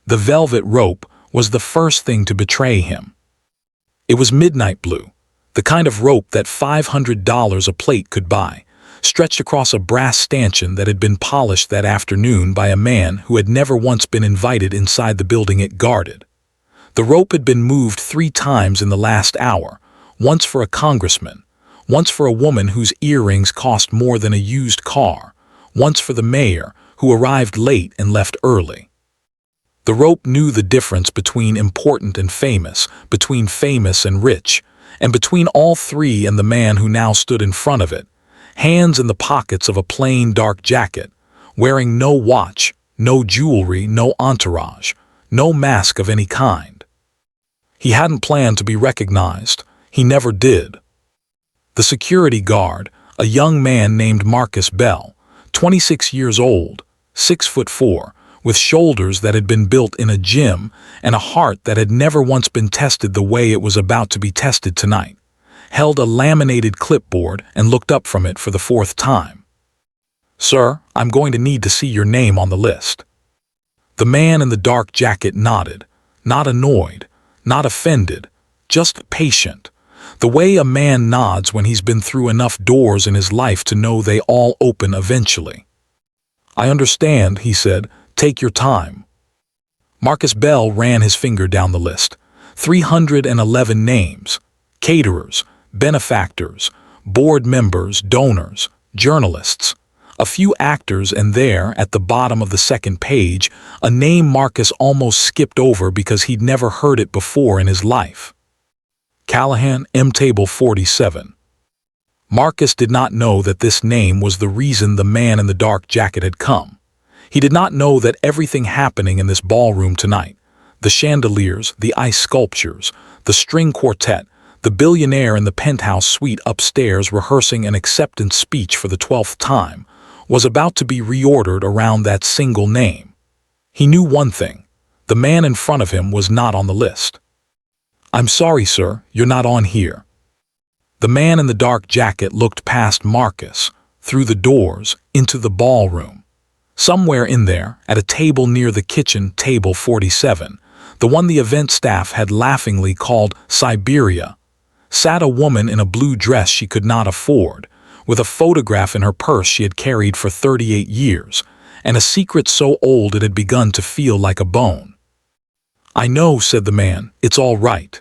The velvet rope was the first thing to betray him. It was midnight blue, the kind of rope that $500 a plate could buy, stretched across a brass stanchion that had been polished that afternoon by a man who had never once been invited inside the building it guarded. The rope had been moved 3 times in the last hour, once for a congressman, once for a woman whose earrings cost more than a used car, once for the mayor who arrived late and left early. The rope knew the difference between important and famous, between famous and rich, and between all three and the man who now stood in front of it, hands in the pockets of a plain dark jacket, wearing no watch, no jewelry, no entourage, no mask of any kind. He hadn't planned to be recognized. He never did. The security guard, a young man named Marcus Bell, 26 years old, 6'4", with shoulders that had been built in a gym and a heart that had never once been tested the way it was about to be tested tonight, held a laminated clipboard and looked up from it for the 4th time. "Sir, I'm going to need to see your name on the list." The man in the dark jacket nodded, not annoyed, not offended, just patient, the way a man nods when he's been through enough doors in his life to know they all open eventually. "I understand," he said. "Take your time." Marcus Bell ran his finger down the list. 311 names. Caterers, benefactors, board members, donors, journalists. A few actors, and there, at the bottom of the 2nd page, a name Marcus almost skipped over because he'd never heard it before in his life. Callahan, M-Table 47. Marcus did not know that this name was the reason the man in the dark jacket had come. He did not know that everything happening in this ballroom tonight, the chandeliers, the ice sculptures, the string quartet, the billionaire in the penthouse suite upstairs rehearsing an acceptance speech for the 12th time, was about to be reordered around that single name. He knew one thing: the man in front of him was not on the list. "I'm sorry, sir, you're not on here." The man in the dark jacket looked past Marcus, through the doors, into the ballroom. Somewhere in there, at a table near the kitchen, table 47, the one the event staff had laughingly called Siberia, sat a woman in a blue dress she could not afford, with a photograph in her purse she had carried for 38 years, and a secret so old it had begun to feel like a bone. "I know," said the man, "it's all right."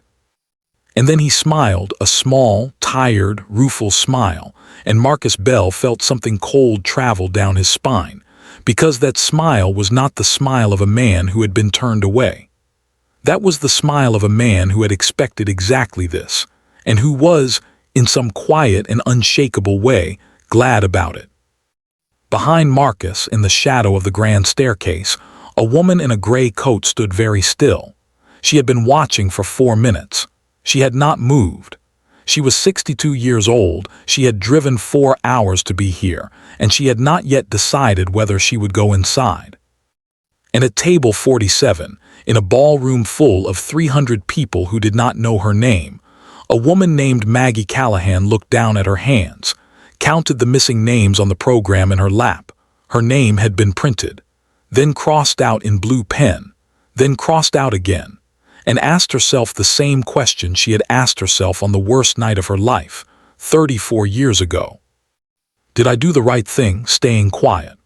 And then he smiled, a small, tired, rueful smile, and Marcus Bell felt something cold travel down his spine, because that smile was not the smile of a man who had been turned away. That was the smile of a man who had expected exactly this, and who was, in some quiet and unshakable way, glad about it. Behind Marcus, in the shadow of the grand staircase, a woman in a gray coat stood very still. She had been watching for 4 minutes. She had not moved. She was 62 years old, she had driven 4 hours to be here, and she had not yet decided whether she would go inside. And at table 47, in a ballroom full of 300 people who did not know her name, a woman named Maggie Callahan looked down at her hands, counted the missing names on the program in her lap. Her name had been printed, then crossed out in blue pen, then crossed out again, and asked herself the same question she had asked herself on the worst night of her life, 34 years ago. Did I do the right thing, staying quiet?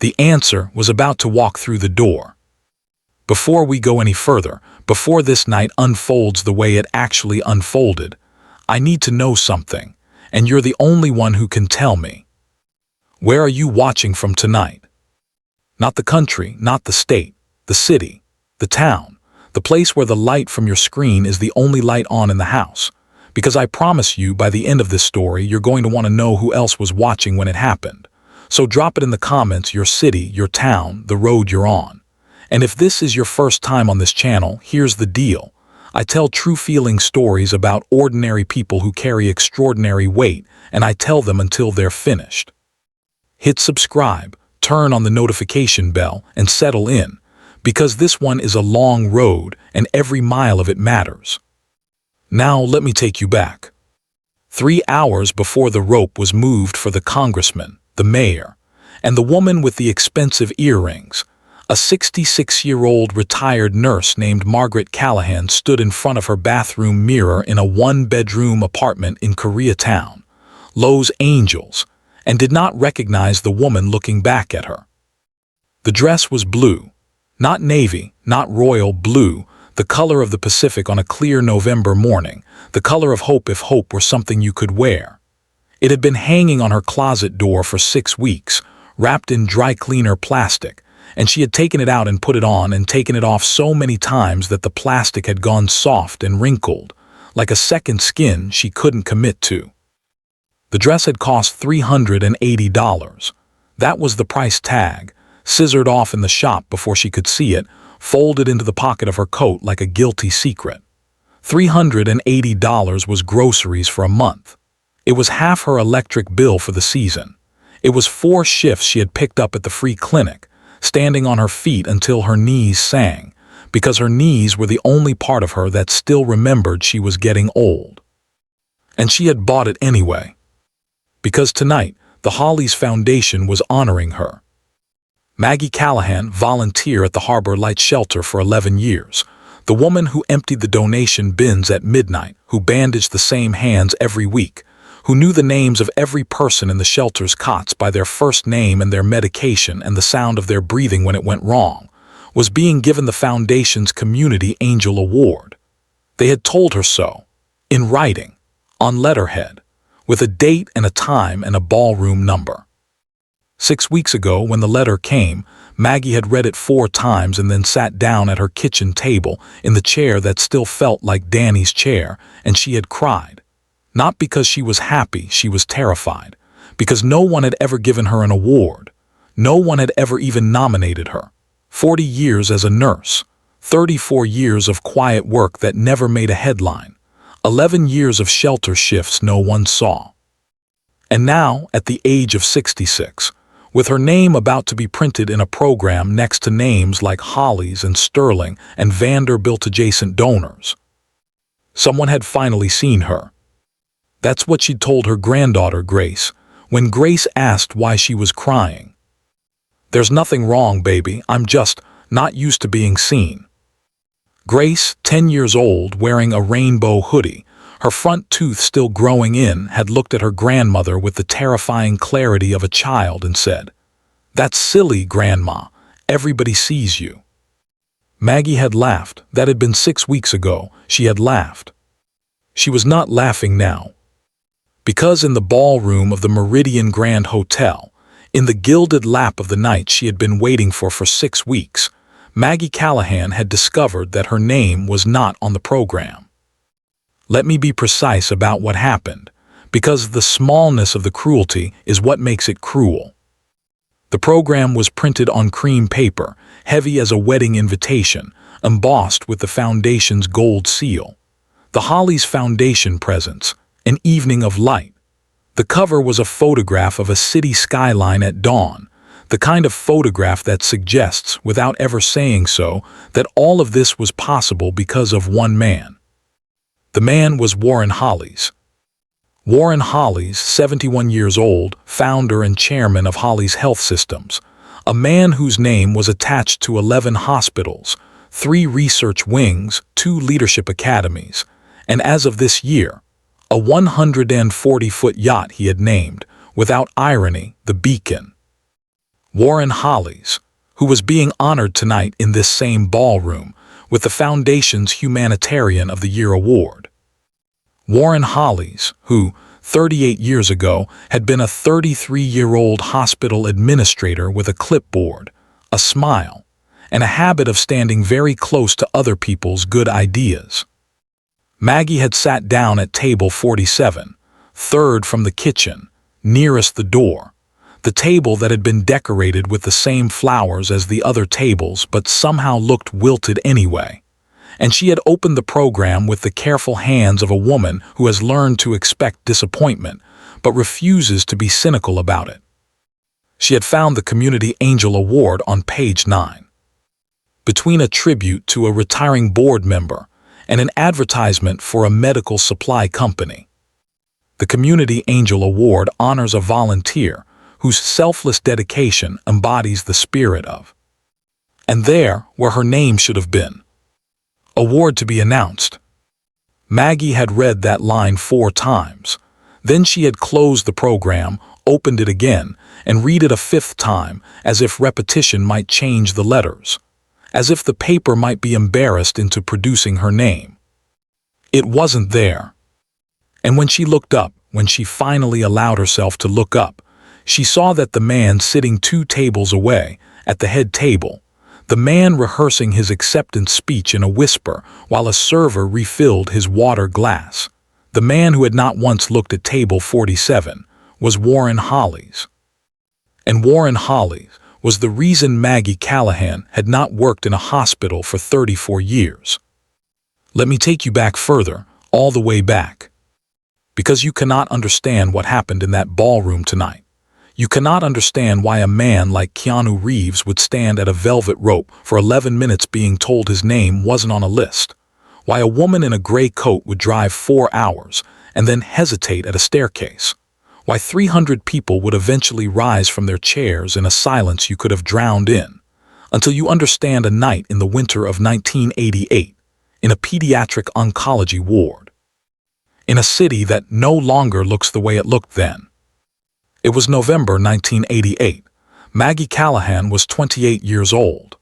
The answer was about to walk through the door. Before we go any further, before this night unfolds the way it actually unfolded, I need to know something, and you're the only one who can tell me. Where are you watching from tonight? Not the country, not the state, the city, the town, the place where the light from your screen is the only light on in the house, because I promise you by the end of this story you're going to want to know who else was watching when it happened. So drop it in the comments, your city, your town, the road you're on. And if this is your first time on this channel, here's the deal. I tell true feeling stories about ordinary people who carry extraordinary weight, and I tell them until they're finished. Hit subscribe, turn on the notification bell, and settle in, because this one is a long road and every mile of it matters. Now let me take you back. 3 hours before the rope was moved for the congressman, the mayor, and the woman with the expensive earrings, A 66-year-old retired nurse named Margaret Callahan stood in front of her bathroom mirror in a one-bedroom apartment in Koreatown, Los Angeles, and did not recognize the woman looking back at her. The dress was blue, not navy, not royal blue, the color of the Pacific on a clear November morning, the color of hope if hope were something you could wear. It had been hanging on her closet door for 6 weeks, wrapped in dry cleaner plastic, and she had taken it out and put it on and taken it off so many times that the plastic had gone soft and wrinkled, like a second skin she couldn't commit to. The dress had cost $380. That was the price tag, scissored off in the shop before she could see it, folded into the pocket of her coat like a guilty secret. $380 was groceries for a month. It was half her electric bill for the season. It was 4 shifts she had picked up at the free clinic, standing on her feet until her knees sang, because her knees were the only part of her that still remembered she was getting old. And she had bought it anyway. Because tonight, the Hollies Foundation was honoring her. Maggie Callahan, volunteer at the Harbor Light Shelter for 11 years, the woman who emptied the donation bins at midnight, who bandaged the same hands every week, who knew the names of every person in the shelter's cots by their first name and their medication and the sound of their breathing when it went wrong, was being given the Foundation's Community Angel Award. They had told her so, in writing, on letterhead, with a date and a time and a ballroom number. 6 weeks ago, when the letter came, Maggie had read it 4 times and then sat down at her kitchen table in the chair that still felt like Danny's chair, and she had cried. Not because she was happy, she was terrified, because no one had ever given her an award. No one had ever even nominated her. 40 years as a nurse, 34 years of quiet work that never made a headline, 11 years of shelter shifts no one saw. And now, at the age of 66, with her name about to be printed in a program next to names like Hollies and Sterling and Vanderbilt-adjacent donors, someone had finally seen her. That's what she'd told her granddaughter, Grace, when Grace asked why she was crying. "There's nothing wrong, baby, I'm just not used to being seen." Grace, 10 years old, wearing a rainbow hoodie, her front tooth still growing in, had looked at her grandmother with the terrifying clarity of a child and said, "That's silly, Grandma. Everybody sees you." Maggie had laughed. That had been 6 weeks ago. She had laughed. She was not laughing now. Because in the ballroom of the Meridian Grand Hotel, in the gilded lap of the night she had been waiting for 6 weeks, Maggie Callahan had discovered that her name was not on the program. Let me be precise about what happened, because the smallness of the cruelty is what makes it cruel. The program was printed on cream paper, heavy as a wedding invitation, embossed with the Foundation's gold seal. The Hollies Foundation Presents, an evening of light. The cover was a photograph of a city skyline at dawn, the kind of photograph that suggests, without ever saying so, that all of this was possible because of one man. The man was Warren Hollies. Warren Hollies, 71 years old, founder and chairman of Hollies Health Systems, a man whose name was attached to 11 hospitals, 3 research wings, 2 leadership academies, and as of this year, a 140-foot yacht he had named, without irony, the Beacon. Warren Hollies, who was being honored tonight in this same ballroom with the Foundation's Humanitarian of the Year award. Warren Hollies, who, 38 years ago, had been a 33-year-old hospital administrator with a clipboard, a smile, and a habit of standing very close to other people's good ideas. Maggie had sat down at table 47, third from the kitchen, nearest the door, the table that had been decorated with the same flowers as the other tables but somehow looked wilted anyway. And she had opened the program with the careful hands of a woman who has learned to expect disappointment but refuses to be cynical about it. She had found the Community Angel Award on page 9. Between a tribute to a retiring board member and an advertisement for a medical supply company. The Community Angel Award honors a volunteer whose selfless dedication embodies the spirit of And there, where her name should have been. Award to be announced. Maggie had read that line 4 times. Then she had closed the program, opened it again, and read it a 5th time, as if repetition might change the letters. As if the paper might be embarrassed into producing her name. It wasn't there. And when she looked up, when she finally allowed herself to look up, she saw that the man sitting 2 tables away, at the head table, the man rehearsing his acceptance speech in a whisper while a server refilled his water glass, the man who had not once looked at table 47, was Warren Hollies. And Warren Hollies was the reason Maggie Callahan had not worked in a hospital for 34 years. Let me take you back further, all the way back. Because you cannot understand what happened in that ballroom tonight. You cannot understand why a man like Keanu Reeves would stand at a velvet rope for 11 minutes being told his name wasn't on a list. Why a woman in a gray coat would drive 4 hours and then hesitate at a staircase. Why 300 people would eventually rise from their chairs in a silence you could have drowned in. Until you understand a night in the winter of 1988, in a pediatric oncology ward. In a city that no longer looks the way it looked then. It was November 1988. Maggie Callahan was 28 years old.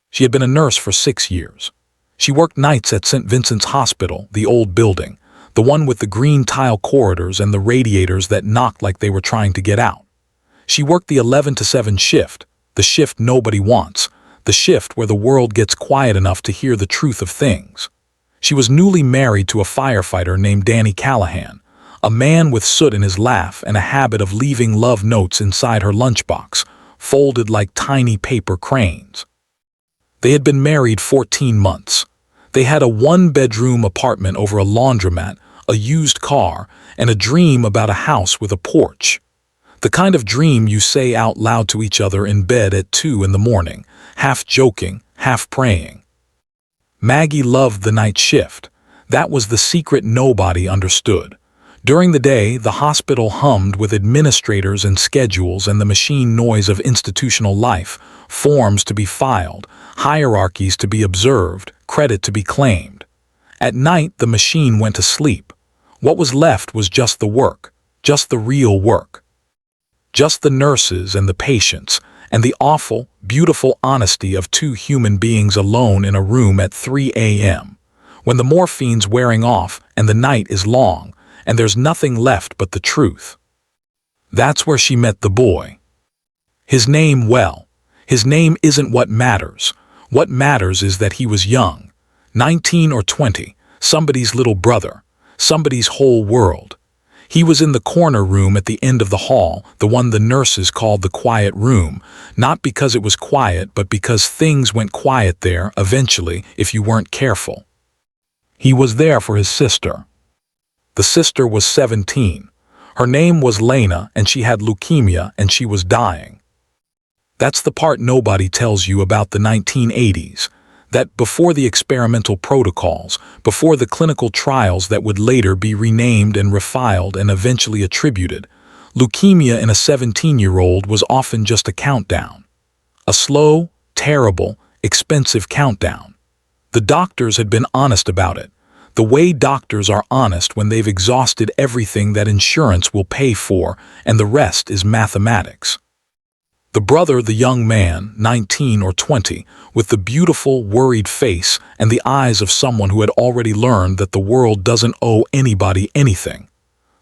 She had been a nurse for 6 years. She worked nights at St. Vincent's Hospital, the old building, the one with the green tile corridors and the radiators that knocked like they were trying to get out. She worked the 11 to 7 shift, the shift nobody wants, the shift where the world gets quiet enough to hear the truth of things. She was newly married to a firefighter named Danny Callahan, a man with soot in his laugh and a habit of leaving love notes inside her lunchbox, folded like tiny paper cranes. They had been married 14 months. They had a 1-bedroom apartment over a laundromat, a used car, and a dream about a house with a porch. The kind of dream you say out loud to each other in bed at 2 in the morning, half joking, half praying. Maggie loved the night shift. That was the secret nobody understood. During the day, the hospital hummed with administrators and schedules and the machine noise of institutional life, forms to be filed, hierarchies to be observed, credit to be claimed. At night, the machine went to sleep. What was left was just the work, just the real work. Just the nurses and the patients, and the awful, beautiful honesty of 2 human beings alone in a room at 3 a.m., when the morphine's wearing off and the night is long, and there's nothing left but the truth. That's where she met the boy. His name, well, his name isn't what matters. What matters is that he was young, 19 or 20, somebody's little brother, somebody's whole world. He was in the corner room at the end of the hall, the one the nurses called the quiet room, not because it was quiet, but because things went quiet there, eventually, if you weren't careful. He was there for his sister. The sister was 17. Her name was Lena, and she had leukemia, and she was dying. That's the part nobody tells you about the 1980s, that before the experimental protocols, before the clinical trials that would later be renamed and refiled and eventually attributed, leukemia in a 17-year-old was often just a countdown. A slow, terrible, expensive countdown. The doctors had been honest about it. The way doctors are honest when they've exhausted everything that insurance will pay for, and the rest is mathematics. The brother, the young man, 19 or 20, with the beautiful, worried face and the eyes of someone who had already learned that the world doesn't owe anybody anything.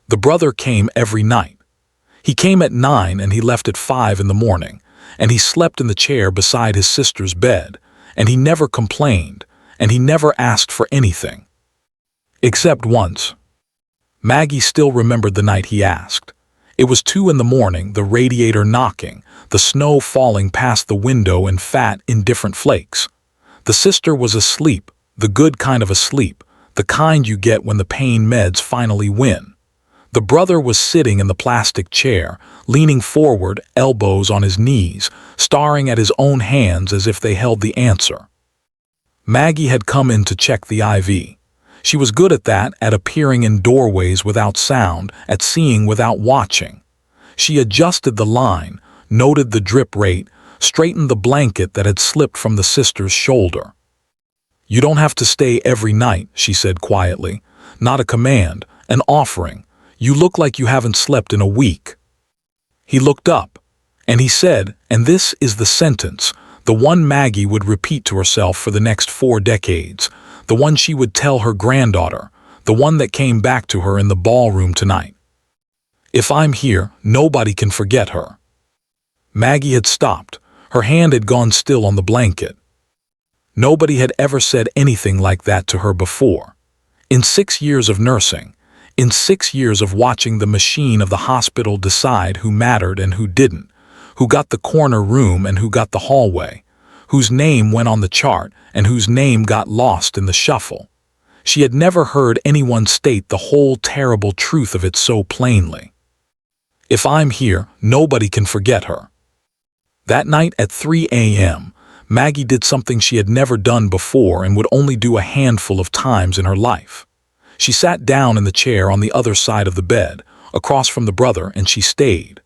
The brother came every night. He came at 9 and he left at 5 in the morning, and he slept in the chair beside his sister's bed, and he never complained, and he never asked for anything. Except once. Maggie still remembered the night he asked. It was 2 in the morning, the radiator knocking, the snow falling past the window in fat, indifferent flakes. The sister was asleep, the good kind of asleep, the kind you get when the pain meds finally win. The brother was sitting in the plastic chair, leaning forward, elbows on his knees, staring at his own hands as if they held the answer. Maggie had come in to check the IV. She was good at that, at appearing in doorways without sound, at seeing without watching. She adjusted the line, noted the drip rate, straightened the blanket that had slipped from the sister's shoulder. "You don't have to stay every night," she said quietly. "Not a command, an offering. You look like you haven't slept in a week." He looked up, and he said, and this is the sentence, the one Maggie would repeat to herself for the next 4 decades, the one she would tell her granddaughter, the one that came back to her in the ballroom tonight. "If I'm here, nobody can forget her." Maggie had stopped. Her hand had gone still on the blanket. Nobody had ever said anything like that to her before. In 6 years of nursing, in 6 years of watching the machine of the hospital decide who mattered and who didn't, who got the corner room and who got the hallway, whose name went on the chart and whose name got lost in the shuffle, she had never heard anyone state the whole terrible truth of it so plainly. If I'm here, nobody can forget her. That night at 3 a.m., Maggie did something she had never done before and would only do a handful of times in her life. She sat down in the chair on the other side of the bed, across from the brother, and she stayed.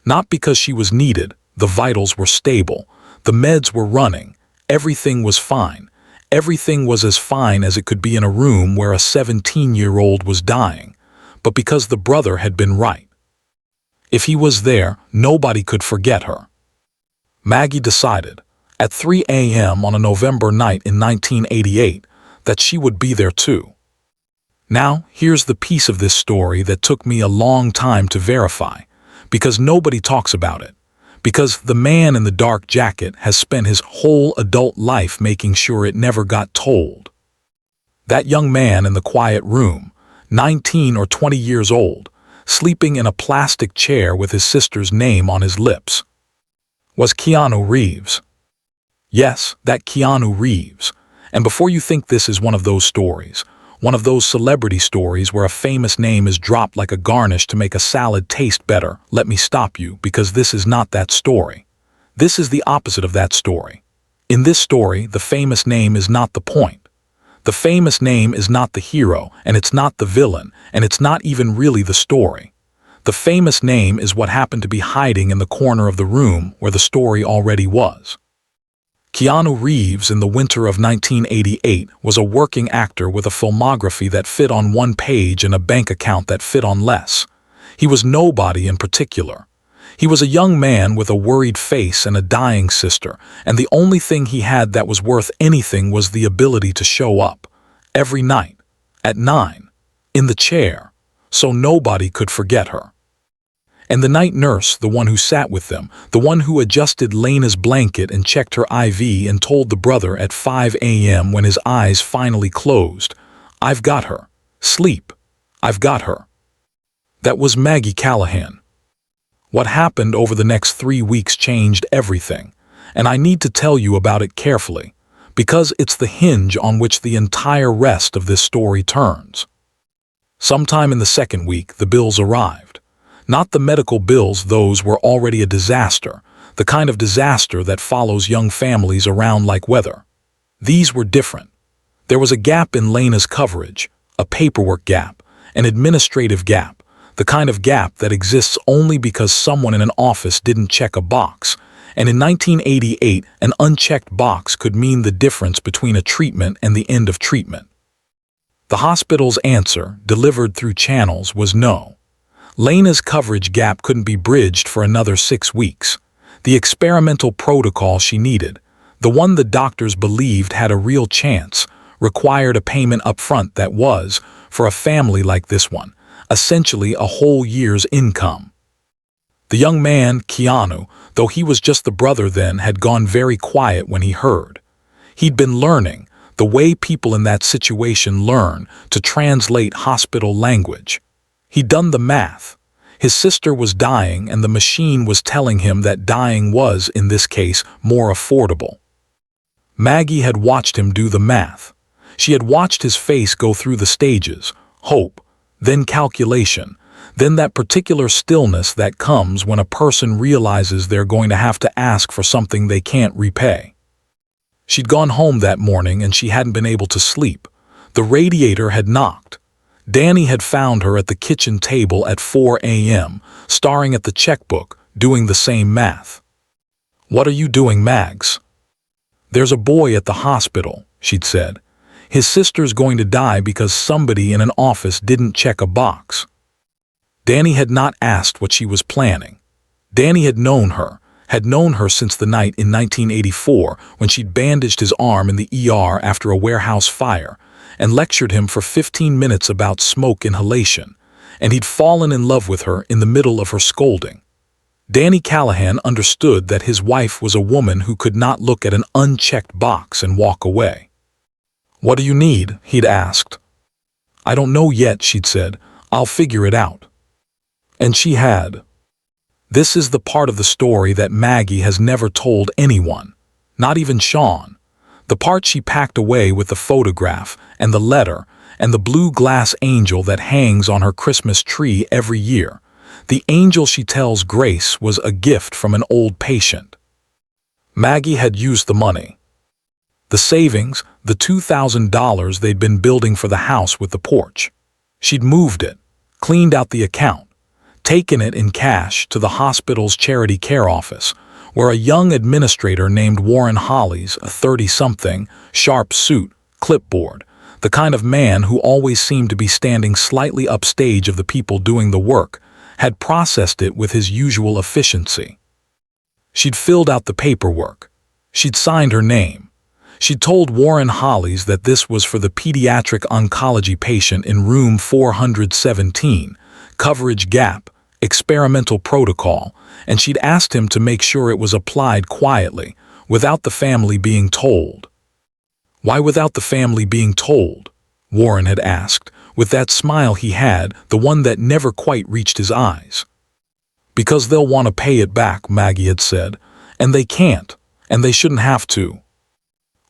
Not because she was needed, the vitals were stable, the meds were running, everything was fine. Everything was as fine as it could be in a room where a 17-year-old was dying, but because the brother had been right. If he was there, nobody could forget her. Maggie decided, at 3 a.m. on a November night in 1988, that she would be there too. Now, here's the piece of this story that took me a long time to verify, because nobody talks about it, because the man in the dark jacket has spent his whole adult life making sure it never got told. That young man in the quiet room, 19 or 20 years old, sleeping in a plastic chair with his sister's name on his lips, was Keanu Reeves. Yes, that Keanu Reeves. And before you think this is one of those stories, one of those celebrity stories where a famous name is dropped like a garnish to make a salad taste better, let me stop you, because this is not that story. This is the opposite of that story. In this story, the famous name is not the point. The famous name is not the hero, and it's not the villain, and it's not even really the story. The famous name is what happened to be hiding in the corner of the room where the story already was. Keanu Reeves in the winter of 1988 was a working actor with a filmography that fit on one page and a bank account that fit on less. He was nobody in particular. He was a young man with a worried face and a dying sister, and the only thing he had that was worth anything was the ability to show up, every night, at 9, in the chair, so nobody could forget her. And the night nurse, the one who sat with them, the one who adjusted Lena's blanket and checked her IV and told the brother at 5 a.m. when his eyes finally closed, "I've got her. Sleep. I've got her." That was Maggie Callahan. What happened over the next 3 weeks changed everything, and I need to tell you about it carefully, because it's the hinge on which the entire rest of this story turns. Sometime in the second week, the bills arrived. Not the medical bills, those were already a disaster, the kind of disaster that follows young families around like weather. These were different. There was a gap in Lena's coverage, a paperwork gap, an administrative gap, the kind of gap that exists only because someone in an office didn't check a box, and in 1988 an unchecked box could mean the difference between a treatment and the end of treatment. The hospital's answer, delivered through channels, was no. Lena's coverage gap couldn't be bridged for another 6 weeks. The experimental protocol she needed, the one the doctors believed had a real chance, required a payment up front that was, for a family like this one, essentially a whole year's income. The young man, Keanu, though he was just the brother then, had gone very quiet when he heard. He'd been learning, the way people in that situation learn, to translate hospital language. He'd done the math. His sister was dying, and the machine was telling him that dying was, in this case, more affordable. Maggie had watched him do the math. She had watched his face go through the stages, hope, then calculation, then that particular stillness that comes when a person realizes they're going to have to ask for something they can't repay. She'd gone home that morning and she hadn't been able to sleep. The radiator had knocked. Danny had found her at the kitchen table at 4 a.m., staring at the checkbook, doing the same math. "What are you doing, Mags?" "There's a boy at the hospital," she'd said. "His sister's going to die because somebody in an office didn't check a box." Danny had not asked what she was planning. Danny had known her since the night in 1984 when she'd bandaged his arm in the ER after a warehouse fire and lectured him for 15 minutes about smoke inhalation, and he'd fallen in love with her in the middle of her scolding. Danny Callahan understood that his wife was a woman who could not look at an unchecked box and walk away. "What do you need?" he'd asked. "I don't know yet," she'd said. "I'll figure it out." And she had. This is the part of the story that Maggie has never told anyone, not even Sean. The part she packed away with the photograph and the letter and the blue glass angel that hangs on her Christmas tree every year. The angel she tells Grace was a gift from an old patient. Maggie had used the money. The savings, the $2,000 they'd been building for the house with the porch. She'd moved it, cleaned out the account, taken it in cash to the hospital's charity care office, where a young administrator named Warren Hollies, a 30-something, sharp suit, clipboard, the kind of man who always seemed to be standing slightly upstage of the people doing the work, had processed it with his usual efficiency. She'd filled out the paperwork. She'd signed her name. She'd told Warren Hollies that this was for the pediatric oncology patient in room 417, coverage gap, experimental protocol, and she'd asked him to make sure it was applied quietly, without the family being told. "Why without the family being told?" Warren had asked, with that smile he had, the one that never quite reached his eyes. "Because they'll want to pay it back," Maggie had said, "and they can't, and they shouldn't have to."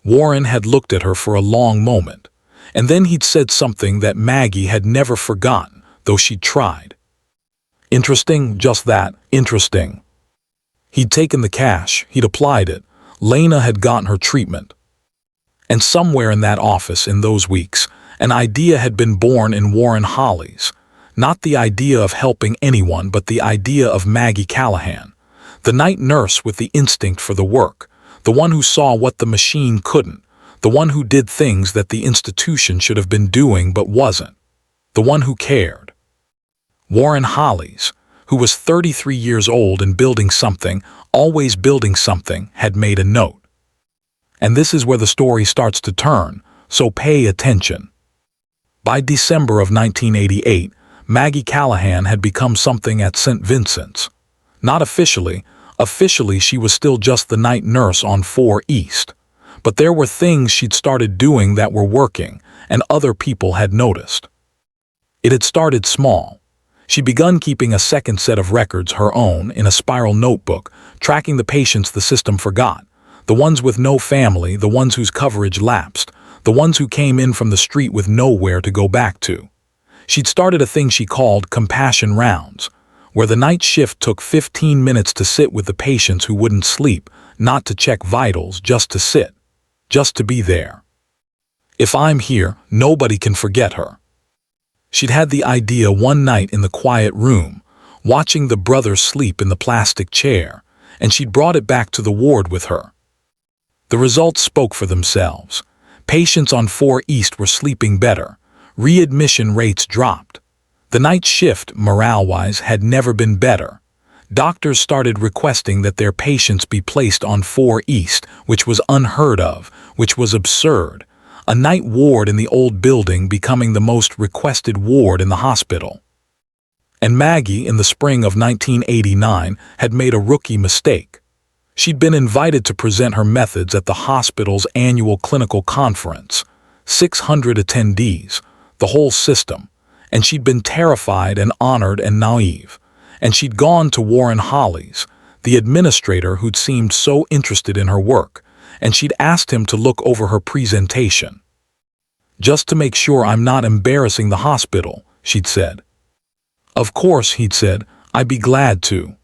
Warren had looked at her for a long moment, and then he'd said something that Maggie had never forgotten, though she'd tried. "Interesting, just that, interesting." He'd taken the cash, he'd applied it. Lena had gotten her treatment. And somewhere in that office in those weeks, an idea had been born in Warren Hollies. Not the idea of helping anyone, but the idea of Maggie Callahan, the night nurse with the instinct for the work, the one who saw what the machine couldn't, the one who did things that the institution should have been doing but wasn't, the one who cared. Warren Hollies, who was 33 years old and building something, always building something, had made a note. And this is where the story starts to turn, so pay attention. By December of 1988, Maggie Callahan had become something at St. Vincent's. Not officially. Officially, she was still just the night nurse on 4 East. But there were things she'd started doing that were working, and other people had noticed. It had started small. She'd begun keeping a second set of records, her own, in a spiral notebook, tracking the patients the system forgot, the ones with no family, the ones whose coverage lapsed, the ones who came in from the street with nowhere to go back to. She'd started a thing she called compassion rounds, where the night shift took 15 minutes to sit with the patients who wouldn't sleep, not to check vitals, just to sit, just to be there. If I'm here, nobody can forget her. She'd had the idea one night in the quiet room, watching the brother sleep in the plastic chair, and she'd brought it back to the ward with her. The results spoke for themselves. Patients on 4 East were sleeping better. Readmission rates dropped. The night shift, morale-wise, had never been better. Doctors started requesting that their patients be placed on 4 East, which was unheard of, which was absurd. A night ward in the old building becoming the most requested ward in the hospital. And Maggie, in the spring of 1989, had made a rookie mistake. She'd been invited to present her methods at the hospital's annual clinical conference. 600 attendees, the whole system, and she'd been terrified and honored and naive. And she'd gone to Warren Hollies, the administrator who'd seemed so interested in her work, and she'd asked him to look over her presentation. "Just to make sure I'm not embarrassing the hospital," she'd said. "Of course," he'd said, "I'd be glad to."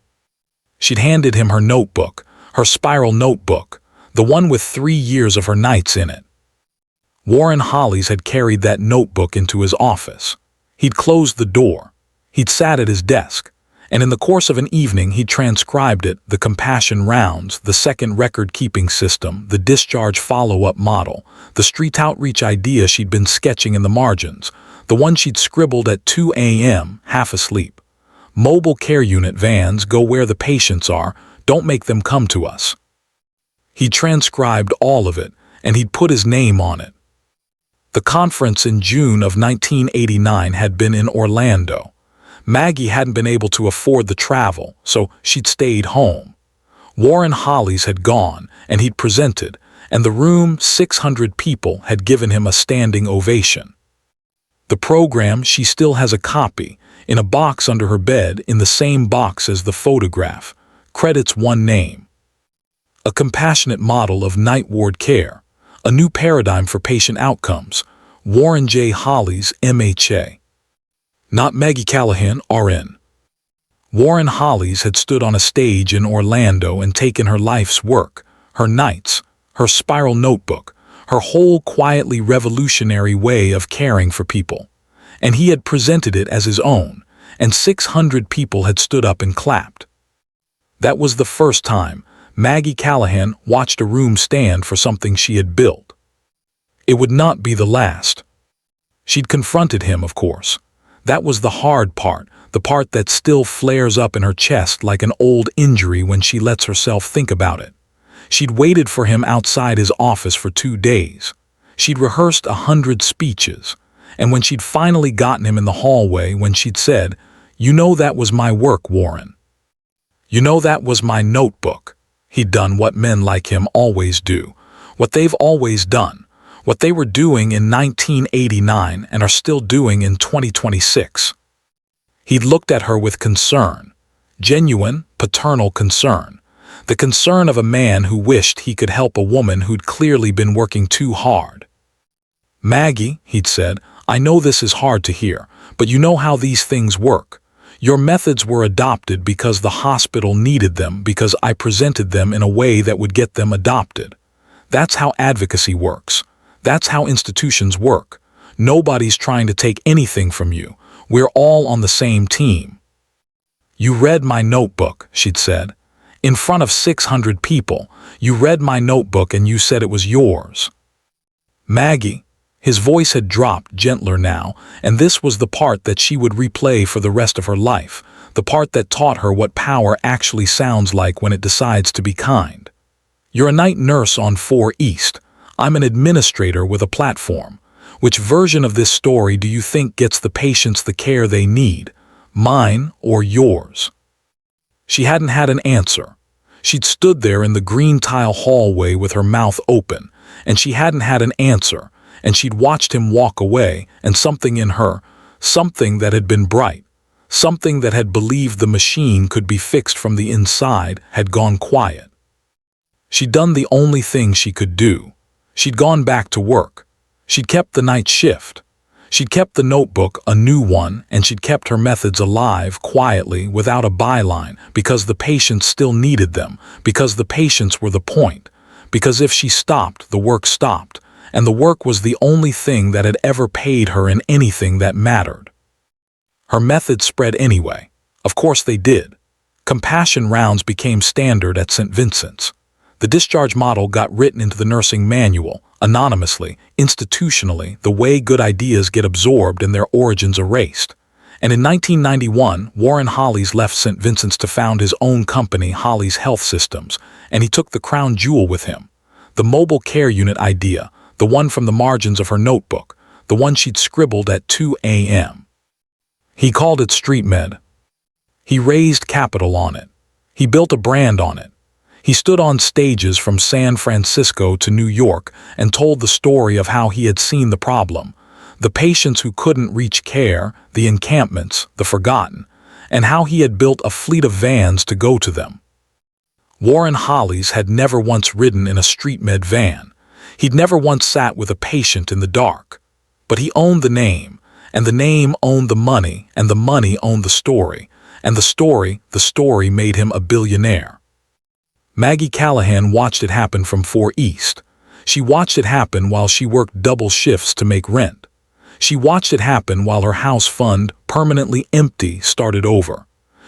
She'd handed him her notebook, her spiral notebook, the one with 3 years of her nights in it. Warren Hollies had carried that notebook into his office. He'd closed the door. He'd sat at his desk, And in the course of an evening he transcribed it, the compassion rounds, the second record-keeping system, the discharge follow-up model, the street outreach idea she'd been sketching in the margins, the one she'd scribbled at 2 a.m., half asleep. Mobile care unit vans go where the patients are, don't make them come to us. He transcribed all of it, and he'd put his name on it. The conference in June of 1989 had been in Orlando. Maggie hadn't been able to afford the travel, so she'd stayed home. Warren Hollies had gone, and he'd presented, and the room, 600 people, had given him a standing ovation. The program, she still has a copy, in a box under her bed, in the same box as the photograph, credits one name. A compassionate model of night ward care, a new paradigm for patient outcomes, Warren J. Hollies, MHA. Not Maggie Callahan, RN. Warren Hollies had stood on a stage in Orlando and taken her life's work, her nights, her spiral notebook, her whole quietly revolutionary way of caring for people. And he had presented it as his own, and 600 people had stood up and clapped. That was the first time Maggie Callahan watched a room stand for something she had built. It would not be the last. She'd confronted him, of course. That was the hard part, the part that still flares up in her chest like an old injury when she lets herself think about it. She'd waited for him outside his office for 2 days. She'd rehearsed 100 speeches. And when she'd finally gotten him in the hallway, when she'd said, "You know that was my work, Warren. You know that was my notebook." He'd done what men like him always do, what they've always done, what they were doing in 1989 and are still doing in 2026. He'd looked at her with concern, genuine, paternal concern, the concern of a man who wished he could help a woman who'd clearly been working too hard. "Maggie," he'd said, "I know this is hard to hear, but you know how these things work. Your methods were adopted because the hospital needed them, because I presented them in a way that would get them adopted. That's how advocacy works. That's how institutions work. Nobody's trying to take anything from you. We're all on the same team." "You read my notebook," she'd said. "In front of 600 people, you read my notebook and you said it was yours." "Maggie," his voice had dropped gentler now, and this was the part that she would replay for the rest of her life, the part that taught her what power actually sounds like when it decides to be kind. "You're a night nurse on 4 East. I'm an administrator with a platform. Which version of this story do you think gets the patients the care they need, mine or yours?" She hadn't had an answer. She'd stood there in the green tile hallway with her mouth open, and she hadn't had an answer, and she'd watched him walk away, and something in her, something that had been bright, something that had believed the machine could be fixed from the inside, had gone quiet. She'd done the only thing she could do. She'd gone back to work. She'd kept the night shift. She'd kept the notebook, a new one, and she'd kept her methods alive, quietly, without a byline, because the patients still needed them, because the patients were the point, because if she stopped, the work stopped, and the work was the only thing that had ever paid her in anything that mattered. Her methods spread anyway. Of course they did. Compassion rounds became standard at St. Vincent's. The discharge model got written into the nursing manual, anonymously, institutionally, the way good ideas get absorbed and their origins erased. And in 1991, Warren Hollies left St. Vincent's to found his own company, Hollies Health Systems, and he took the crown jewel with him. The mobile care unit idea, the one from the margins of her notebook, the one she'd scribbled at 2 a.m. He called it StreetMed. He raised capital on it. He built a brand on it. He stood on stages from San Francisco to New York and told the story of how he had seen the problem, the patients who couldn't reach care, the encampments, the forgotten, and how he had built a fleet of vans to go to them. Warren Hollies had never once ridden in a StreetMed van. He'd never once sat with a patient in the dark. But he owned the name, and the name owned the money, and the money owned the story, and the story made him a billionaire. Maggie Callahan watched it happen from 4 East. She watched it happen while she worked double shifts to make rent. She watched it happen while her house fund, permanently empty, started over.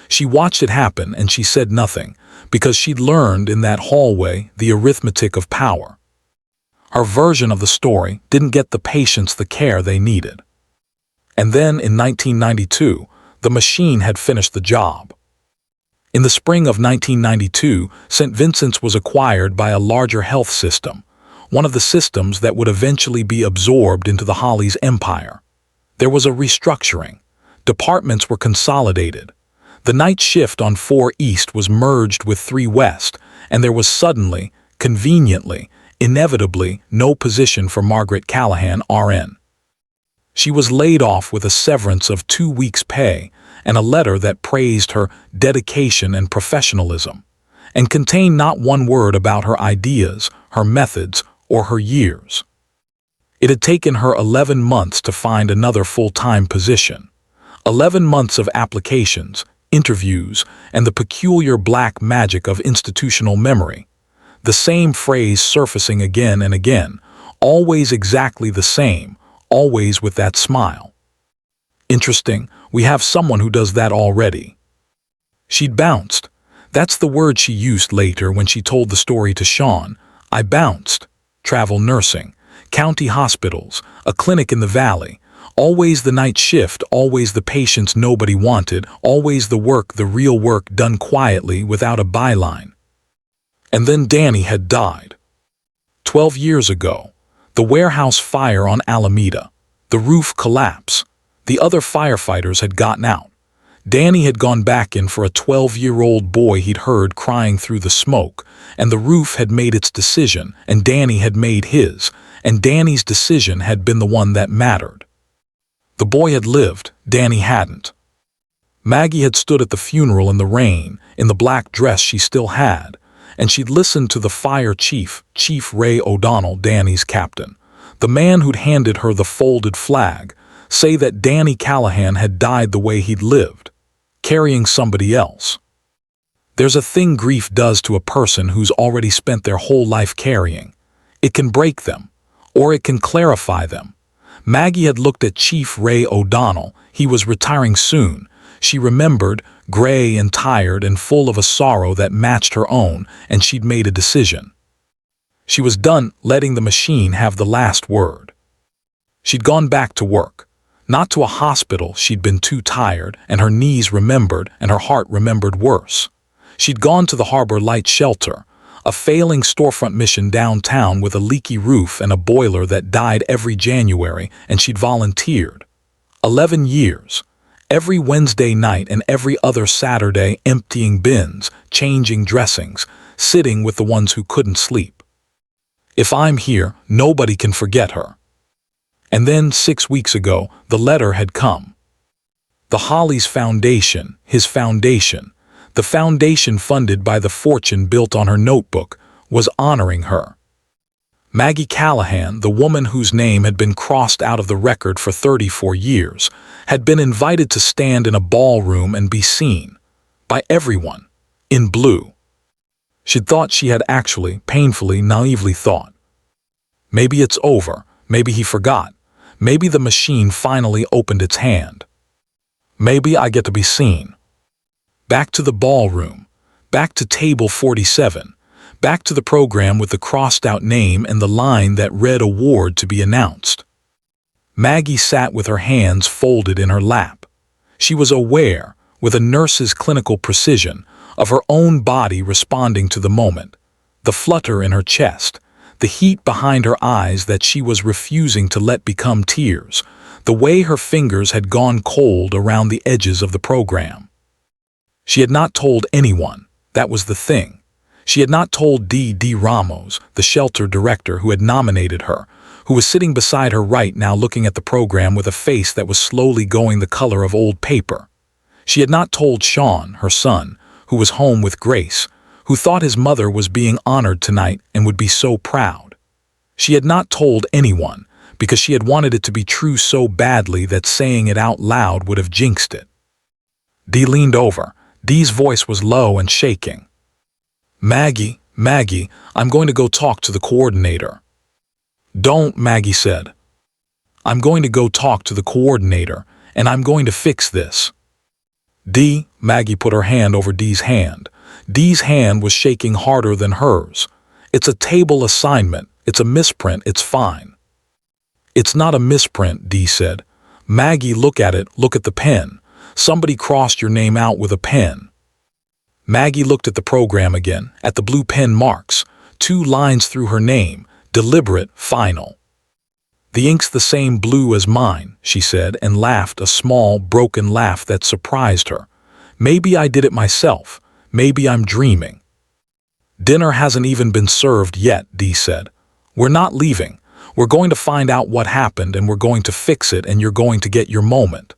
She watched it happen and she said nothing, because she'd learned in that hallway the arithmetic of power. Her version of the story didn't get the patients the care they needed. And then in 1992, the machine had finished the job. In the spring of 1992, St. Vincent's was acquired by a larger health system, one of the systems that would eventually be absorbed into the Hollies empire. There was a restructuring. Departments were consolidated. The night shift on 4 East was merged with 3 West, and there was suddenly, conveniently, inevitably, no position for Margaret Callahan, RN. She was laid off with a severance of 2 weeks' pay and a letter that praised her dedication and professionalism, and contained not one word about her ideas, her methods, or her years. It had taken her 11 months to find another full-time position. 11 months of applications, interviews, and the peculiar black magic of institutional memory. The same phrase surfacing again and again, always exactly the same, always with that smile. Interesting, we have someone who does that already. She'd bounced. That's the word she used later when she told the story to Sean. I bounced. Travel nursing, county hospitals, a clinic in the valley. Always the night shift, always the patients nobody wanted, always the work, the real work done quietly without a byline. And then Danny had died. 12 years ago. The warehouse fire on Alameda. The roof collapse. The other firefighters had gotten out. Danny had gone back in for a 12-year-old boy he'd heard crying through the smoke, and the roof had made its decision, and Danny had made his, and Danny's decision had been the one that mattered. The boy had lived, Danny hadn't. Maggie had stood at the funeral in the rain, in the black dress she still had, and she'd listened to the fire chief, Chief Ray O'Donnell, Danny's captain, the man who'd handed her the folded flag, say that Danny Callahan had died the way he'd lived, carrying somebody else. There's a thing grief does to a person who's already spent their whole life carrying. It can break them, or it can clarify them. Maggie had looked at Chief Ray O'Donnell. He was retiring soon. She remembered, gray and tired and full of a sorrow that matched her own, and she'd made a decision. She was done letting the machine have the last word. She'd gone back to work. Not to a hospital, she'd been too tired, and her knees remembered, and her heart remembered worse. She'd gone to the Harbor Light Shelter, a failing storefront mission downtown with a leaky roof and a boiler that died every January, and she'd volunteered. 11 years. Every Wednesday night and every other Saturday, emptying bins, changing dressings, sitting with the ones who couldn't sleep. If I'm here, nobody can forget her. And then 6 weeks ago, the letter had come. The Hollies Foundation, his foundation, the foundation funded by the fortune built on her notebook, was honoring her. Maggie Callahan, the woman whose name had been crossed out of the record for 34 years, had been invited to stand in a ballroom and be seen, by everyone, in blue. She'd thought she had actually, painfully, naively thought. Maybe it's over, maybe he forgot, maybe the machine finally opened its hand. Maybe I get to be seen. Back to the ballroom, back to table 47, back to the program with the crossed-out name and the line that read award to be announced. Maggie sat with her hands folded in her lap. She was aware, with a nurse's clinical precision, of her own body responding to the moment, the flutter in her chest, the heat behind her eyes that she was refusing to let become tears, the way her fingers had gone cold around the edges of the program. She had not told anyone, that was the thing. She had not told D. Ramos, the shelter director who had nominated her, who was sitting beside her right now looking at the program with a face that was slowly going the color of old paper. She had not told Sean, her son, who was home with Grace, who thought his mother was being honored tonight and would be so proud. She had not told anyone, because she had wanted it to be true so badly that saying it out loud would have jinxed it. Dee leaned over. Dee's voice was low and shaking. Maggie, I'm going to go talk to the coordinator. Don't, Maggie said. I'm going to go talk to the coordinator, and I'm going to fix this. Dee, Maggie put her hand over Dee's hand. Dee's hand was shaking harder than hers. It's a table assignment. It's a misprint. It's fine. It's not a misprint, Dee said. Maggie, look at it. Look at the pen. Somebody crossed your name out with a pen. Maggie looked at the program again, at the blue pen marks. 2 lines through her name. Deliberate, final. The ink's the same blue as mine, she said, and laughed, a small, broken laugh that surprised her. Maybe I did it myself. Maybe I'm dreaming. Dinner hasn't even been served yet, Dee said. We're not leaving. We're going to find out what happened and we're going to fix it and you're going to get your moment.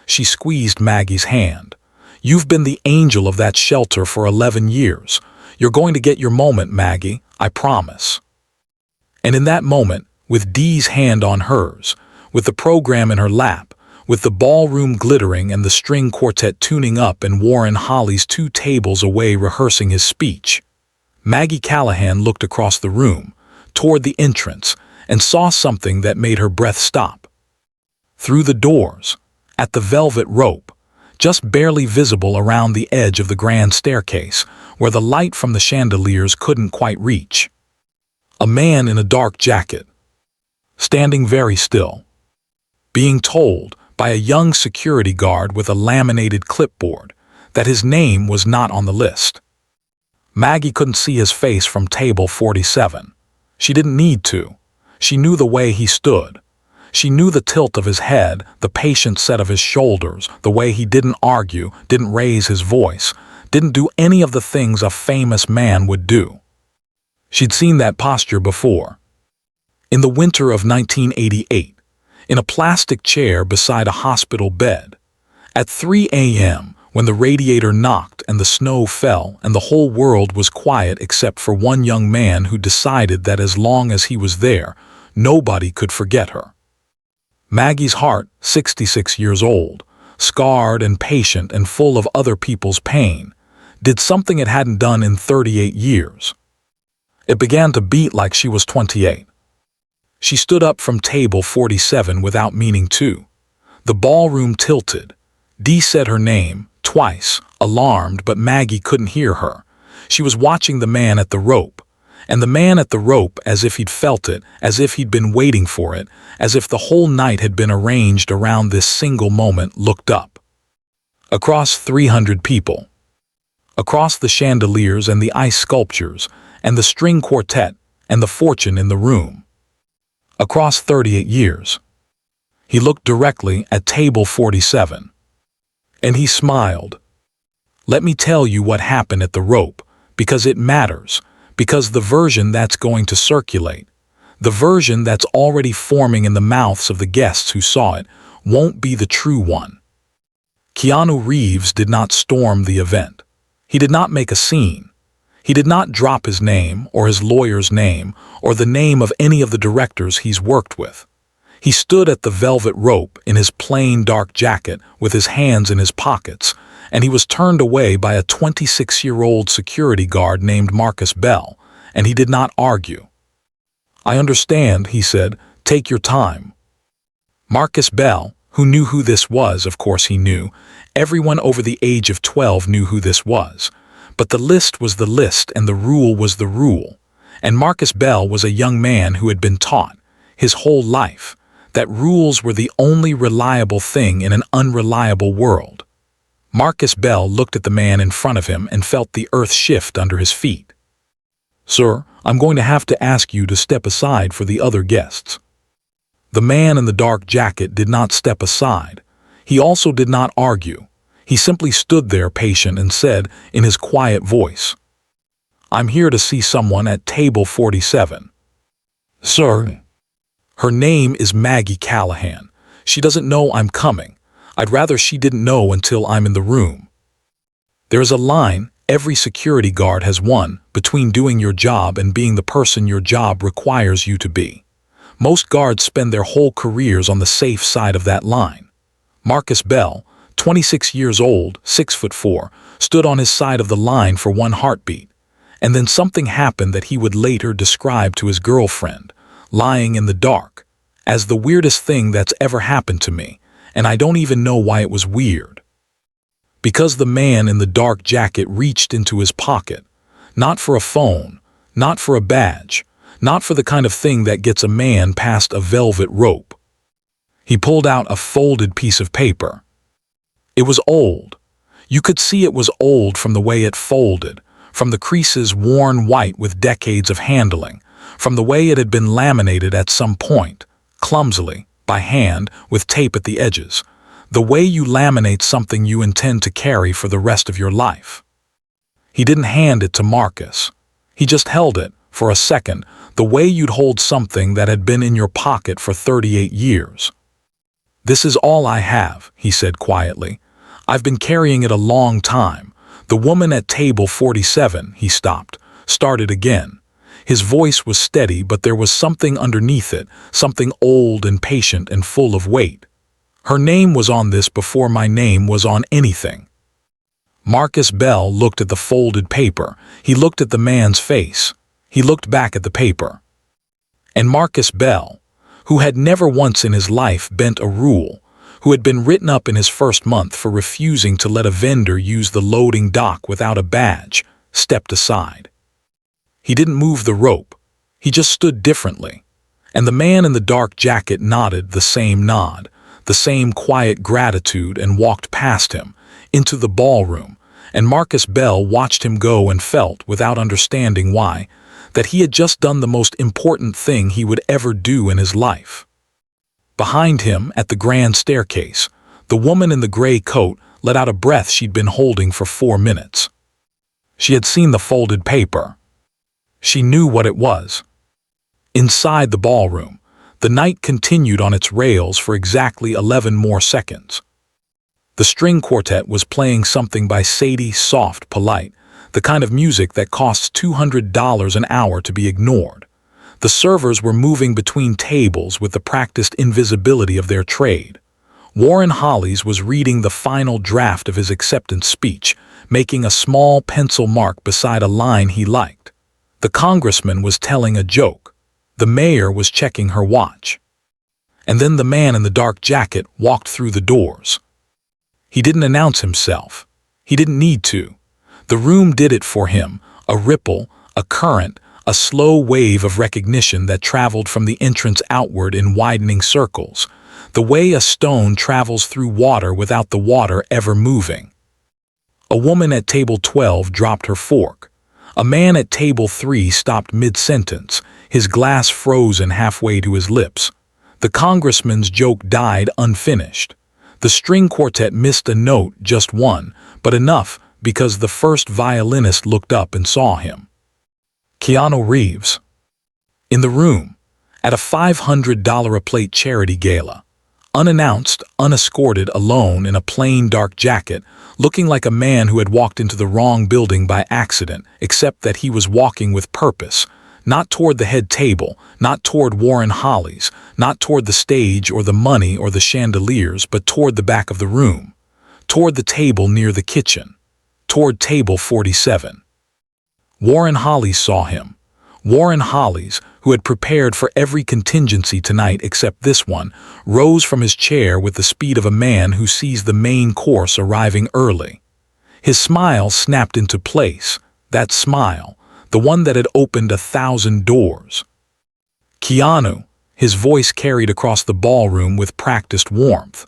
She squeezed Maggie's hand. You've been the angel of that shelter for 11 years. You're going to get your moment, Maggie, I promise. And in that moment, with Dee's hand on hers, with the program in her lap, with the ballroom glittering and the string quartet tuning up and Warren Holly's 2 tables away rehearsing his speech, Maggie Callahan looked across the room, toward the entrance, and saw something that made her breath stop. Through the doors, at the velvet rope, just barely visible around the edge of the grand staircase, where the light from the chandeliers couldn't quite reach, a man in a dark jacket, standing very still, being told by a young security guard with a laminated clipboard that his name was not on the list. Maggie couldn't see his face from table 47. She didn't need to. She knew the way he stood. She knew the tilt of his head, the patient set of his shoulders, the way he didn't argue, didn't raise his voice, didn't do any of the things a famous man would do. She'd seen that posture before. In the winter of 1988, in a plastic chair beside a hospital bed, at 3 a.m., when the radiator knocked and the snow fell and the whole world was quiet except for one young man who decided that as long as he was there, nobody could forget her. Maggie's heart, 66 years old, scarred and patient and full of other people's pain, did something it hadn't done in 38 years. It began to beat like she was 28. She stood up from table 47 without meaning to. The ballroom tilted. Dee said her name, twice, alarmed, but Maggie couldn't hear her. She was watching the man at the rope, and the man at the rope as if he'd felt it, as if he'd been waiting for it, as if the whole night had been arranged around this single moment, looked up. Across 300 people. Across the chandeliers and the ice sculptures, and the string quartet, and the fortune in the room. Across 38 years. He looked directly at table 47. And he smiled. Let me tell you what happened at the rope, because it matters, because the version that's going to circulate, the version that's already forming in the mouths of the guests who saw it, won't be the true one. Keanu Reeves did not storm the event. He did not make a scene. He did not drop his name or his lawyer's name or the name of any of the directors he's worked with. He stood at the velvet rope in his plain dark jacket with his hands in his pockets, and he was turned away by a 26-year-old security guard named Marcus Bell, and he did not argue. I understand, he said, take your time. Marcus Bell, who knew who this was, of course he knew. Everyone over the age of 12 knew who this was. But the list was the list and the rule was the rule. And Marcus Bell was a young man who had been taught, his whole life, that rules were the only reliable thing in an unreliable world. Marcus Bell looked at the man in front of him and felt the earth shift under his feet. Sir, I'm going to have to ask you to step aside for the other guests. The man in the dark jacket did not step aside. He also did not argue. He simply stood there patient and said in his quiet voice, I'm here to see someone at table 47. Sir. Her name is Maggie Callahan. She doesn't know I'm coming. I'd rather she didn't know until I'm in the room. There's a line every security guard has one between doing your job and being the person your job requires you to be. Most guards spend their whole careers on the safe side of that line. Marcus Bell, 26 years old, 6'4", stood on his side of the line for one heartbeat. And then something happened that he would later describe to his girlfriend, lying in the dark, as the weirdest thing that's ever happened to me, and I don't even know why it was weird. Because the man in the dark jacket reached into his pocket, not for a phone, not for a badge, not for the kind of thing that gets a man past a velvet rope. He pulled out a folded piece of paper. It was old. You could see it was old from the way it folded, from the creases worn white with decades of handling, from the way it had been laminated at some point, clumsily, by hand, with tape at the edges, the way you laminate something you intend to carry for the rest of your life. He didn't hand it to Marcus. He just held it, for a second, the way you'd hold something that had been in your pocket for 38 years. "This is all I have," he said quietly. "I've been carrying it a long time. The woman at table 47, he stopped, started again. His voice was steady, but there was something underneath it, something old and patient and full of weight. Her name was on this before my name was on anything." Marcus Bell looked at the folded paper. He looked at the man's face. He looked back at the paper. And Marcus Bell, who had never once in his life bent a rule, who had been written up in his first month for refusing to let a vendor use the loading dock without a badge, stepped aside. He didn't move the rope. He just stood differently. And the man in the dark jacket nodded the same nod, the same quiet gratitude, and walked past him, into the ballroom, and Marcus Bell watched him go and felt, without understanding why, that he had just done the most important thing he would ever do in his life. Behind him, at the grand staircase, the woman in the gray coat let out a breath she'd been holding for 4 minutes. She had seen the folded paper. She knew what it was. Inside the ballroom, the night continued on its rails for exactly 11 more seconds. The string quartet was playing something by Sadie Soft Polite, the kind of music that costs $200 an hour to be ignored. The servers were moving between tables with the practiced invisibility of their trade. Warren Hollies was reading the final draft of his acceptance speech, making a small pencil mark beside a line he liked. The congressman was telling a joke. The mayor was checking her watch. And then the man in the dark jacket walked through the doors. He didn't announce himself. He didn't need to. The room did it for him, a ripple, a current, a slow wave of recognition that traveled from the entrance outward in widening circles, the way a stone travels through water without the water ever moving. A woman at table 12 dropped her fork. A man at table 3 stopped mid-sentence, his glass frozen halfway to his lips. The congressman's joke died unfinished. The string quartet missed a note, just one, but enough because the first violinist looked up and saw him. Keanu Reeves. In the room, at a $500 a plate charity gala, unannounced, unescorted, alone in a plain dark jacket, looking like a man who had walked into the wrong building by accident, except that he was walking with purpose, not toward the head table, not toward Warren Hollies, not toward the stage or the money or the chandeliers, but toward the back of the room, toward the table near the kitchen, toward table 47. Warren Hollies saw him. Warren Hollies, who had prepared for every contingency tonight except this one, rose from his chair with the speed of a man who sees the main course arriving early. His smile snapped into place, that smile, the one that had opened 1,000 doors. "Keanu," his voice carried across the ballroom with practiced warmth.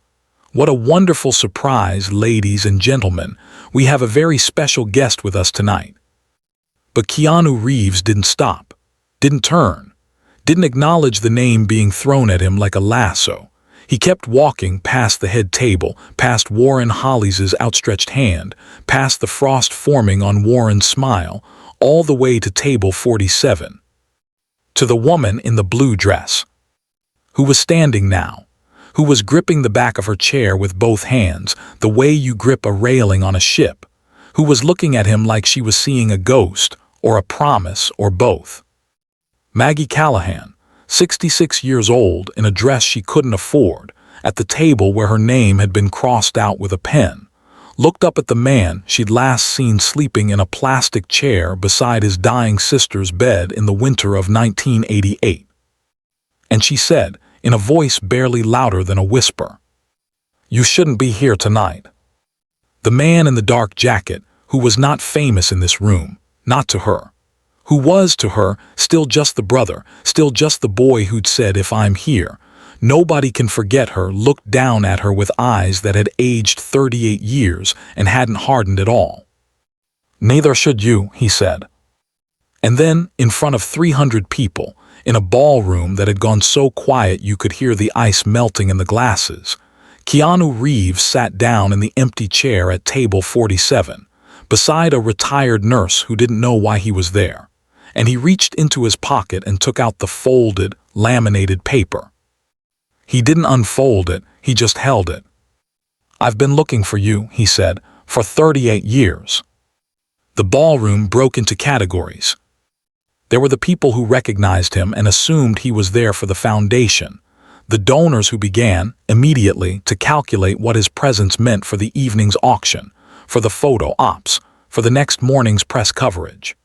"What a wonderful surprise, ladies and gentlemen. We have a very special guest with us tonight." But Keanu Reeves didn't stop, didn't turn, didn't acknowledge the name being thrown at him like a lasso. He kept walking past the head table, past Warren Hollies' outstretched hand, past the frost forming on Warren's smile, all the way to table 47. To the woman in the blue dress, who was standing now, who was gripping the back of her chair with both hands, the way you grip a railing on a ship, who was looking at him like she was seeing a ghost, or a promise, or both. Maggie Callahan, 66 years old, in a dress she couldn't afford, at the table where her name had been crossed out with a pen, looked up at the man she'd last seen sleeping in a plastic chair beside his dying sister's bed in the winter of 1988. And she said, in a voice barely louder than a whisper, "You shouldn't be here tonight." The man in the dark jacket, who was not famous in this room, not to her. Who was, to her, still just the brother, still just the boy who'd said, "If I'm here, nobody can forget her," looked down at her with eyes that had aged 38 years and hadn't hardened at all. "Neither should you," he said. And then, in front of 300 people, in a ballroom that had gone so quiet you could hear the ice melting in the glasses, Keanu Reeves sat down in the empty chair at table 47, beside a retired nurse who didn't know why he was there, and he reached into his pocket and took out the folded, laminated paper. He didn't unfold it, he just held it. "I've been looking for you," he said, "for 38 years. The ballroom broke into categories. There were the people who recognized him and assumed he was there for the foundation, the donors who began, immediately, to calculate what his presence meant for the evening's auction, for the photo ops, for the next morning's press coverage.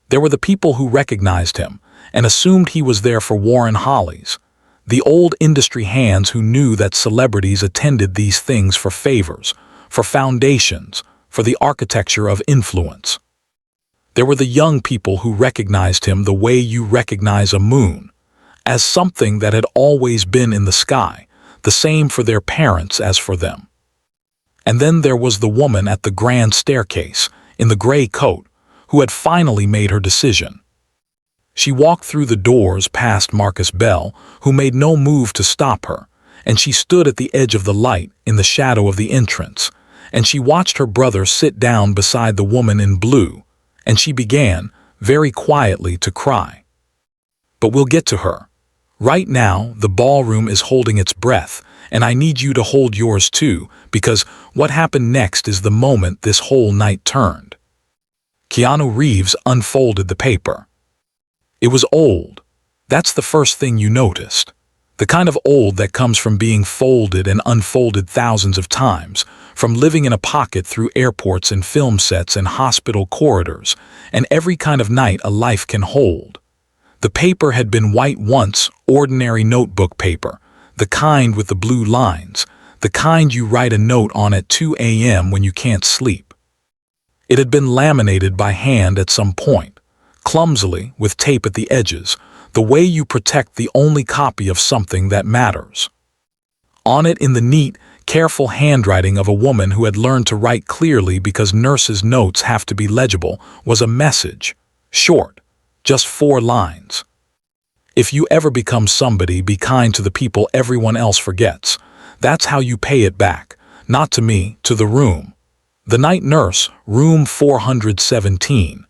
There were the people who recognized him and assumed he was there for Warren Holly's, the old industry hands who knew that celebrities attended these things for favors, for foundations, for the architecture of influence. There were the young people who recognized him the way you recognize a moon, as something that had always been in the sky, the same for their parents as for them. And then there was the woman at the grand staircase, in the gray coat, who had finally made her decision. She walked through the doors past Marcus Bell, who made no move to stop her, and she stood at the edge of the light, in the shadow of the entrance, and she watched her brother sit down beside the woman in blue, and she began, very quietly, to cry. But we'll get to her. Right now, the ballroom is holding its breath, and I need you to hold yours too, because what happened next is the moment this whole night turned. Keanu Reeves unfolded the paper. It was old. That's the first thing you noticed. The kind of old that comes from being folded and unfolded thousands of times, from living in a pocket through airports and film sets and hospital corridors, and every kind of night a life can hold. The paper had been white once, ordinary notebook paper, the kind with the blue lines, the kind you write a note on at 2 a.m. when you can't sleep. It had been laminated by hand at some point, clumsily, with tape at the edges, the way you protect the only copy of something that matters. On it, in the neat, careful handwriting of a woman who had learned to write clearly because nurses' notes have to be legible, was a message, short, just 4 lines. If you ever become somebody, be kind to the people everyone else forgets. That's how you pay it back, not to me, to the room. The night nurse, room 417.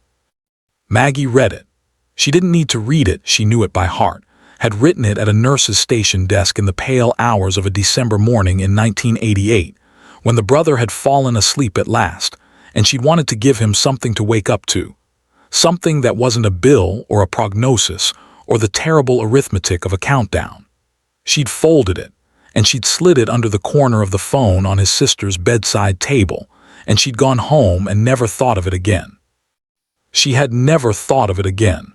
Maggie read it. She didn't need to read it, she knew it by heart, had written it at a nurse's station desk in the pale hours of a December morning in 1988, when the brother had fallen asleep at last, and she'd wanted to give him something to wake up to. Something that wasn't a bill or a prognosis or the terrible arithmetic of a countdown. She'd folded it, and she'd slid it under the corner of the phone on his sister's bedside table, and she'd gone home and never thought of it again. She had never thought of it again.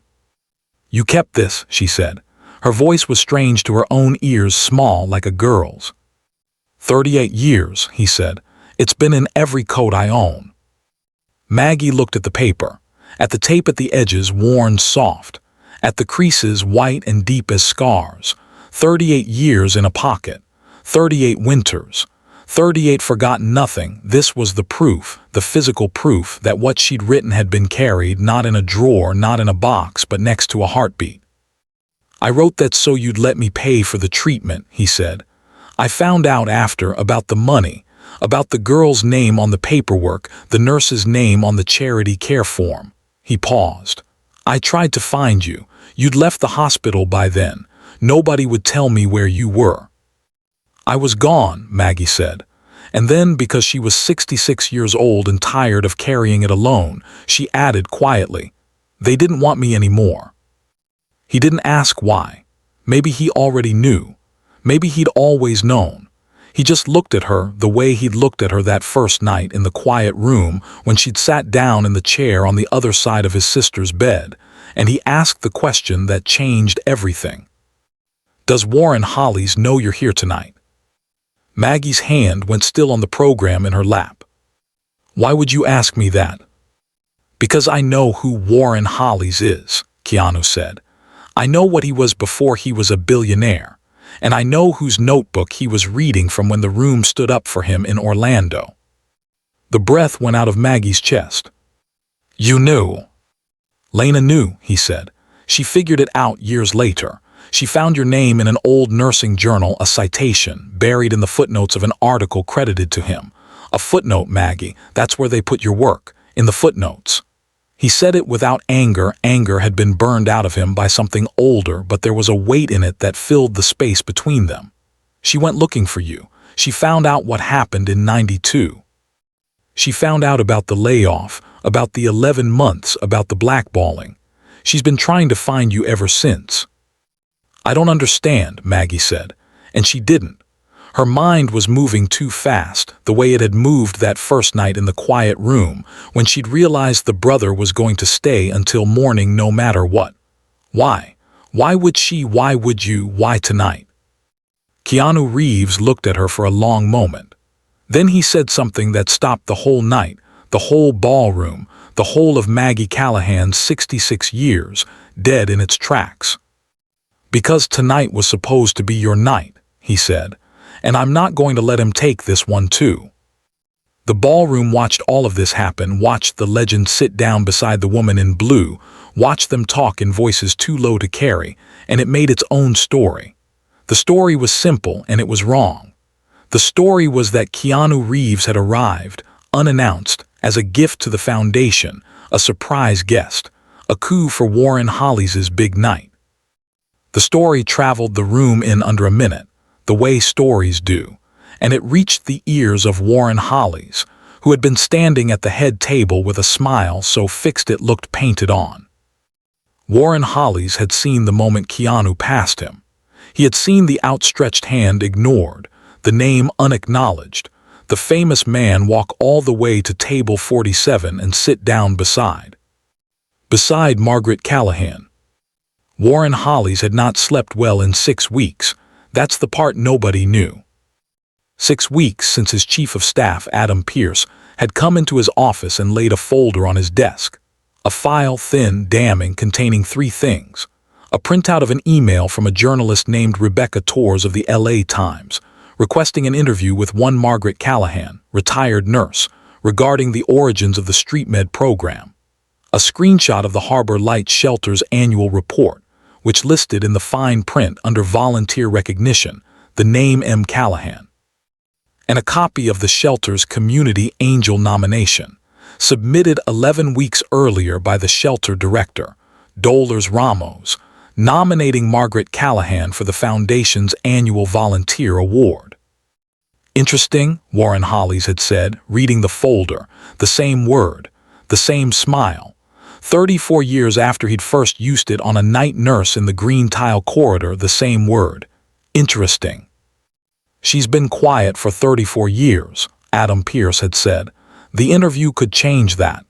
"You kept this," she said. Her voice was strange to her own ears, small like a girl's. 38 years, he said. "It's been in every coat I own." Maggie looked at the paper, at the tape at the edges worn soft, at the creases white and deep as scars. 38 years in a pocket, 38 winters, 38 forgotten nothing. This was the proof, the physical proof, that what she'd written had been carried, not in a drawer, not in a box, but next to a heartbeat. "I wrote that so you'd let me pay for the treatment," he said. "I found out after about the money, about the girl's name on the paperwork, the nurse's name on the charity care form." He paused. "I tried to find you. You'd left the hospital by then. Nobody would tell me where you were." "I was gone," Maggie said. And then, because she was 66 years old and tired of carrying it alone, she added quietly, "They didn't want me anymore." He didn't ask why. Maybe he already knew. Maybe he'd always known. He just looked at her the way he'd looked at her that first night in the quiet room when she'd sat down in the chair on the other side of his sister's bed, and he asked the question that changed everything. "Does Warren Holly's know you're here tonight?" Maggie's hand went still on the program in her lap. Why would you ask me that? Because I know who Warren Hollies is, Keanu said. I know what he was before he was a billionaire, and I know whose notebook he was reading from when the room stood up for him in Orlando. The breath went out of Maggie's chest. You knew. Lena knew, he said. She figured it out years later. She found your name in an old nursing journal, a citation, buried in the footnotes of an article credited to him. A footnote, Maggie, that's where they put your work, in the footnotes. He said it without anger. Anger had been burned out of him by something older, but there was a weight in it that filled the space between them. She went looking for you. She found out what happened in '92. She found out about the layoff, about the 11 months, about the blackballing. She's been trying to find you ever since. I don't understand, Maggie said, and she didn't. Her mind was moving too fast, the way it had moved that first night in the quiet room, when she'd realized the brother was going to stay until morning no matter what. Why? Why would she? Why would you? Why tonight? Keanu Reeves looked at her for a long moment. Then he said something that stopped the whole night, the whole ballroom, the whole of Maggie Callahan's 66 years, dead in its tracks. Because tonight was supposed to be your night, he said, and I'm not going to let him take this one too. The ballroom watched all of this happen, watched the legend sit down beside the woman in blue, watched them talk in voices too low to carry, and it made its own story. The story was simple, and it was wrong. The story was that Keanu Reeves had arrived, unannounced, as a gift to the foundation, a surprise guest, a coup for Warren Hollies' big night. The story traveled the room in under a minute, the way stories do, and it reached the ears of Warren Hollies, who had been standing at the head table with a smile so fixed it looked painted on. Warren Hollies had seen the moment Keanu passed him. He had seen the outstretched hand ignored, the name unacknowledged, the famous man walk all the way to table 47 and sit down beside Margaret Callahan. Warren Hollies had not slept well in 6 weeks. That's the part nobody knew. 6 weeks since his chief of staff, Adam Pierce, had come into his office and laid a folder on his desk. A file, thin, damning, containing 3 things. A printout of an email from a journalist named Rebecca Torres of the LA Times, requesting an interview with one Margaret Callahan, retired nurse, regarding the origins of the street med program. A screenshot of the Harbor Light Shelter's annual report, which listed in the fine print under volunteer recognition the name M. Callahan. And a copy of the shelter's Community Angel nomination, submitted 11 weeks earlier by the shelter director, Dolores Ramos, nominating Margaret Callahan for the foundation's annual volunteer award. Interesting, Warren Hollies had said, reading the folder, the same word, the same smile. 34 years after he'd first used it on a night nurse in the green tile corridor, the same word. Interesting. She's been quiet for 34 years, Adam Pierce had said. The interview could change that.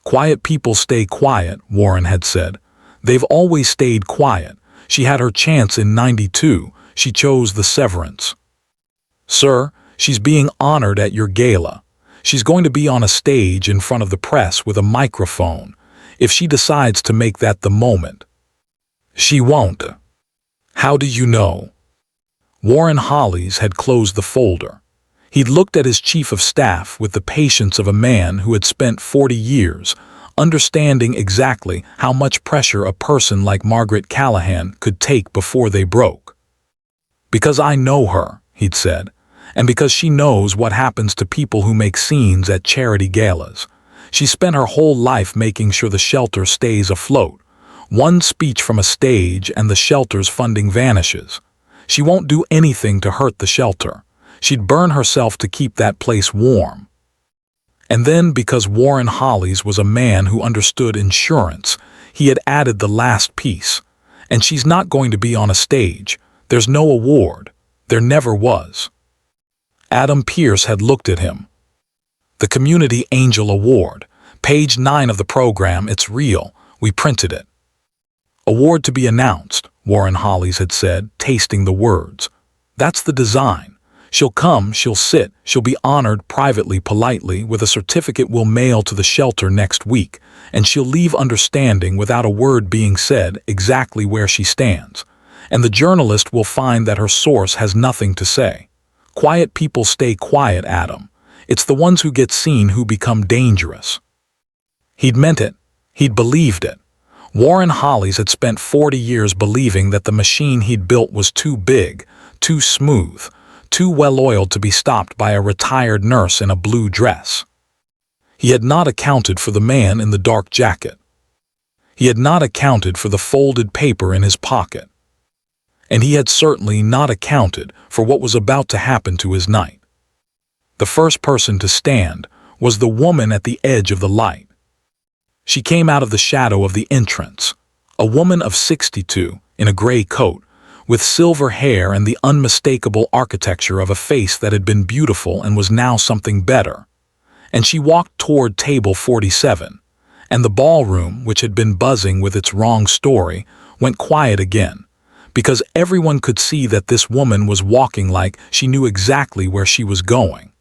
Quiet people stay quiet, Warren had said. They've always stayed quiet. She had her chance in '92. She chose the severance. Sir, she's being honored at your gala. She's going to be on a stage in front of the press with a microphone, if she decides to make that the moment. She won't. How do you know? Warren Hollies had closed the folder. He'd looked at his chief of staff with the patience of a man who had spent 40 years understanding exactly how much pressure a person like Margaret Callahan could take before they broke. Because I know her, he'd said, and because she knows what happens to people who make scenes at charity galas. She spent her whole life making sure the shelter stays afloat. One speech from a stage and the shelter's funding vanishes. She won't do anything to hurt the shelter. She'd burn herself to keep that place warm. And then, because Warren Hollies was a man who understood insurance, he had added the last piece. And she's not going to be on a stage. There's no award. There never was. Adam Pierce had looked at him. The Community Angel Award. Page 9 of the program, it's real. We printed it. Award to be announced, Warren Hollies had said, tasting the words. That's the design. She'll come, she'll sit, she'll be honored privately, politely, with a certificate we'll mail to the shelter next week, and she'll leave understanding without a word being said exactly where she stands. And the journalist will find that her source has nothing to say. Quiet people stay quiet, Adam. It's the ones who get seen who become dangerous. He'd meant it. He'd believed it. Warren Hollies had spent 40 years believing that the machine he'd built was too big, too smooth, too well-oiled to be stopped by a retired nurse in a blue dress. He had not accounted for the man in the dark jacket. He had not accounted for the folded paper in his pocket. And he had certainly not accounted for what was about to happen to his night. The first person to stand was the woman at the edge of the light. She came out of the shadow of the entrance, a woman of 62, in a gray coat, with silver hair and the unmistakable architecture of a face that had been beautiful and was now something better. And she walked toward table 47, and the ballroom, which had been buzzing with its wrong story, went quiet again, because everyone could see that this woman was walking like she knew exactly where she was going.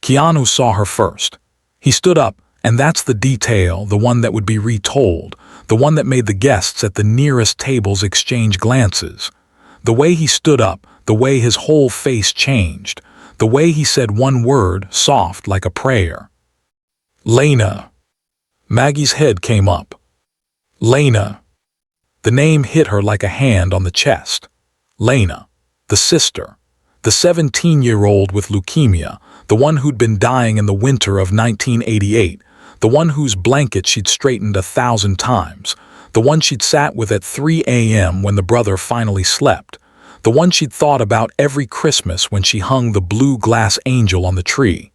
Keanu saw her first. He stood up, and that's the detail, the one that would be retold, the one that made the guests at the nearest tables exchange glances. The way he stood up, the way his whole face changed, the way he said one word, soft like a prayer. Lena. Maggie's head came up. Lena. The name hit her like a hand on the chest. Lena, the sister, the 17-year-old with leukemia, the one who'd been dying in the winter of 1988, the one whose blanket she'd straightened 1,000 times, the one she'd sat with at 3 a.m. when the brother finally slept, the one she'd thought about every Christmas when she hung the blue glass angel on the tree,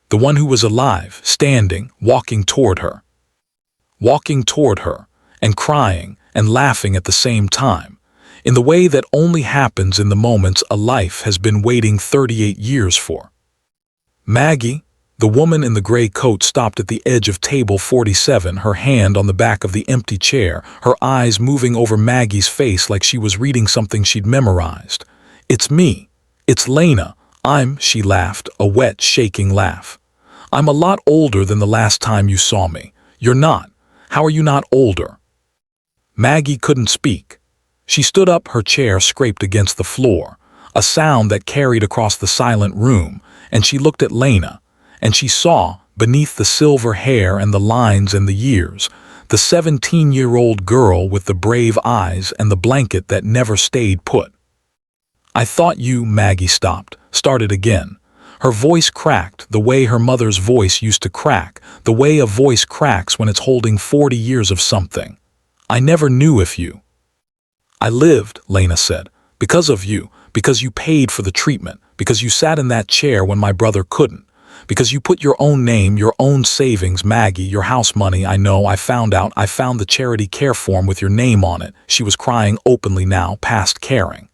the one who was alive, standing, walking toward her, and crying and laughing at the same time, in the way that only happens in the moments a life has been waiting 38 years for. Maggie, the woman in the gray coat, stopped at the edge of table 47, her hand on the back of the empty chair, her eyes moving over Maggie's face like she was reading something she'd memorized. "It's me. It's Lena. She laughed, a wet, shaking laugh. "I'm a lot older than the last time you saw me. You're not. How are you not older?" Maggie couldn't speak. She stood up, her chair scraped against the floor, a sound that carried across the silent room, and she looked at Lena, and she saw, beneath the silver hair and the lines and the years, the 17-year-old girl with the brave eyes and the blanket that never stayed put. "I thought you," Maggie started again. Her voice cracked, the way her mother's voice used to crack, the way a voice cracks when it's holding 40 years of something. "I never knew if you." "I lived," Lena said, "because of you, because you paid for the treatment, because you sat in that chair when my brother couldn't, because you put your own name, your own savings, Maggie, your house money. I know, I found the charity care form with your name on it." She was crying openly now, past caring.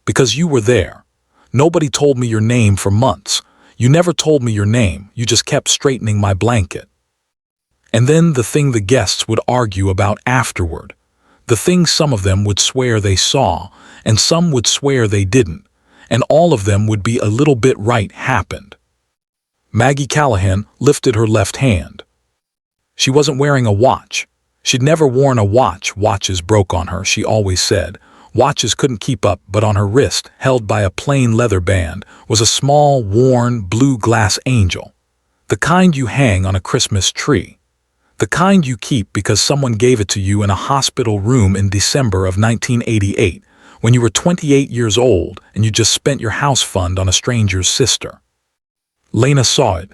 "Because you were there. Nobody told me your name for months. You never told me your name, you just kept straightening my blanket." And then the thing the guests would argue about afterward, the thing some of them would swear they saw, and some would swear they didn't, and all of them would be a little bit right, happened. Maggie Callahan lifted her left hand. She wasn't wearing a watch. She'd never worn a watch. Watches broke on her, she always said. Watches couldn't keep up, but on her wrist, held by a plain leather band, was a small, worn, blue glass angel. The kind you hang on a Christmas tree. The kind you keep because someone gave it to you in a hospital room in December of 1988, when you were 28 years old and you just spent your house fund on a stranger's sister. Lena saw it.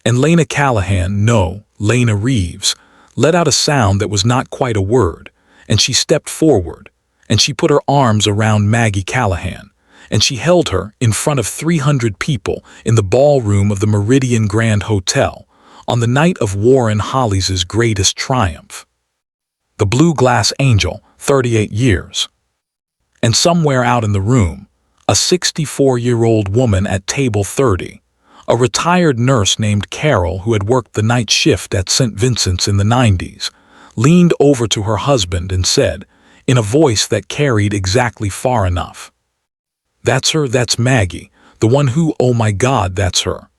And Lena Callahan, no, Lena Reeves, let out a sound that was not quite a word, and she stepped forward, and she put her arms around Maggie Callahan, and she held her in front of 300 people in the ballroom of the Meridian Grand Hotel on the night of Warren Hollies' greatest triumph. The blue glass angel, 38 years. And somewhere out in the room, a 64-year-old woman at table 30, a retired nurse named Carol who had worked the night shift at St. Vincent's in the 90s, leaned over to her husband and said, in a voice that carried exactly far enough, That's her, that's Maggie, the one who, oh my God, that's her.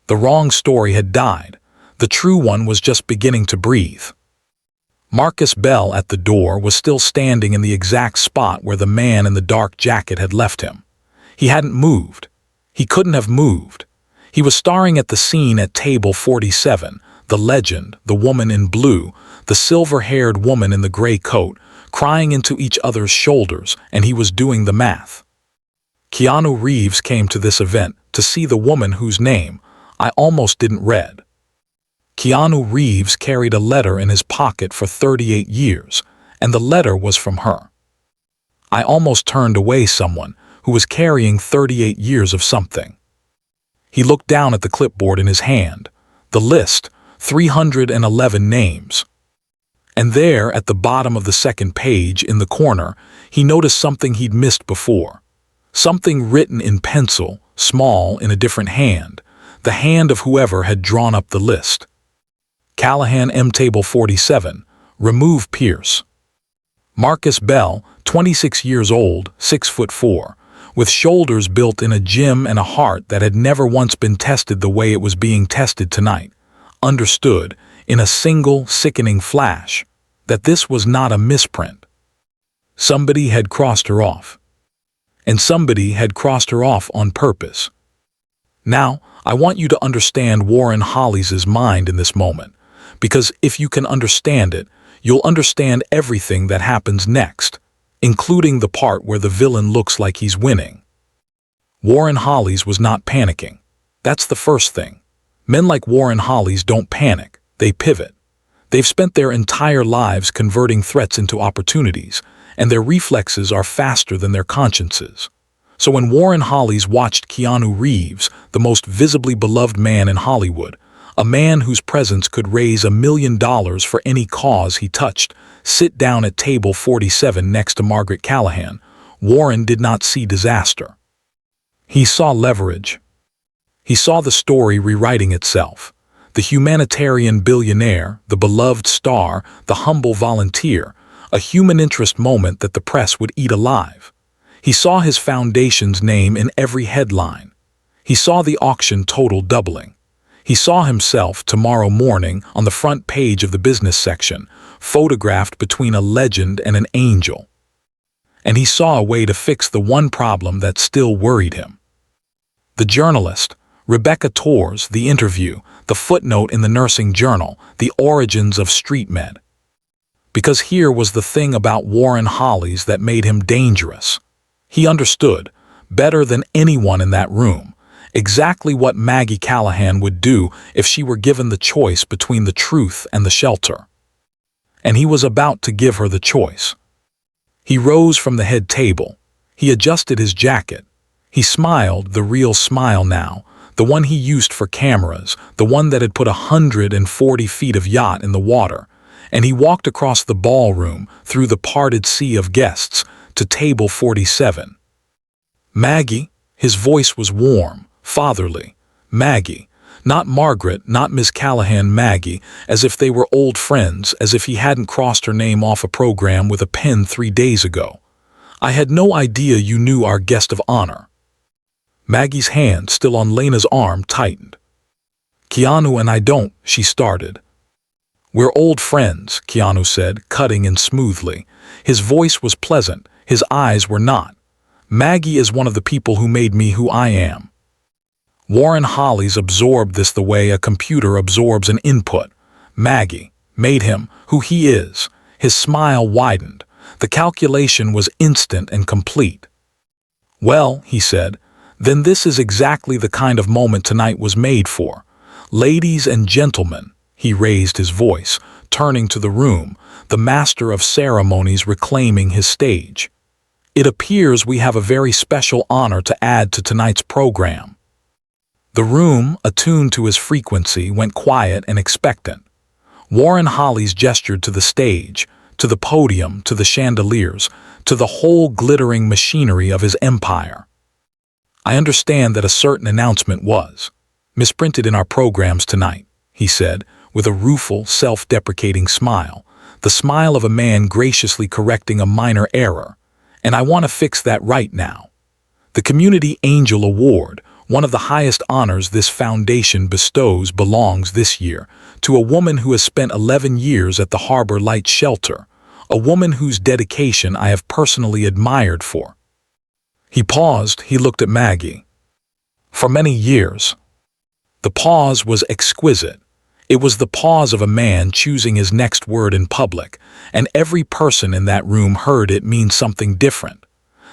The wrong story had died. The true one was just beginning to breathe. Marcus Bell at the door was still standing in the exact spot where the man in the dark jacket had left him. He hadn't moved. He couldn't have moved. He was staring at the scene at table 47, the legend, the woman in blue, the silver-haired woman in the gray coat, crying into each other's shoulders, and he was doing the math. Keanu Reeves came to this event to see the woman whose name I almost didn't read. Keanu Reeves carried a letter in his pocket for 38 years, and the letter was from her. I almost turned away someone who was carrying 38 years of something. He looked down at the clipboard in his hand, the list, 311 names. And there, at the bottom of the second page in the corner, he noticed something he'd missed before. Something written in pencil, small, in a different hand, the hand of whoever had drawn up the list. Callahan M. Table 47, remove Pierce. Marcus Bell, 26 years old, 6'4", with shoulders built in a gym and a heart that had never once been tested the way it was being tested tonight, understood, in a single, sickening flash, that this was not a misprint. Somebody had crossed her off. And somebody had crossed her off on purpose. Now, I want you to understand Warren Hollies' mind in this moment, because if you can understand it, you'll understand everything that happens next, including the part where the villain looks like he's winning. Warren Hollies was not panicking. That's the first thing. Men like Warren Hollies don't panic, they pivot. They've spent their entire lives converting threats into opportunities, and their reflexes are faster than their consciences. So when Warren Hollies watched Keanu Reeves, the most visibly beloved man in Hollywood, a man whose presence could raise $1 million for any cause he touched, sit down at table 47 next to Margaret Callahan, Warren did not see disaster. He saw leverage. He saw the story rewriting itself. The humanitarian billionaire, the beloved star, the humble volunteer, a human interest moment that the press would eat alive. He saw his foundation's name in every headline. He saw the auction total doubling. He saw himself tomorrow morning on the front page of the business section, photographed between a legend and an angel. And he saw a way to fix the one problem that still worried him. The journalist, Rebecca Torres, the interview, the footnote in the nursing journal, the origins of street med. Because here was the thing about Warren Hollies that made him dangerous. He understood, better than anyone in that room, exactly what Maggie Callahan would do if she were given the choice between the truth and the shelter. And he was about to give her the choice. He rose from the head table. He adjusted his jacket. He smiled, the real smile now, the one he used for cameras, the one that had put 140 feet of yacht in the water, and he walked across the ballroom through the parted sea of guests to table 47. Maggie, his voice was warm, fatherly. Maggie, not Margaret, not Miss Callahan, Maggie, as if they were old friends, as if he hadn't crossed her name off a program with a pen 3 days ago. I had no idea you knew our guest of honor. Maggie's hand, still on Lena's arm, tightened. Keanu and I don't, she started. We're old friends, Keanu said, cutting in smoothly. His voice was pleasant, his eyes were not. Maggie is one of the people who made me who I am. Warren Hollies absorbed this the way a computer absorbs an input. Maggie made him who he is. His smile widened. The calculation was instant and complete. Well, he said, then this is exactly the kind of moment tonight was made for. Ladies and gentlemen, he raised his voice, turning to the room, the master of ceremonies reclaiming his stage. It appears we have a very special honor to add to tonight's program. The room, attuned to his frequency, went quiet and expectant. Warren Hollies gestured to the stage, to the podium, to the chandeliers, to the whole glittering machinery of his empire. I understand that a certain announcement was misprinted in our programs tonight, he said, with a rueful, self-deprecating smile, the smile of a man graciously correcting a minor error, and I want to fix that right now. The Community Angel Award, one of the highest honors this foundation bestows, belongs this year to a woman who has spent 11 years at the Harbor Light Shelter, a woman whose dedication I have personally admired for. He paused, he looked at Maggie. For many years. The pause was exquisite. It was the pause of a man choosing his next word in public, and every person in that room heard it mean something different.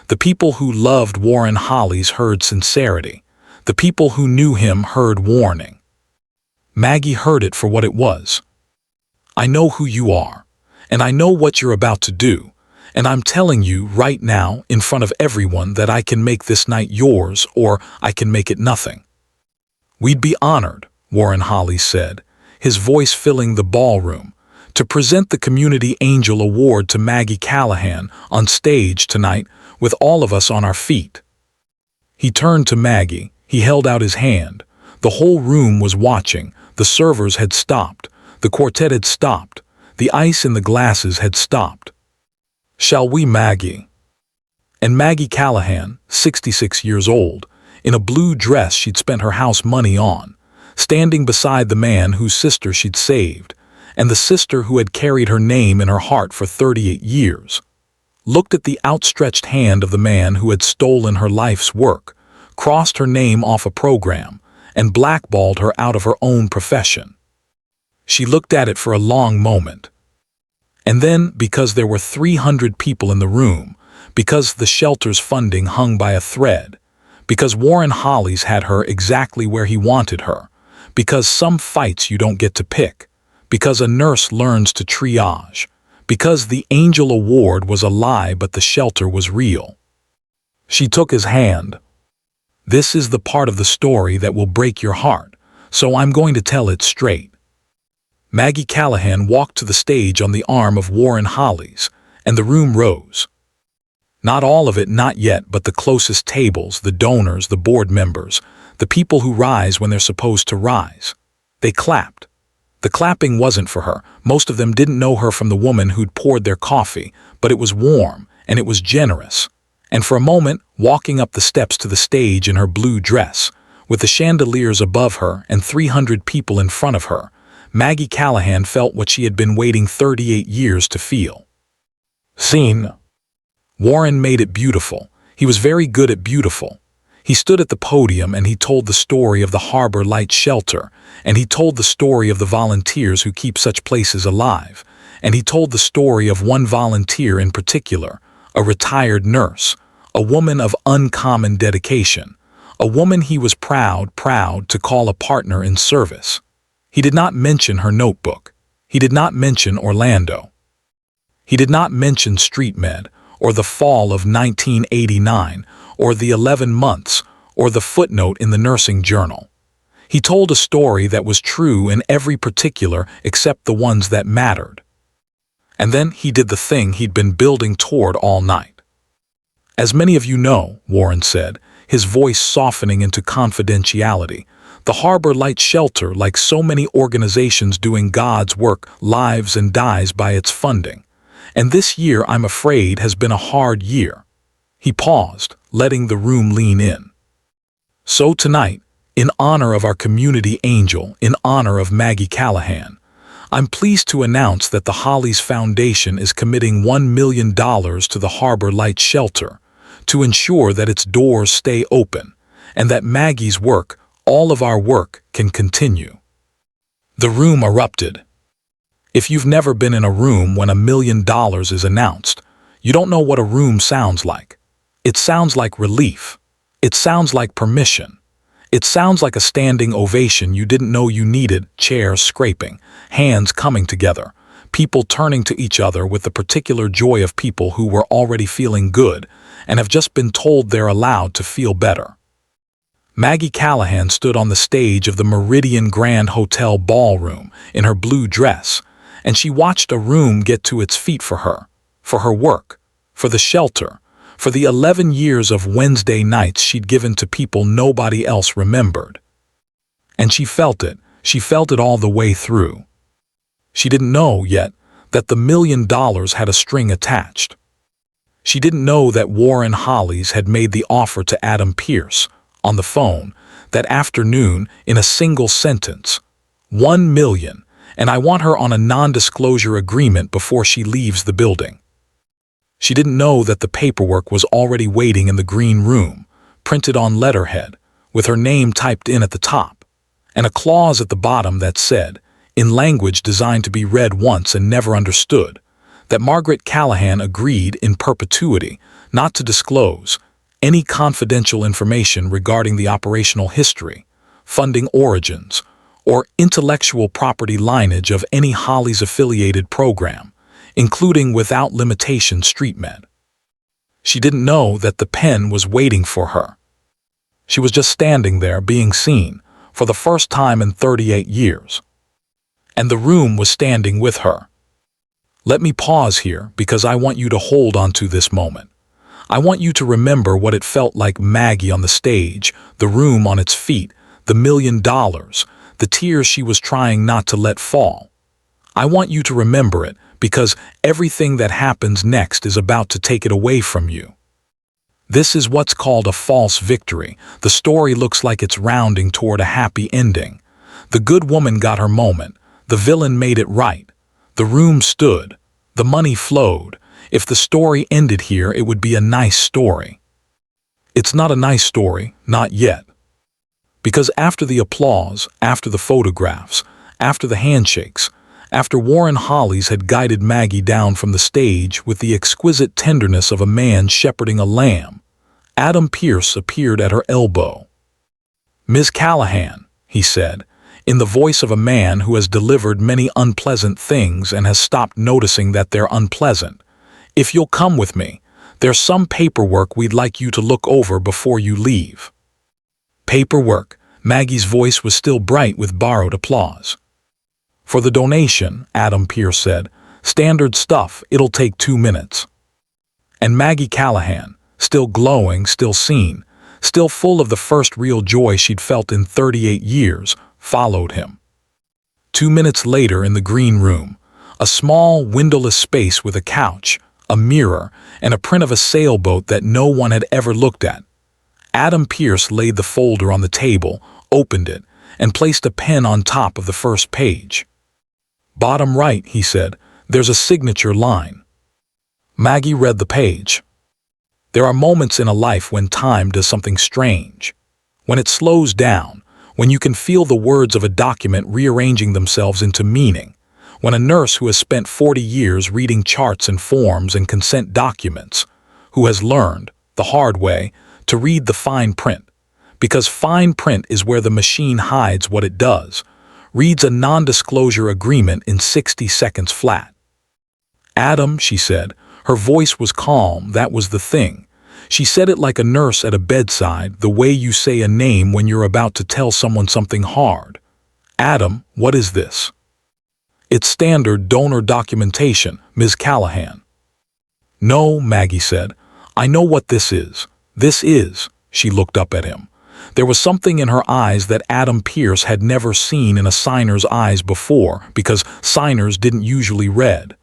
The people who loved Warren Hollis heard sincerity. The people who knew him heard warning. Maggie heard it for what it was. I know who you are, and I know what you're about to do, and I'm telling you right now in front of everyone that I can make this night yours or I can make it nothing. We'd be honored, Warren Hollis said, his voice filling the ballroom, to present the Community Angel Award to Maggie Callahan on stage tonight with all of us on our feet. He turned to Maggie. He held out his hand. The whole room was watching. The servers had stopped. The quartet had stopped. The ice in the glasses had stopped. Shall we, Maggie? And Maggie Callahan, 66 years old, in a blue dress she'd spent her house money on, standing beside the man whose sister she'd saved, and the sister who had carried her name in her heart for 38 years, looked at the outstretched hand of the man who had stolen her life's work, crossed her name off a program, and blackballed her out of her own profession. She looked at it for a long moment. And then, because there were 300 people in the room, because the shelter's funding hung by a thread, because Warren Hollis had her exactly where he wanted her, because some fights you don't get to pick, because a nurse learns to triage, because the Angel Award was a lie but the shelter was real. She took his hand. This is the part of the story that will break your heart, so I'm going to tell it straight. Maggie Callahan walked to the stage on the arm of Warren Hollis, and the room rose. Not all of it, not yet, but the closest tables, the donors, the board members, the people who rise when they're supposed to rise. They clapped. The clapping wasn't for her. Most of them didn't know her from the woman who'd poured their coffee, but it was warm, and it was generous. And for a moment, walking up the steps to the stage in her blue dress, with the chandeliers above her and 300 people in front of her, Maggie Callahan felt what she had been waiting 38 years to feel. Seen. Warren made it beautiful. He was very good at beautiful. He stood at the podium and he told the story of the Harbor Light Shelter, and he told the story of the volunteers who keep such places alive, and he told the story of one volunteer in particular, a retired nurse, a woman of uncommon dedication, a woman he was proud to call a partner in service. He did not mention her notebook. He did not mention Orlando. He did not mention Street Med, or the fall of 1989, or the 11 months, or the footnote in the nursing journal. He told a story that was true in every particular except the ones that mattered. And then he did the thing he'd been building toward all night. As many of you know, Warren said, his voice softening into confidentiality, the Harbor Light Shelter, like so many organizations doing God's work, lives and dies by its funding. And this year, I'm afraid, has been a hard year. He paused, letting the room lean in. So tonight, in honor of our community angel, in honor of Maggie Callahan, I'm pleased to announce that the Hollis Foundation is committing $1 million to the Harbor Light Shelter to ensure that its doors stay open and that Maggie's work, all of our work, can continue. The room erupted. If you've never been in a room when $1 million is announced, you don't know what a room sounds like. It sounds like relief. It sounds like permission. It sounds like a standing ovation you didn't know you needed, chairs scraping, hands coming together, people turning to each other with the particular joy of people who were already feeling good and have just been told they're allowed to feel better. Maggie Callahan stood on the stage of the Meridian Grand Hotel ballroom in her blue dress, and she watched a room get to its feet for her work, for the shelter, for the 11 years of Wednesday nights she'd given to people nobody else remembered. And she felt it all the way through. She didn't know yet that the $1 million had a string attached. She didn't know that Warren Hollies had made the offer to Adam Pierce, on the phone, that afternoon in a single sentence. $1 million, and I want her on a non-disclosure agreement before she leaves the building. She didn't know that the paperwork was already waiting in the green room, printed on letterhead, with her name typed in at the top, and a clause at the bottom that said, in language designed to be read once and never understood, that Margaret Callahan agreed in perpetuity not to disclose any confidential information regarding the operational history, funding origins, or intellectual property lineage of any Hollies-affiliated program, including without limitation StreetMed. She didn't know that the pen was waiting for her. She was just standing there being seen, for the first time in 38 years. And the room was standing with her. Let me pause here because I want you to hold on to this moment. I want you to remember what it felt like Maggie on the stage, the room on its feet, the $1 million, the tears she was trying not to let fall. I want you to remember it because everything that happens next is about to take it away from you. This is what's called a false victory. The story looks like it's rounding toward a happy ending. The good woman got her moment. The villain made it right. The room stood. The money flowed. If the story ended here, it would be a nice story. It's not a nice story, not yet. Because after the applause, after the photographs, after the handshakes, after Warren Hollies had guided Maggie down from the stage with the exquisite tenderness of a man shepherding a lamb, Adam Pierce appeared at her elbow. "Ms. Callahan," he said, in the voice of a man who has delivered many unpleasant things and has stopped noticing that they're unpleasant, "if you'll come with me, there's some paperwork we'd like you to look over before you leave." Paperwork. Maggie's voice was still bright with borrowed applause. "For the donation," Adam Pierce said, "standard stuff, it'll take 2 minutes." And Maggie Callahan, still glowing, still seen, still full of the first real joy she'd felt in 38 years, followed him. 2 minutes later in the green room, a small, windowless space with a couch, a mirror, and a print of a sailboat that no one had ever looked at. Adam Pierce laid the folder on the table, opened it, and placed a pen on top of the first page. "Bottom right," he said, "there's a signature line." Maggie read the page. There are moments in a life when time does something strange. When it slows down, when you can feel the words of a document rearranging themselves into meaning, when a nurse who has spent 40 years reading charts and forms and consent documents, who has learned, the hard way, to read the fine print, because fine print is where the machine hides what it does, reads a non-disclosure agreement in 60 seconds flat. "Adam," she said, her voice was calm, that was the thing. She said it like a nurse at a bedside, the way you say a name when you're about to tell someone something hard. "Adam, what is this?" "It's standard donor documentation, Ms. Callahan." "No," Maggie said, "I know what this is. This is," she looked up at him. There was something in her eyes that Adam Pierce had never seen in a signer's eyes before, because signers didn't usually read.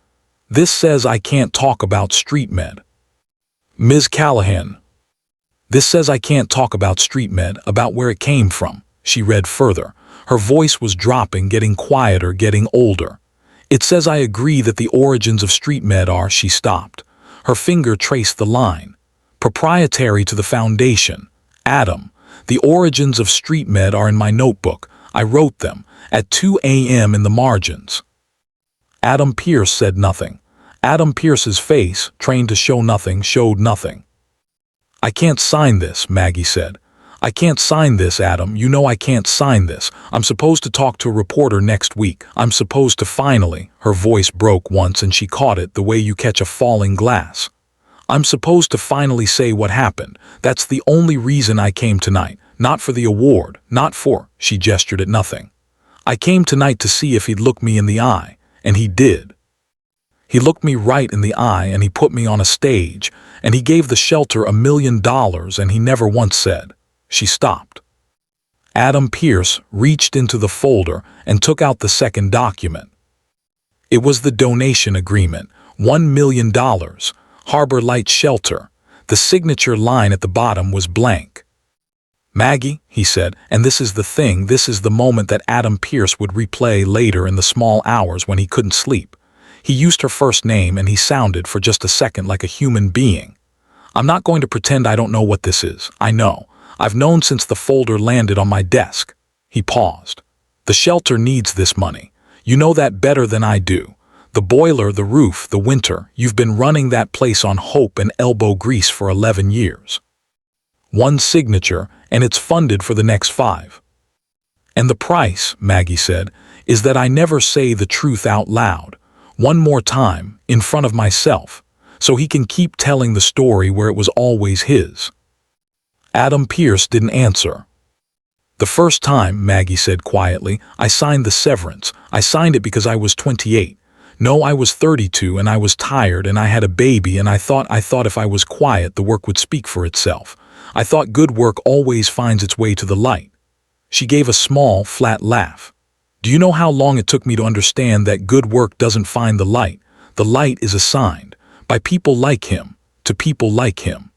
"This says I can't talk about StreetMed." "Ms. Callahan, this says I can't talk about StreetMed, about where it came from," she read further. Her voice was dropping, getting quieter, getting older. "It says I agree that the origins of StreetMed are," she stopped. Her finger traced the line. "Proprietary to the foundation. Adam, the origins of StreetMed are in my notebook. I wrote them, at 2 a.m. in the margins." Adam Pierce said nothing. Adam Pierce's face, trained to show nothing, showed nothing. "I can't sign this," Maggie said. "I can't sign this, Adam. You know I can't sign this. I'm supposed to talk to a reporter next week. I'm supposed to finally—" Her voice broke once and she caught it the way you catch a falling glass. "I'm supposed to finally say what happened. That's the only reason I came tonight. Not for the award, not for—" She gestured at nothing. "I came tonight to see if he'd look me in the eye, and he did. He looked me right in the eye and he put me on a stage, and he gave the shelter $1 million and he never once said—" She stopped. Adam Pierce reached into the folder and took out the second document. It was the donation agreement, $1 million. Harbor Light Shelter. The signature line at the bottom was blank. Maggie, he said, and this is the thing, this is the moment that Adam Pearce would replay later in the small hours when he couldn't sleep. He used her first name and he sounded for just a second like a human being. I'm not going to pretend I don't know what this is. I know. I've known since the folder landed on my desk. He paused. The shelter needs this money. You know that better than I do. The boiler, the roof, the winter, you've been running that place on hope and elbow grease for 11 years. One signature, and it's funded for the next 5. And the price, Maggie said, is that I never say the truth out loud, one more time, in front of myself, so he can keep telling the story where it was always his. Adam Pearce didn't answer. The first time, Maggie said quietly, I signed the severance. I signed it because I was 28. No, I was 32 and I was tired and I had a baby and I thought if I was quiet the work would speak for itself. I thought good work always finds its way to the light. She gave a small, flat laugh. Do you know how long it took me to understand that good work doesn't find the light? The light is assigned, by people like him, to people like him.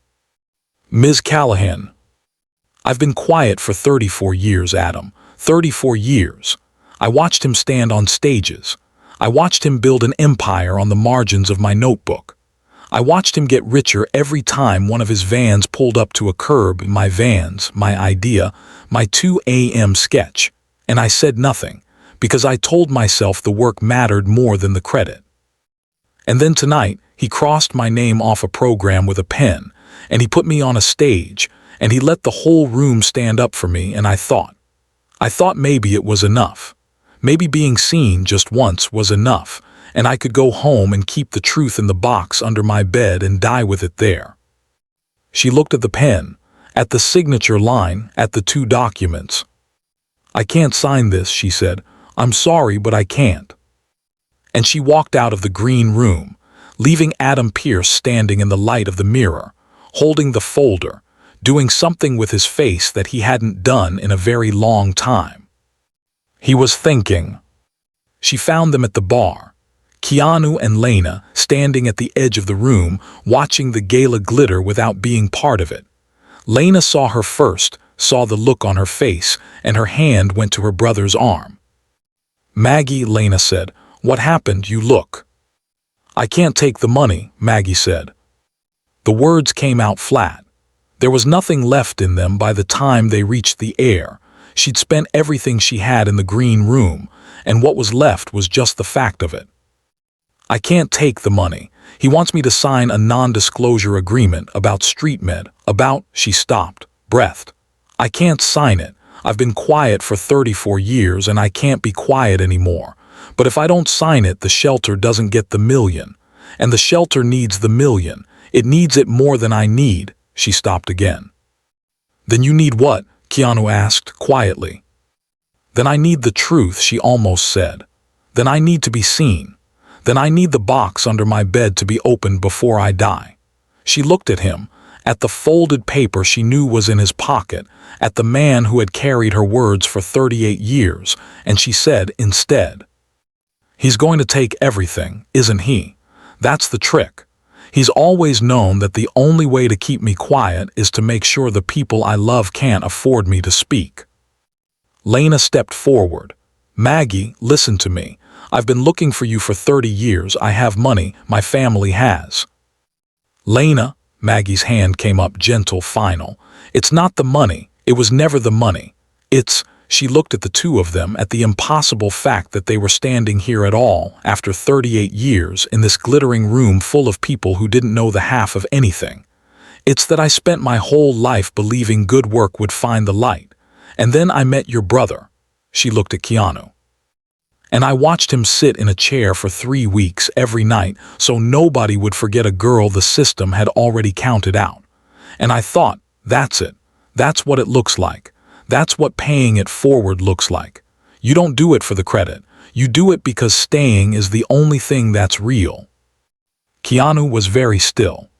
Ms. Callahan. I've been quiet for 34 years, Adam. 34 years. I watched him stand on stages. I watched him build an empire on the margins of my notebook. I watched him get richer every time one of his vans pulled up to a curb. My vans, my idea, my 2 a.m. sketch. And I said nothing, because I told myself the work mattered more than the credit. And then tonight, he crossed my name off a program with a pen, and he put me on a stage, and he let the whole room stand up for me, and I thought maybe it was enough. Maybe being seen just once was enough, and I could go home and keep the truth in the box under my bed and die with it there. She looked at the pen, at the signature line, at the 2 documents. I can't sign this, she said. I'm sorry, but I can't. And she walked out of the green room, leaving Adam Pearce standing in the light of the mirror, holding the folder, doing something with his face that he hadn't done in a very long time. He was thinking. She found them at the bar, Keanu and Lena standing at the edge of the room, watching the gala glitter without being part of it. Lena saw her first, saw the look on her face, and her hand went to her brother's arm. Maggie, Lena said, what happened? You look. I can't take the money, Maggie said. The words came out flat. There was nothing left in them by the time they reached the air. She'd spent everything she had in the green room, and what was left was just the fact of it. I can't take the money. He wants me to sign a non-disclosure agreement about street med, she stopped, breathed. I can't sign it. I've been quiet for 34 years and I can't be quiet anymore. But if I don't sign it, the shelter doesn't get the $1 million. And the shelter needs the $1 million. It needs it more than I need. She stopped again. Then you need what? Keanu asked quietly. Then I need the truth, she almost said. Then I need to be seen. Then I need the box under my bed to be opened before I die. She looked at him, at the folded paper she knew was in his pocket, at the man who had carried her words for 38 years, and she said instead, he's going to take everything, isn't he? That's the trick. He's always known that the only way to keep me quiet is to make sure the people I love can't afford me to speak. Lena stepped forward. Maggie, listen to me. I've been looking for you for 30 years. I have money. My family has. Lena, Maggie's hand came up gentle, final. It's not the money. It was never the money. She looked at the 2 of them, at the impossible fact that they were standing here at all after 38 years in this glittering room full of people who didn't know the half of anything. It's that I spent my whole life believing good work would find the light. And then I met your brother. She looked at Keanu. And I watched him sit in a chair for 3 weeks every night so nobody would forget a girl the system had already counted out. And I thought, that's it. That's what it looks like. That's what paying it forward looks like. You don't do it for the credit. You do it because staying is the only thing that's real. Keanu was very still.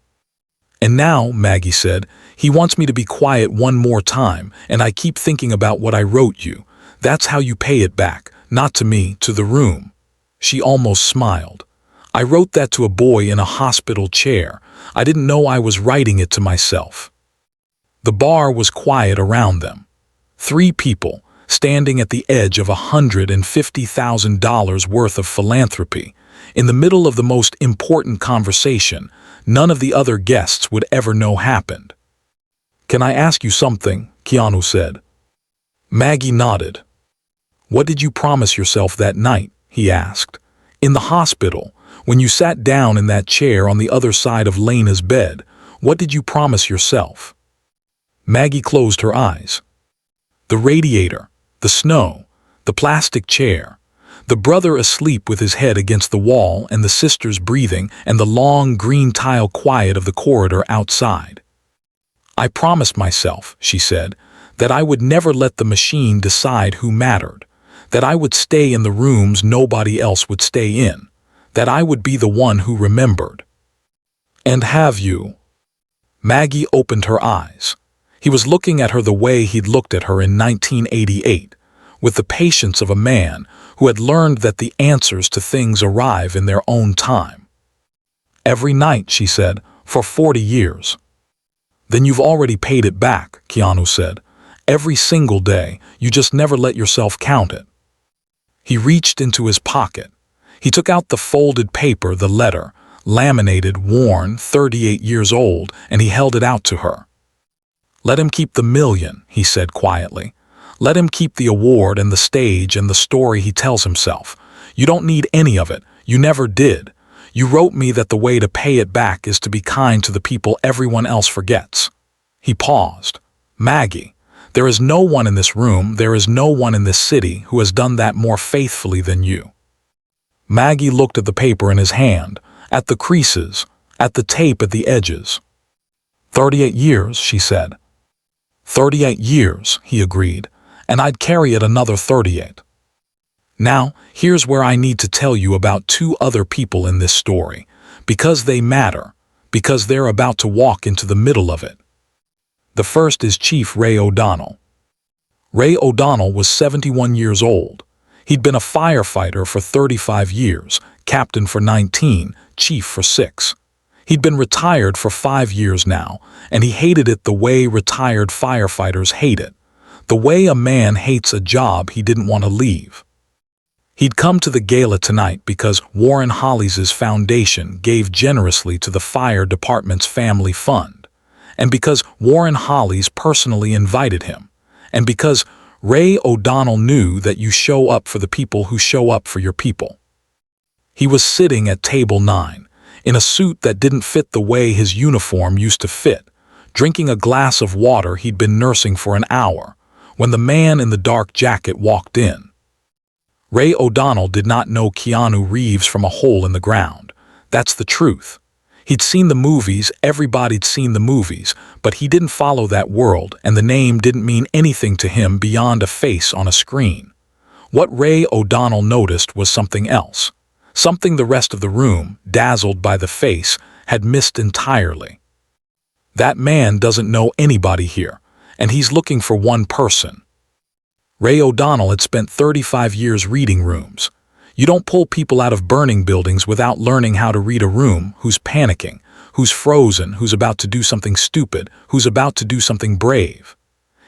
And now, Maggie said, he wants me to be quiet one more time, and I keep thinking about what I wrote you. That's how you pay it back, not to me, to the room. She almost smiled. I wrote that to a boy in a hospital chair. I didn't know I was writing it to myself. The bar was quiet around them. 3 people, standing at the edge of $150,000 worth of philanthropy, in the middle of the most important conversation none of the other guests would ever know happened. "Can I ask you something?" Keanu said. Maggie nodded. "What did you promise yourself that night?" he asked. "In the hospital, when you sat down in that chair on the other side of Lena's bed, what did you promise yourself?" Maggie closed her eyes. The radiator, the snow, the plastic chair, the brother asleep with his head against the wall and the sisters breathing, and the long green tile quiet of the corridor outside. "I promised myself," she said, "that I would never let the machine decide who mattered, that I would stay in the rooms nobody else would stay in, that I would be the one who remembered." "And have you?" Maggie opened her eyes. He was looking at her the way he'd looked at her in 1988, with the patience of a man who had learned that the answers to things arrive in their own time. "Every night," she said, "for 40 years. "Then you've already paid it back," Keanu said. "Every single day, you just never let yourself count it." He reached into his pocket. He took out the folded paper, the letter, laminated, worn, 38 years old, and he held it out to her. "Let him keep the million," he said quietly. "Let him keep the award and the stage and the story he tells himself. You don't need any of it. You never did. You wrote me that the way to pay it back is to be kind to the people everyone else forgets." He paused. "Maggie, there is no one in this room, there is no one in this city who has done that more faithfully than you." Maggie looked at the paper in his hand, at the creases, at the tape at the edges. 38 years, she said. 38 years, he agreed, and I'd carry it another 38. Now, here's where I need to tell you about 2 other people in this story, because they matter, because they're about to walk into the middle of it. The first is Chief Ray O'Donnell. Ray O'Donnell was 71 years old. He'd been a firefighter for 35 years, captain for 19, chief for 6. He'd been retired for 5 years now, and he hated it the way retired firefighters hate it, the way a man hates a job he didn't want to leave. He'd come to the gala tonight because Warren Hollies' foundation gave generously to the fire department's family fund, and because Warren Hollies personally invited him, and because Ray O'Donnell knew that you show up for the people who show up for your people. He was sitting at table 9, in a suit that didn't fit the way his uniform used to fit, drinking a glass of water he'd been nursing for an hour, when the man in the dark jacket walked in. Ray O'Donnell did not know Keanu Reeves from a hole in the ground. That's the truth. He'd seen the movies, everybody'd seen the movies, but he didn't follow that world, and the name didn't mean anything to him beyond a face on a screen. What Ray O'Donnell noticed was something else, something the rest of the room, dazzled by the face, had missed entirely. That man doesn't know anybody here, and he's looking for one person. Ray O'Donnell had spent 35 years reading rooms. You don't pull people out of burning buildings without learning how to read a room who's panicking, who's frozen, who's about to do something stupid, who's about to do something brave.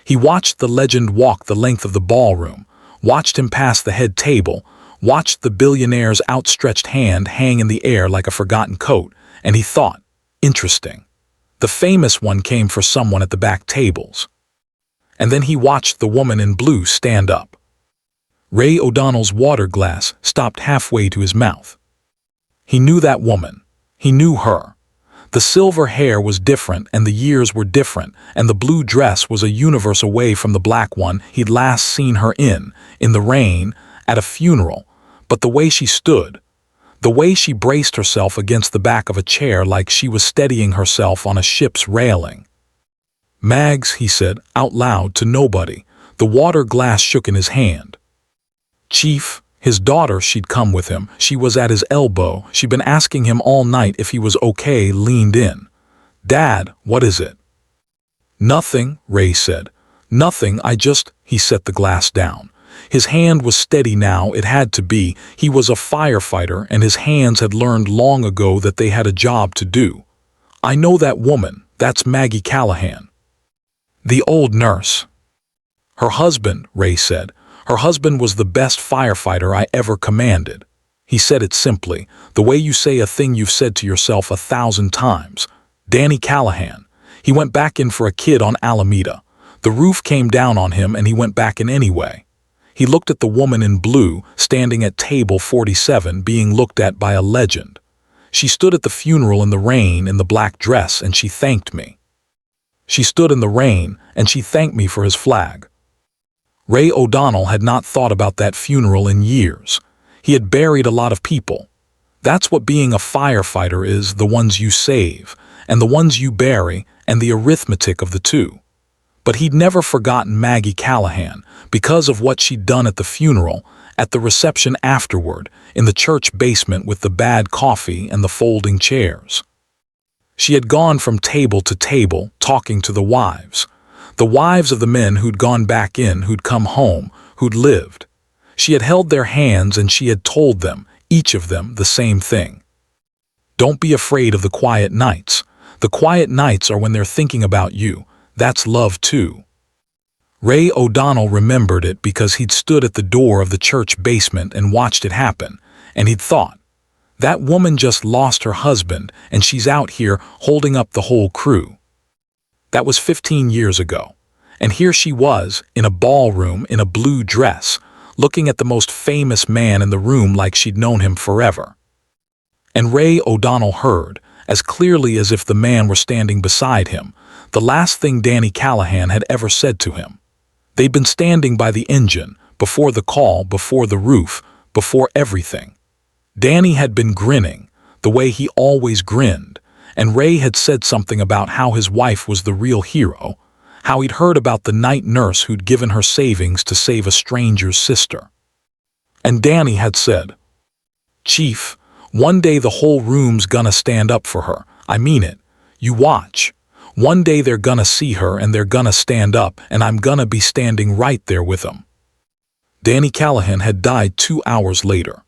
He watched the legend walk the length of the ballroom, watched him pass the head table, watched the billionaire's outstretched hand hang in the air like a forgotten coat, and he thought, interesting. The famous one came for someone at the back tables. And then he watched the woman in blue stand up. Ray O'Donnell's water glass stopped halfway to his mouth. He knew that woman. He knew her. The silver hair was different and the years were different, and the blue dress was a universe away from the black one he'd last seen her in the rain, at a funeral. But the way she stood, the way she braced herself against the back of a chair like she was steadying herself on a ship's railing. "Mags," he said, out loud to nobody. The water glass shook in his hand. "Chief," his daughter, she'd come with him. She was at his elbow. She'd been asking him all night if he was okay, leaned in. "Dad, what is it?" "Nothing," Ray said. "Nothing, he set the glass down. His hand was steady now, it had to be. He was a firefighter, and his hands had learned long ago that they had a job to do. "I know that woman. That's Maggie Callahan." "The old nurse." "Her husband," Ray said. "Her husband was the best firefighter I ever commanded." He said it simply, the way you say a thing you've said to yourself 1,000 times. Danny Callahan. He went back in for a kid on Alameda. The roof came down on him and he went back in anyway. He looked at the woman in blue, standing at table 47, being looked at by a legend. She stood at the funeral in the rain in the black dress, and she thanked me. She stood in the rain, and she thanked me for his flag. Ray O'Donnell had not thought about that funeral in years. He had buried a lot of people. That's what being a firefighter is, the ones you save, and the ones you bury, and the arithmetic of the two. But he'd never forgotten Maggie Callahan because of what she'd done at the funeral, at the reception afterward, in the church basement with the bad coffee and the folding chairs. She had gone from table to table, talking to the wives of the men who'd gone back in, who'd come home, who'd lived. She had held their hands and she had told them, each of them, the same thing. Don't be afraid of the quiet nights. The quiet nights are when they're thinking about you. That's love too. Ray O'Donnell remembered it because he'd stood at the door of the church basement and watched it happen, and he'd thought, that woman just lost her husband and she's out here holding up the whole crew. That was 15 years ago, and here she was, in a ballroom in a blue dress, looking at the most famous man in the room like she'd known him forever. And Ray O'Donnell heard, as clearly as if the man were standing beside him, the last thing Danny Callahan had ever said to him. They'd been standing by the engine, before the call, before the roof, before everything. Danny had been grinning, the way he always grinned, and Ray had said something about how his wife was the real hero, how he'd heard about the night nurse who'd given her savings to save a stranger's sister. And Danny had said, "Chief, one day the whole room's gonna stand up for her. I mean it. You watch. One day they're gonna see her and they're gonna stand up, and I'm gonna be standing right there with them." Danny Callahan had died 2 hours later.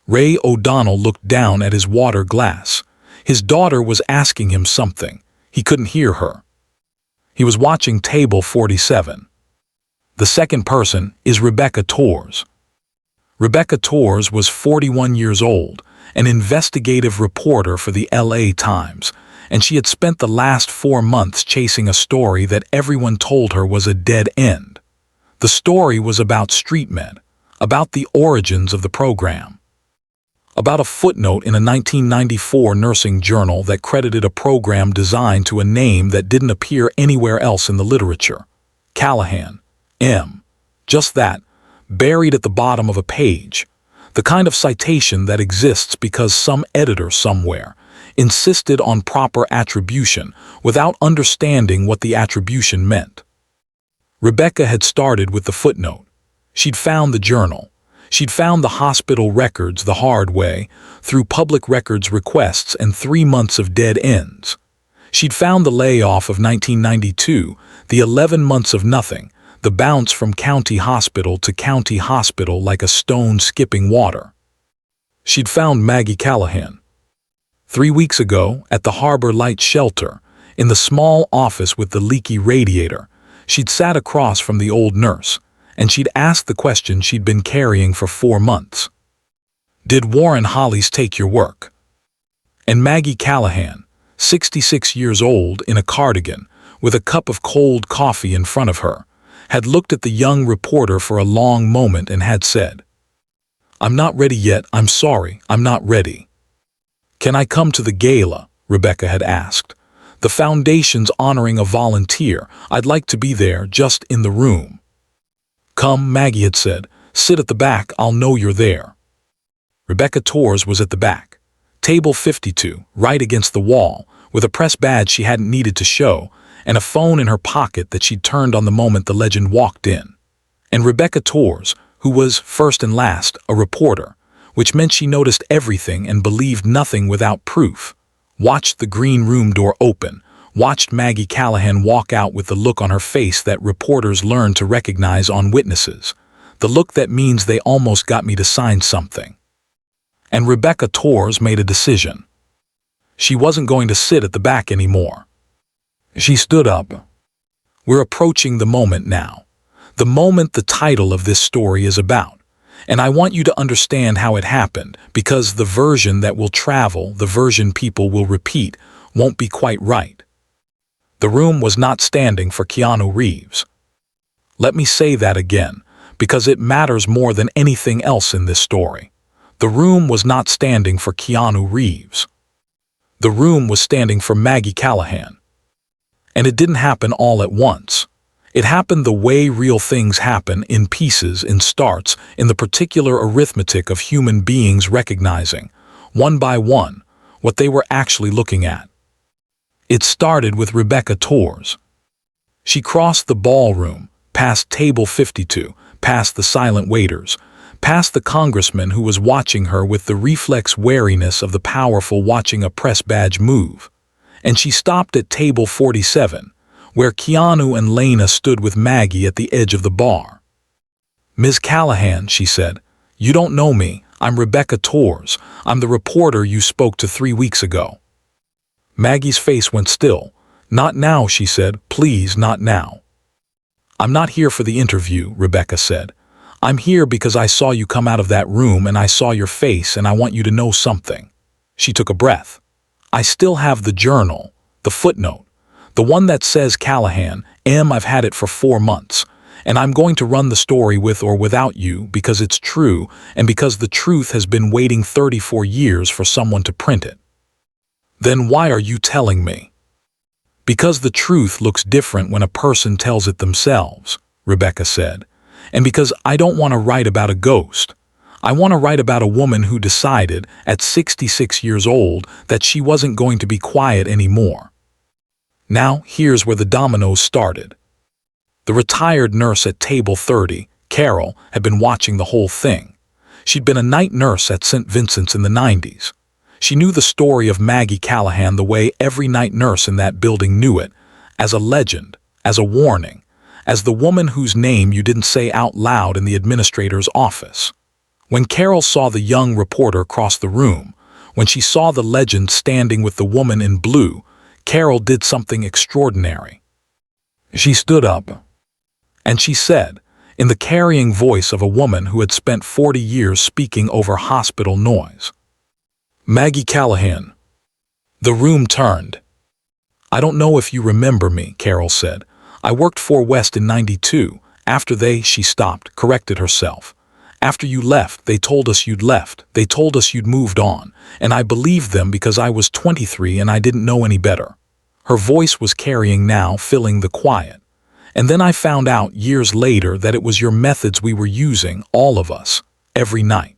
Ray O'Donnell looked down at his water glass. His daughter was asking him something. He couldn't hear her. He was watching table 47. The second person is Rebecca Torres. Rebecca Torres was 41 years old, an investigative reporter for the LA Times, and she had spent the last 4 months chasing a story that everyone told her was a dead end. The story was about StreetMed, about the origins of the program, about a footnote in a 1994 nursing journal that credited a program designed to a name that didn't appear anywhere else in the literature. Callahan, M. Just that, buried at the bottom of a page. The kind of citation that exists because some editor somewhere insisted on proper attribution without understanding what the attribution meant. Rebecca had started with the footnote. She'd found the journal. She'd found the hospital records the hard way, through public records requests and 3 months of dead ends. She'd found the layoff of 1992, the 11 months of nothing, the bounce from county hospital to county hospital like a stone skipping water. She'd found Maggie Callahan. 3 weeks ago, at the Harbor Light Shelter, in the small office with the leaky radiator, she'd sat across from the old nurse, and she'd asked the question she'd been carrying for 4 months. Did Warren Hollies take your work? And Maggie Callahan, 66 years old, in a cardigan, with a cup of cold coffee in front of her, had looked at the young reporter for a long moment and had said, "I'm not ready yet, I'm sorry, I'm not ready." "Can I come to the gala?" Rebecca had asked. "The foundation's honoring a volunteer. I'd like to be there, just in the room." "Come," Maggie had said. "Sit at the back, I'll know you're there." Rebecca Torres was at the back, table 52, right against the wall, with a press badge she hadn't needed to show, and a phone in her pocket that she'd turned on the moment the legend walked in. And Rebecca Torres, who was, first and last, a reporter, which meant she noticed everything and believed nothing without proof, watched the green room door open, watched Maggie Callahan walk out with the look on her face that reporters learned to recognize on witnesses, The look that means they almost got me to sign something. And Rebecca Torres made a decision. She wasn't going to sit at the back anymore. She stood up. We're approaching the moment now. The moment the title of this story is about. And I want you to understand how it happened, because the version that will travel, the version people will repeat, won't be quite right. The room was not standing for Keanu Reeves. Let me say that again, because it matters more than anything else in this story. The room was not standing for Keanu Reeves. The room was standing for Maggie Callahan. And it didn't happen all at once. It happened the way real things happen, in pieces, in starts, in the particular arithmetic of human beings recognizing, one by one, what they were actually looking at. It started with Rebecca Torres. She crossed the ballroom, past table 52, past the silent waiters, past the congressman who was watching her with the reflex wariness of the powerful watching a press badge move, and she stopped at table 47, where Keanu and Lena stood with Maggie at the edge of the bar. "Ms. Callahan," she said, "you don't know me. I'm Rebecca Torres. I'm the reporter you spoke to 3 weeks ago." Maggie's face went still. "Not now," she said. "Please, not now." "I'm not here for the interview," Rebecca said. "I'm here because I saw you come out of that room and I saw your face and I want you to know something." She took a breath. "I still have the journal, the footnote, the one that says Callahan, I've had it for 4 months, and I'm going to run the story with or without you because it's true and because the truth has been waiting 34 years for someone to print it." "Then why are you telling me?" "Because the truth looks different when a person tells it themselves," Rebecca said. "And because I don't want to write about a ghost. I want to write about a woman who decided, at 66 years old, that she wasn't going to be quiet anymore." Now, here's where the dominoes started. The retired nurse at table 30, Carol, had been watching the whole thing. She'd been a night nurse at St. Vincent's in the 90s. She knew the story of Maggie Callahan the way every night nurse in that building knew it, as a legend, as a warning, as the woman whose name you didn't say out loud in the administrator's office. When Carol saw the young reporter cross the room, when she saw the legend standing with the woman in blue, Carol did something extraordinary. She stood up, and she said, in the carrying voice of a woman who had spent 40 years speaking over hospital noise, "Maggie Callahan." The room turned. "I don't know if you remember me," Carol said. "I worked for West in 92. After she stopped, corrected herself. After you left, they told us you'd left. They told us you'd moved on. And I believed them because I was 23 and I didn't know any better." Her voice was carrying now, filling the quiet. "And then I found out years later that it was your methods we were using, all of us, every night.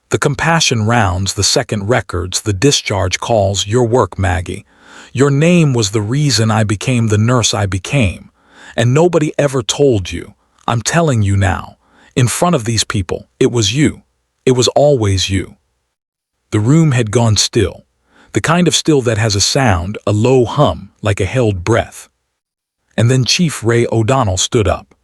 The compassion rounds, the second records, the discharge calls, your work, Maggie. Your name was the reason I became the nurse I became. And nobody ever told you. I'm telling you now. In front of these people, it was you. It was always you." The room had gone still. The kind of still that has a sound, a low hum, like a held breath. And then Chief Ray O'Donnell stood up.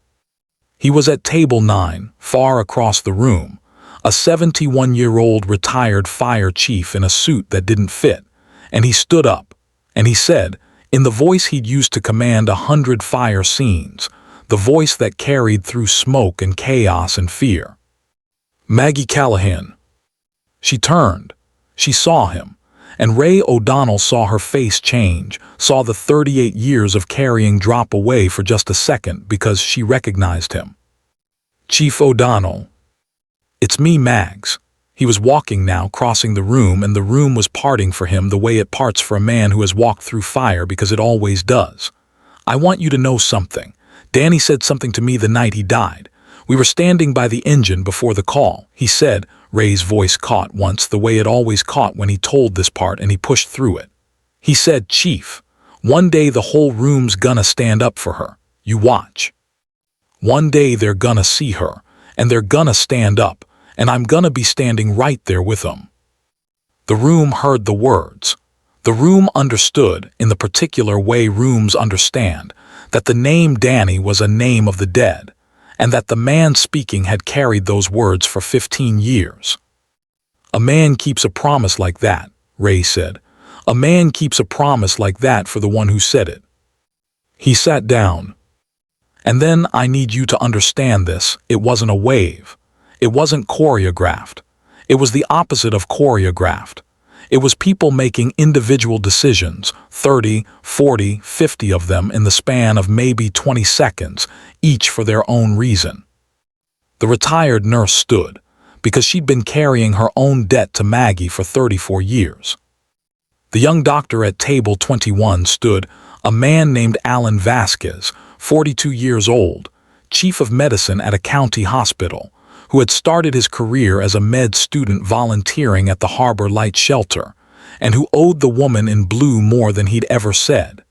He was at table 9, far across the room, a 71-year-old retired fire chief in a suit that didn't fit, and he stood up, and he said, in the voice he'd used to command 100 fire scenes, the voice that carried through smoke and chaos and fear, "Maggie Callahan." She turned. She saw him, and Ray O'Donnell saw her face change, saw the 38 years of carrying drop away for just a second because she recognized him. "Chief O'Donnell." "It's me, Mags." He was walking now, crossing the room, and the room was parting for him the way it parts for a man who has walked through fire because it always does. "I want you to know something. Danny said something to me the night he died. We were standing by the engine before the call. He said," Ray's voice caught once the way it always caught when he told this part, and he pushed through it. He said, "Chief, one day the whole room's gonna stand up for her. You watch. One day they're gonna see her, and they're gonna stand up, and I'm gonna be standing right there with them." The room heard the words. The room understood, in the particular way rooms understand, that the name Danny was a name of the dead, and that the man speaking had carried those words for 15 years. "A man keeps a promise like that," Ray said. "A man keeps a promise like that for the one who said it." He sat down. "And then I need you to understand this. It wasn't a wave. It wasn't choreographed. It was the opposite of choreographed. It was people making individual decisions, 30, 40, 50 of them in the span of maybe 20 seconds, each for their own reason." The retired nurse stood, because she'd been carrying her own debt to Maggie for 34 years. The young doctor at table 21 stood, a man named Alan Vasquez, 42 years old, chief of medicine at a county hospital, who had started his career as a med student volunteering at the Harbor Light Shelter, and who owed the woman in blue more than he'd ever said.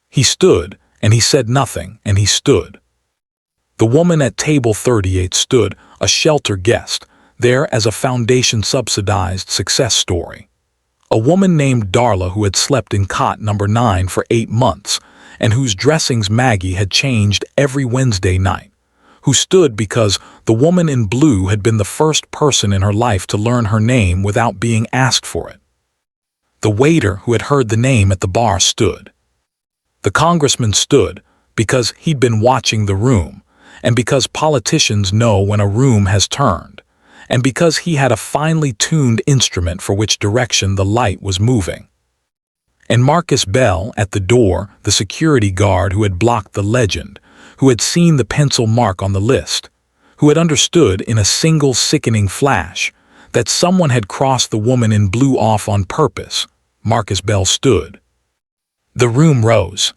He stood, and he said nothing, and he stood. The woman at table 38 stood, a shelter guest, there as a foundation-subsidized success story. A woman named Darla who had slept in cot number 9 for 8 months, and whose dressings Maggie had changed every Wednesday night, who stood because the woman in blue had been the first person in her life to learn her name without being asked for it. The waiter who had heard the name at the bar stood. The congressman stood because he'd been watching the room, and because politicians know when a room has turned, and because he had a finely tuned instrument for which direction the light was moving. And Marcus Bell, at the door, the security guard who had blocked the legend, who had seen the pencil mark on the list, who had understood in a single sickening flash that someone had crossed the woman in blue off on purpose, Marcus Bell stood. The room rose.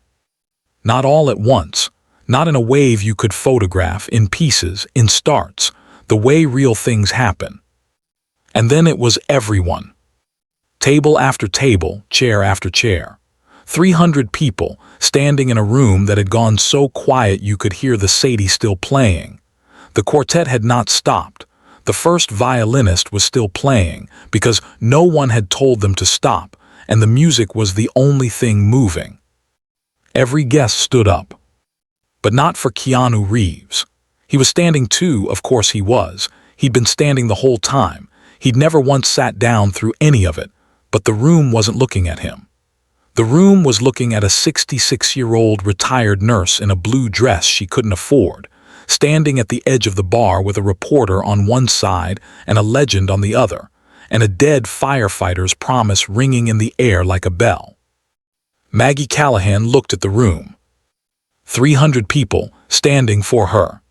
Not all at once, not in a wave you could photograph, in pieces, in starts, the way real things happen. And then it was everyone. Table after table, chair after chair. 300 people standing in a room that had gone so quiet you could hear the Sadie still playing. The quartet had not stopped. The first violinist was still playing because no one had told them to stop, and the music was the only thing moving. Every guest stood up. But not for Keanu Reeves. He was standing too, of course he was. He'd been standing the whole time. He'd never once sat down through any of it, but the room wasn't looking at him. The room was looking at a 66-year-old retired nurse in a blue dress she couldn't afford, standing at the edge of the bar with a reporter on one side and a legend on the other, and a dead firefighter's promise ringing in the air like a bell. Maggie Callahan looked at the room. 300 people standing for her.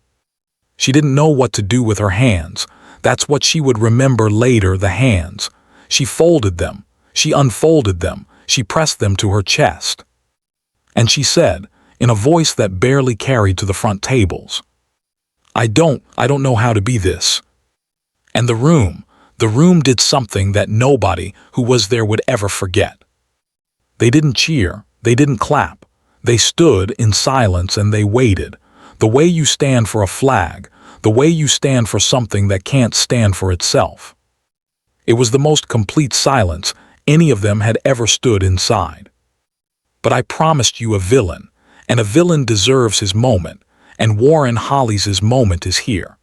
She didn't know what to do with her hands. That's what she would remember later, the hands. She folded them. She unfolded them. She pressed them to her chest. And she said, in a voice that barely carried to the front tables, I don't know how to be this." And the room did something that nobody who was there would ever forget. They didn't cheer. They didn't clap. They stood in silence and they waited, the way you stand for a flag, the way you stand for something that can't stand for itself. It was the most complete silence any of them had ever stood inside. But I promised you a villain, and a villain deserves his moment, and Warren Holly's moment is here.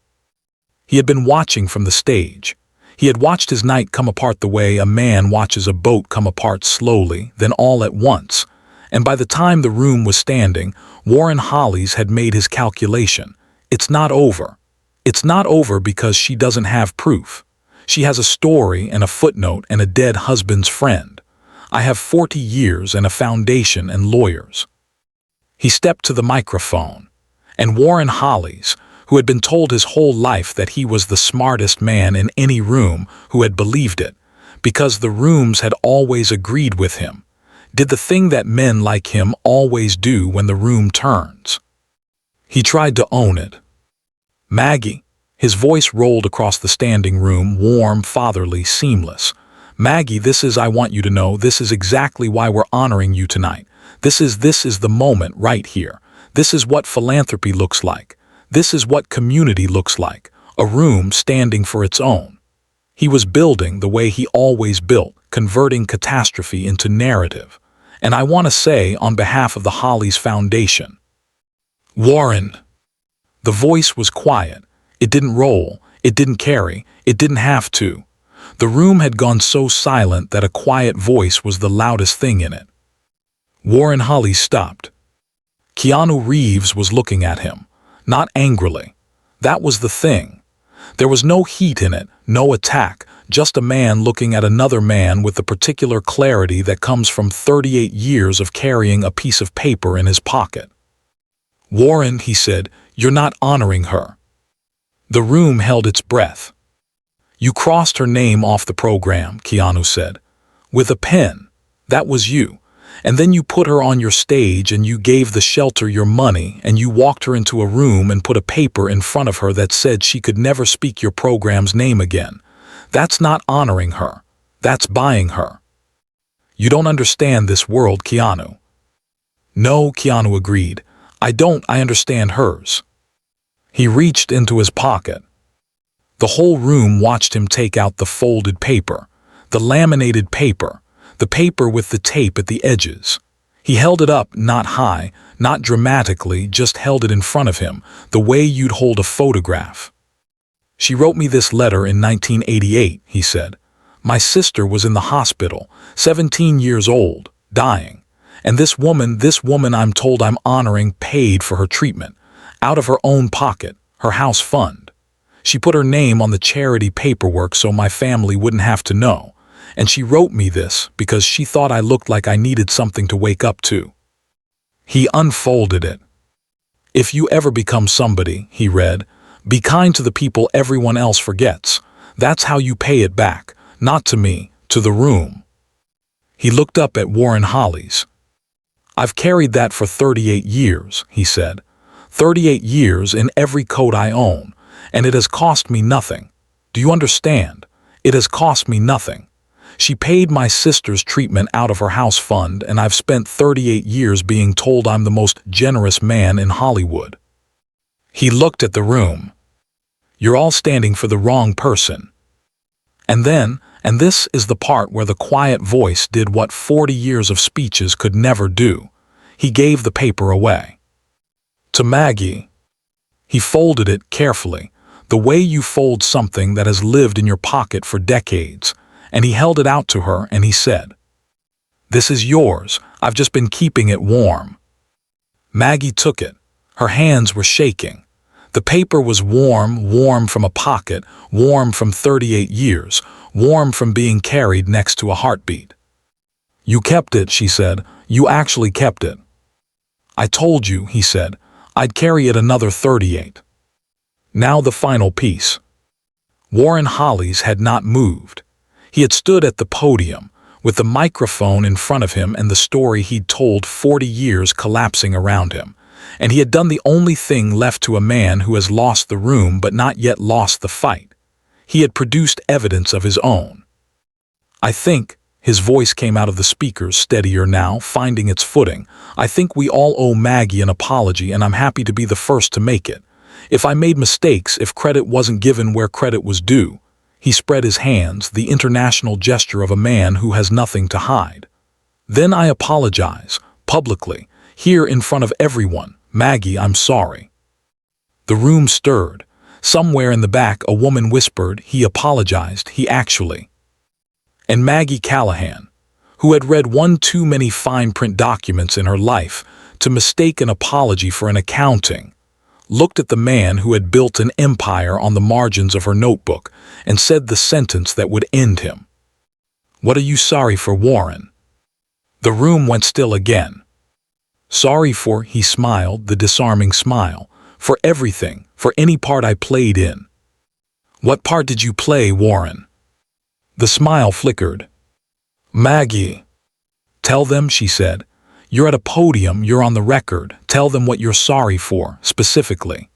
He had been watching from the stage. He had watched his night come apart the way a man watches a boat come apart slowly, then all at once. And by the time the room was standing, Warren Holly's had made his calculation. It's not over. It's not over because she doesn't have proof. She has a story and a footnote and a dead husband's friend. I have 40 years and a foundation and lawyers. He stepped to the microphone, and Warren Holly's, who had been told his whole life that he was the smartest man in any room, who had believed it, because the rooms had always agreed with him, did the thing that men like him always do when the room turns. He tried to own it. Maggie, his voice rolled across the standing room, warm, fatherly, seamless. Maggie, I want you to know, this is exactly why we're honoring you tonight. This is the moment right here. This is what philanthropy looks like. This is what community looks like. A room standing for its own. He was building the way he always built, converting catastrophe into narrative. And I want to say on behalf of the Holly's Foundation, Warren. The voice was quiet. It didn't roll. It didn't carry. It didn't have to. The room had gone so silent that a quiet voice was the loudest thing in it. Warren Holly stopped. Keanu Reeves was looking at him, not angrily. That was the thing. There was no heat in it, no attack, just a man looking at another man with the particular clarity that comes from 38 years of carrying a piece of paper in his pocket. "Warren," he said, "you're not honoring her." The room held its breath. "You crossed her name off the program," Keanu said. "With a pen. That was you. And then you put her on your stage and you gave the shelter your money and you walked her into a room and put a paper in front of her that said she could never speak your program's name again. That's not honoring her. That's buying her. You don't understand this world, Keanu." "No," Keanu agreed. I understand hers." He reached into his pocket. The whole room watched him take out the folded paper, the laminated paper, the paper with the tape at the edges. He held it up, not high, not dramatically, just held it in front of him, the way you'd hold a photograph. "She wrote me this letter in 1988, he said. "My sister was in the hospital, 17 years old, dying. And this woman I'm told I'm honoring paid for her treatment, out of her own pocket, her house fund. She put her name on the charity paperwork so my family wouldn't have to know. And she wrote me this because she thought I looked like I needed something to wake up to." He unfolded it. "If you ever become somebody," he read, "be kind to the people everyone else forgets. That's how you pay it back, not to me, to the room." He looked up at Warren Holly's. "I've carried that for 38 years, he said. 38 years in every coat I own, and it has cost me nothing. Do you understand? It has cost me nothing. She paid my sister's treatment out of her house fund, and I've spent 38 years being told I'm the most generous man in Hollywood." He looked at the room. "You're all standing for the wrong person." And then, and this is the part where the quiet voice did what 40 years of speeches could never do, he gave the paper away. "To Maggie." He folded it carefully, the way you fold something that has lived in your pocket for decades, and he held it out to her and he said, "This is yours. I've just been keeping it warm." Maggie took it. Her hands were shaking. The paper was warm from a pocket, warm from 38 years, warm from being carried next to a heartbeat. "You kept it," she said. "You actually kept it." "I told you," he said, "I'd carry it another 38. Now the final piece. Warren Holly's had not moved. He had stood at the podium, with the microphone in front of him and the story he'd told 40 years collapsing around him, and he had done the only thing left to a man who has lost the room but not yet lost the fight. He had produced evidence of his own. "I think," his voice came out of the speakers, steadier now, finding its footing, "I think we all owe Maggie an apology, and I'm happy to be the first to make it. If I made mistakes, if credit wasn't given where credit was due." He spread his hands, the international gesture of a man who has nothing to hide. "Then I apologize, publicly, here in front of everyone. Maggie, I'm sorry." The room stirred. Somewhere in the back a woman whispered, "He apologized, he actually." And Maggie Callahan, who had read one too many fine print documents in her life to mistake an apology for an accounting, looked at the man who had built an empire on the margins of her notebook and said the sentence that would end him. "What are you sorry for, Warren?" The room went still again. "Sorry for," he smiled, the disarming smile, "for everything, for any part I played in." "What part did you play, Warren?" The smile flickered. "Maggie." "Tell them," she said. "You're at a podium, you're on the record. Tell them what you're sorry for, specifically."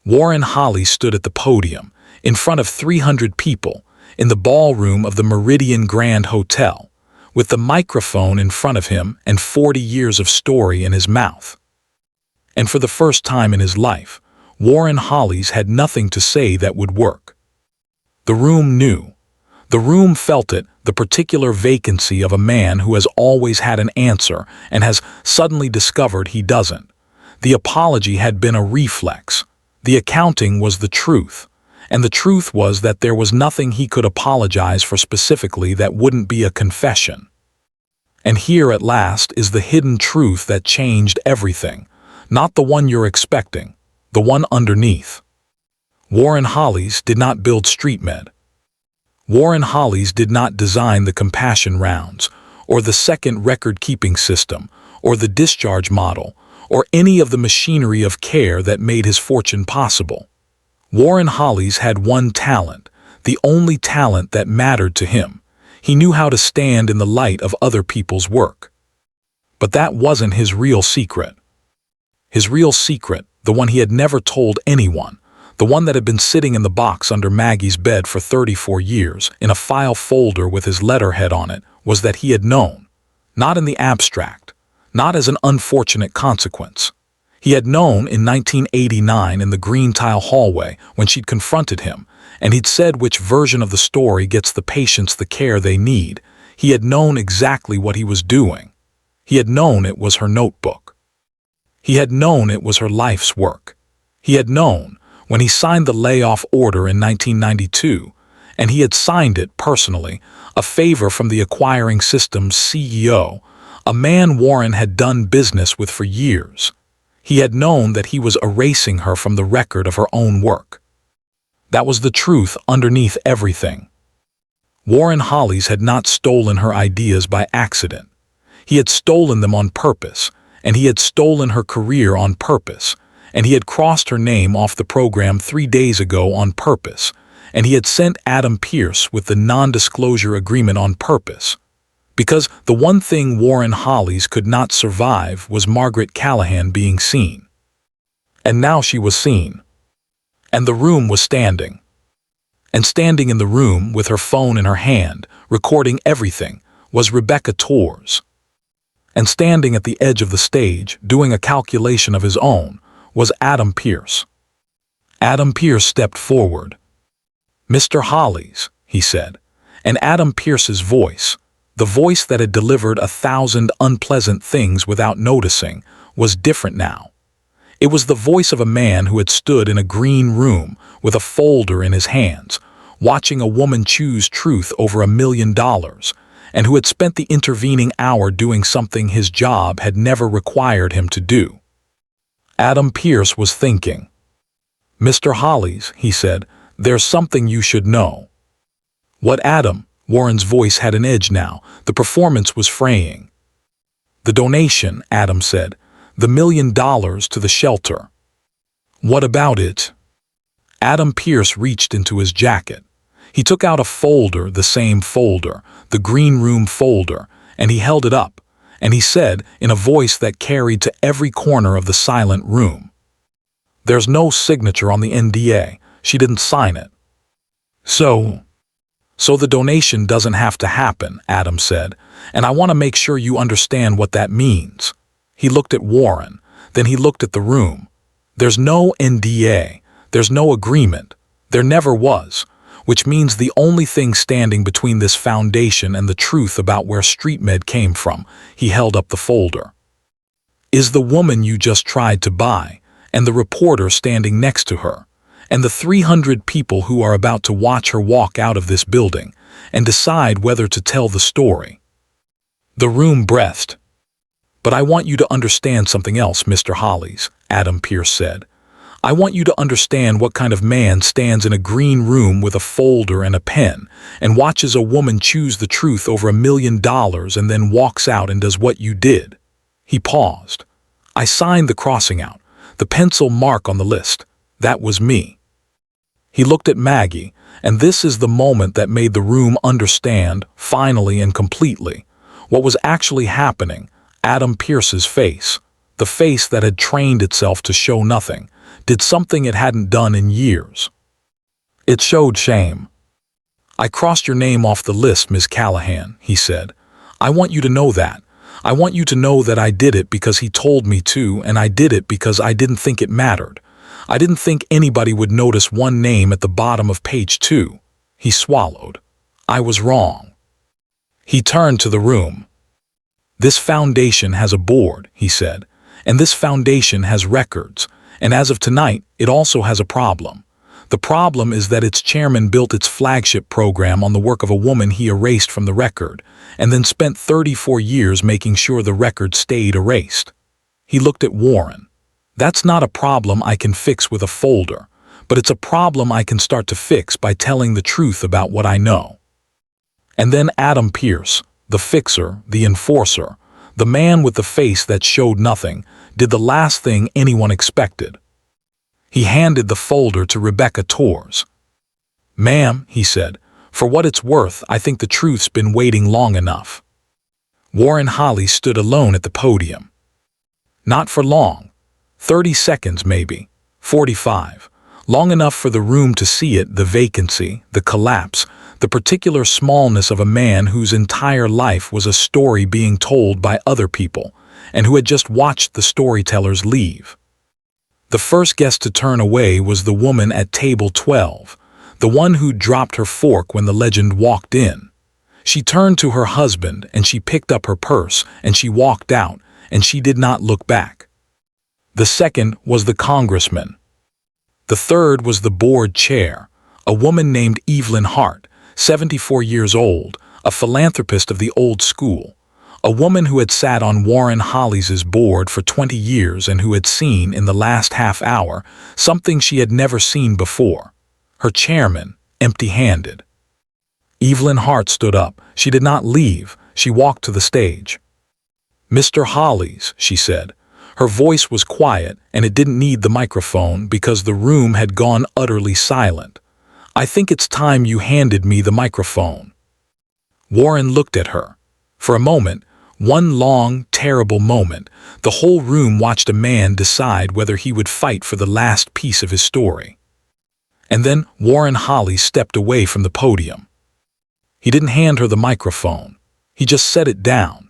Warren Holly stood at the podium, in front of 300 people, in the ballroom of the Meridian Grand Hotel, with the microphone in front of him and 40 years of story in his mouth. And for the first time in his life, Warren Holly's had nothing to say that would work. The room knew. The room felt it, the particular vacancy of a man who has always had an answer and has suddenly discovered he doesn't. The apology had been a reflex, The accounting was the truth, and the truth was that there was nothing he could apologize for specifically that wouldn't be a confession. And here at last is the hidden truth that changed everything, not the one you're expecting, the one underneath. Warren Hollies did not build StreetMed. Warren Hollies did not design the compassion rounds, or the second record-keeping system, or the discharge model, or any of the machinery of care that made his fortune possible. Warren Hollies had one talent, the only talent that mattered to him. He knew how to stand in the light of other people's work. But that wasn't his real secret. His real secret, the one he had never told anyone, the one that had been sitting in the box under Maggie's bed for 34 years, in a file folder with his letterhead on it, was that he had known, not in the abstract, not as an unfortunate consequence. He had known in 1989 in the green tile hallway when she'd confronted him, and he'd said which version of the story gets the patients the care they need. He had known exactly what he was doing. He had known it was her notebook. He had known it was her life's work. He had known when he signed the layoff order in 1992, and he had signed it personally, a favor from the acquiring system's CEO, a man Warren had done business with for years. He had known that he was erasing her from the record of her own work. That was the truth underneath everything. Warren Hollies had not stolen her ideas by accident. He had stolen them on purpose, and he had stolen her career on purpose, and he had crossed her name off the program 3 days ago on purpose, and he had sent Adam Pierce with the non-disclosure agreement on purpose. Because the one thing Warren Hollies could not survive was Margaret Callahan being seen. And now she was seen. And the room was standing. And standing in the room with her phone in her hand, recording everything, was Rebecca Torres. And standing at the edge of the stage, doing a calculation of his own, was Adam Pierce. Adam Pierce stepped forward. "Mr. Hollies," he said, and Adam Pierce's voice, the voice that had delivered 1,000 unpleasant things without noticing, was different now. It was the voice of a man who had stood in a green room with a folder in his hands, watching a woman choose truth over $1 million, and who had spent the intervening hour doing something his job had never required him to do. Adam Pierce was thinking. "Mr. Hollies," he said, "there's something you should know." "What, Adam?" Warren's voice had an edge now. The performance was fraying. "The donation," Adam said. "The $1 million to the shelter." "What about it?" Adam Pierce reached into his jacket. He took out a folder, the same folder, the green room folder, and he held it up, and he said, in a voice that carried to every corner of the silent room, "There's no signature on the NDA. She didn't sign it." So the donation doesn't have to happen," Adam said, "and I want to make sure you understand what that means." He looked at Warren, then he looked at the room. "There's no NDA, there's no agreement, there never was, which means the only thing standing between this foundation and the truth about where StreetMed came from," he held up the folder, "is the woman you just tried to buy, and the reporter standing next to her, and the 300 people who are about to watch her walk out of this building and decide whether to tell the story." The room breathed. "But I want you to understand something else, Mr. Hollies," Adam Pierce said. "I want you to understand what kind of man stands in a green room with a folder and a pen and watches a woman choose the truth over $1 million and then walks out and does what you did." He paused. "I signed the crossing out, the pencil mark on the list. That was me." He looked at Maggie, and this is the moment that made the room understand, finally and completely, what was actually happening. Adam Pierce's face, the face that had trained itself to show nothing, did something it hadn't done in years. It showed shame. "I crossed your name off the list, Ms. Callahan," he said. "I want you to know that. I want you to know that I did it because he told me to, and I did it because I didn't think it mattered. I didn't think anybody would notice one name at the bottom of page 2. He swallowed. "I was wrong." He turned to the room. "This foundation has a board," he said, "and this foundation has records, And as of tonight, it also has a problem. The problem is that its chairman built its flagship program on the work of a woman he erased from the record, and then spent 34 years making sure the record stayed erased. He looked at Warren. That's not a problem I can fix with a folder, but it's a problem I can start to fix by telling the truth about what I know. And then Adam Pierce, the fixer, the enforcer, the man with the face that showed nothing, did the last thing anyone expected. He handed the folder to Rebecca Torres. "Ma'am," he said, "for what it's worth, I think the truth's been waiting long enough." Warren Holly stood alone at the podium. Not for long. 30 seconds maybe. 45. Long enough for the room to see it, the vacancy, the collapse, the particular smallness of a man whose entire life was a story being told by other people, and who had just watched the storytellers leave. The first guest to turn away was the woman at table 12, the one who dropped her fork when the legend walked in. She turned to her husband, and she picked up her purse, and she walked out, and she did not look back. The second was the congressman. The third was the board chair, a woman named Evelyn Hart, 74 years old, a philanthropist of the old school, a woman who had sat on Warren Holly's board for 20 years and who had seen, in the last half hour, something she had never seen before. Her chairman, empty-handed. Evelyn Hart stood up. She did not leave. She walked to the stage. "Mr. Hollies," she said. Her voice was quiet, and it didn't need the microphone because the room had gone utterly silent. "I think it's time you handed me the microphone." Warren looked at her. For a moment, one long, terrible moment, the whole room watched a man decide whether he would fight for the last piece of his story. And then Warren Holly stepped away from the podium. He didn't hand her the microphone. He just set it down.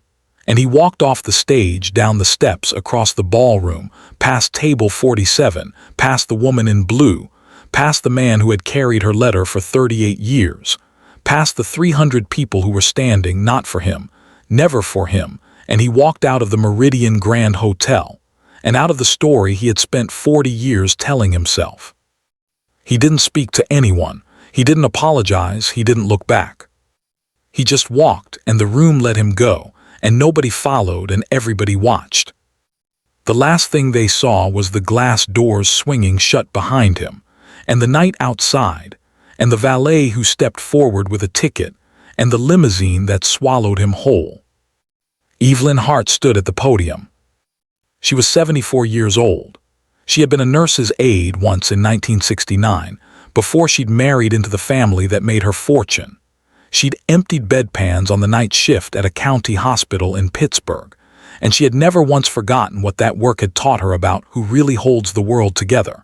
And he walked off the stage, down the steps, across the ballroom, past table 47, past the woman in blue, past the man who had carried her letter for 38 years, past the 300 people who were standing not for him, never for him, and he walked out of the Meridian Grand Hotel, and out of the story he had spent 40 years telling himself. He didn't speak to anyone. He didn't apologize. He didn't look back. He just walked, and the room let him go, and nobody followed, and everybody watched. The last thing they saw was the glass doors swinging shut behind him, and the night outside, and the valet who stepped forward with a ticket, and the limousine that swallowed him whole. Evelyn Hart stood at the podium. She was 74 years old. She had been a nurse's aide once in 1969, before she'd married into the family that made her fortune. She'd emptied bedpans on the night shift at a county hospital in Pittsburgh, and she had never once forgotten what that work had taught her about who really holds the world together.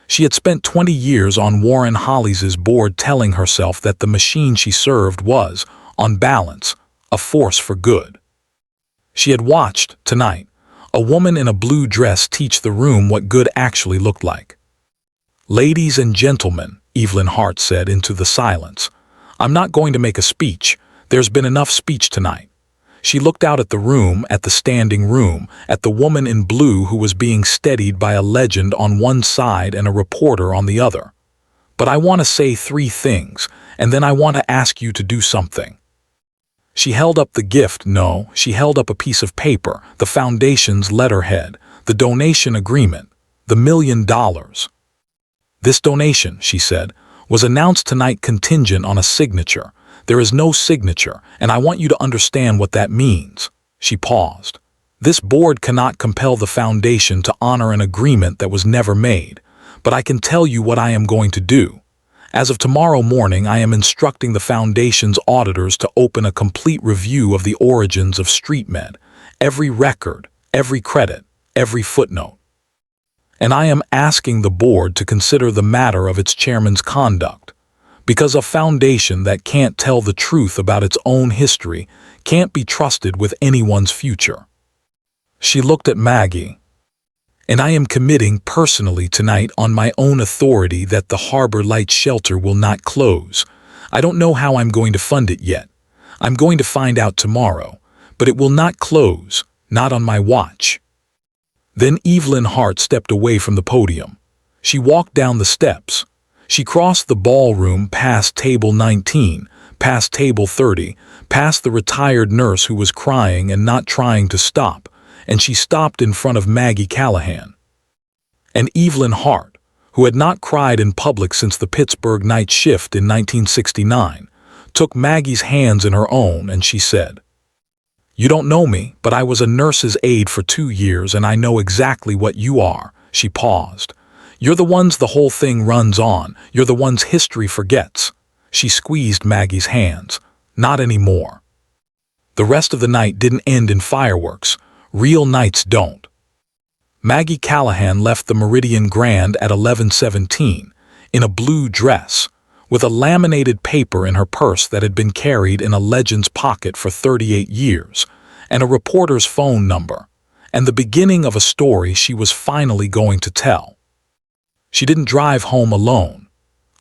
She had spent 20 years on Warren Holly's board telling herself that the machine she served was, on balance, a force for good. She had watched, tonight, a woman in a blue dress teach the room what good actually looked like. "Ladies and gentlemen," Evelyn Hart said into the silence, "I'm not going to make a speech. There's been enough speech tonight." She looked out at the room, at the standing room, at the woman in blue who was being steadied by a legend on one side and a reporter on the other. "But I want to say 3 things, and then I want to ask you to do something." She held up the gift. No, she held up a piece of paper, the foundation's letterhead, the donation agreement, the $1 million. "This donation," she said, "was announced tonight contingent on a signature. There is no signature, and I want you to understand what that means." She paused. "This board cannot compel the foundation to honor an agreement that was never made, but I can tell you what I am going to do. As of tomorrow morning, I am instructing the foundation's auditors to open a complete review of the origins of StreetMed, every record, every credit, every footnote. And I am asking the board to consider the matter of its chairman's conduct, because a foundation that can't tell the truth about its own history can't be trusted with anyone's future." She looked at Maggie. "And I am committing personally tonight on my own authority that the Harbor Light Shelter will not close. I don't know how I'm going to fund it yet. I'm going to find out tomorrow, but it will not close, not on my watch." Then Evelyn Hart stepped away from the podium. She walked down the steps. She crossed the ballroom past table 19, past table 30, past the retired nurse who was crying and not trying to stop, and she stopped in front of Maggie Callahan. And Evelyn Hart, who had not cried in public since the Pittsburgh night shift in 1969, took Maggie's hands in her own and she said, "You don't know me, but I was a nurse's aide for 2 years and I know exactly what you are." She paused. "You're the ones the whole thing runs on. You're the ones history forgets." She squeezed Maggie's hands. "Not anymore." The rest of the night didn't end in fireworks. Real nights don't. Maggie Callahan left the Meridian Grand at 11:17 in a blue dress, with a laminated paper in her purse that had been carried in a legend's pocket for 38 years, and a reporter's phone number, and the beginning of a story she was finally going to tell. She didn't drive home alone.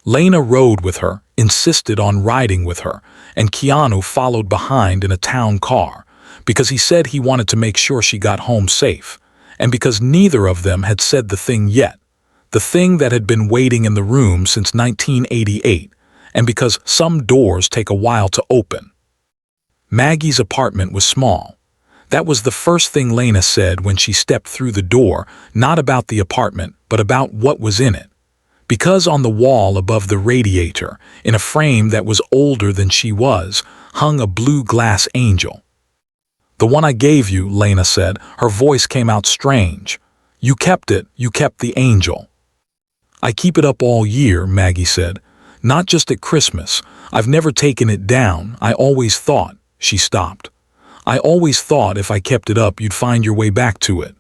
Lena rode with her, insisted on riding with her, and Keanu followed behind in a town car, because he said he wanted to make sure she got home safe, and because neither of them had said the thing yet, the thing that had been waiting in the room since 1988, and because some doors take a while to open. Maggie's apartment was small. That was the first thing Lena said when she stepped through the door, not about the apartment, but about what was in it. Because on the wall above the radiator, in a frame that was older than she was, hung a blue glass angel. "The one I gave you," Lena said. Her voice came out strange. "You kept it, you kept the angel." "I keep it up all year," Maggie said. "Not just at Christmas. I've never taken it down. I always thought—" She stopped. "I always thought if I kept it up you'd find your way back to it."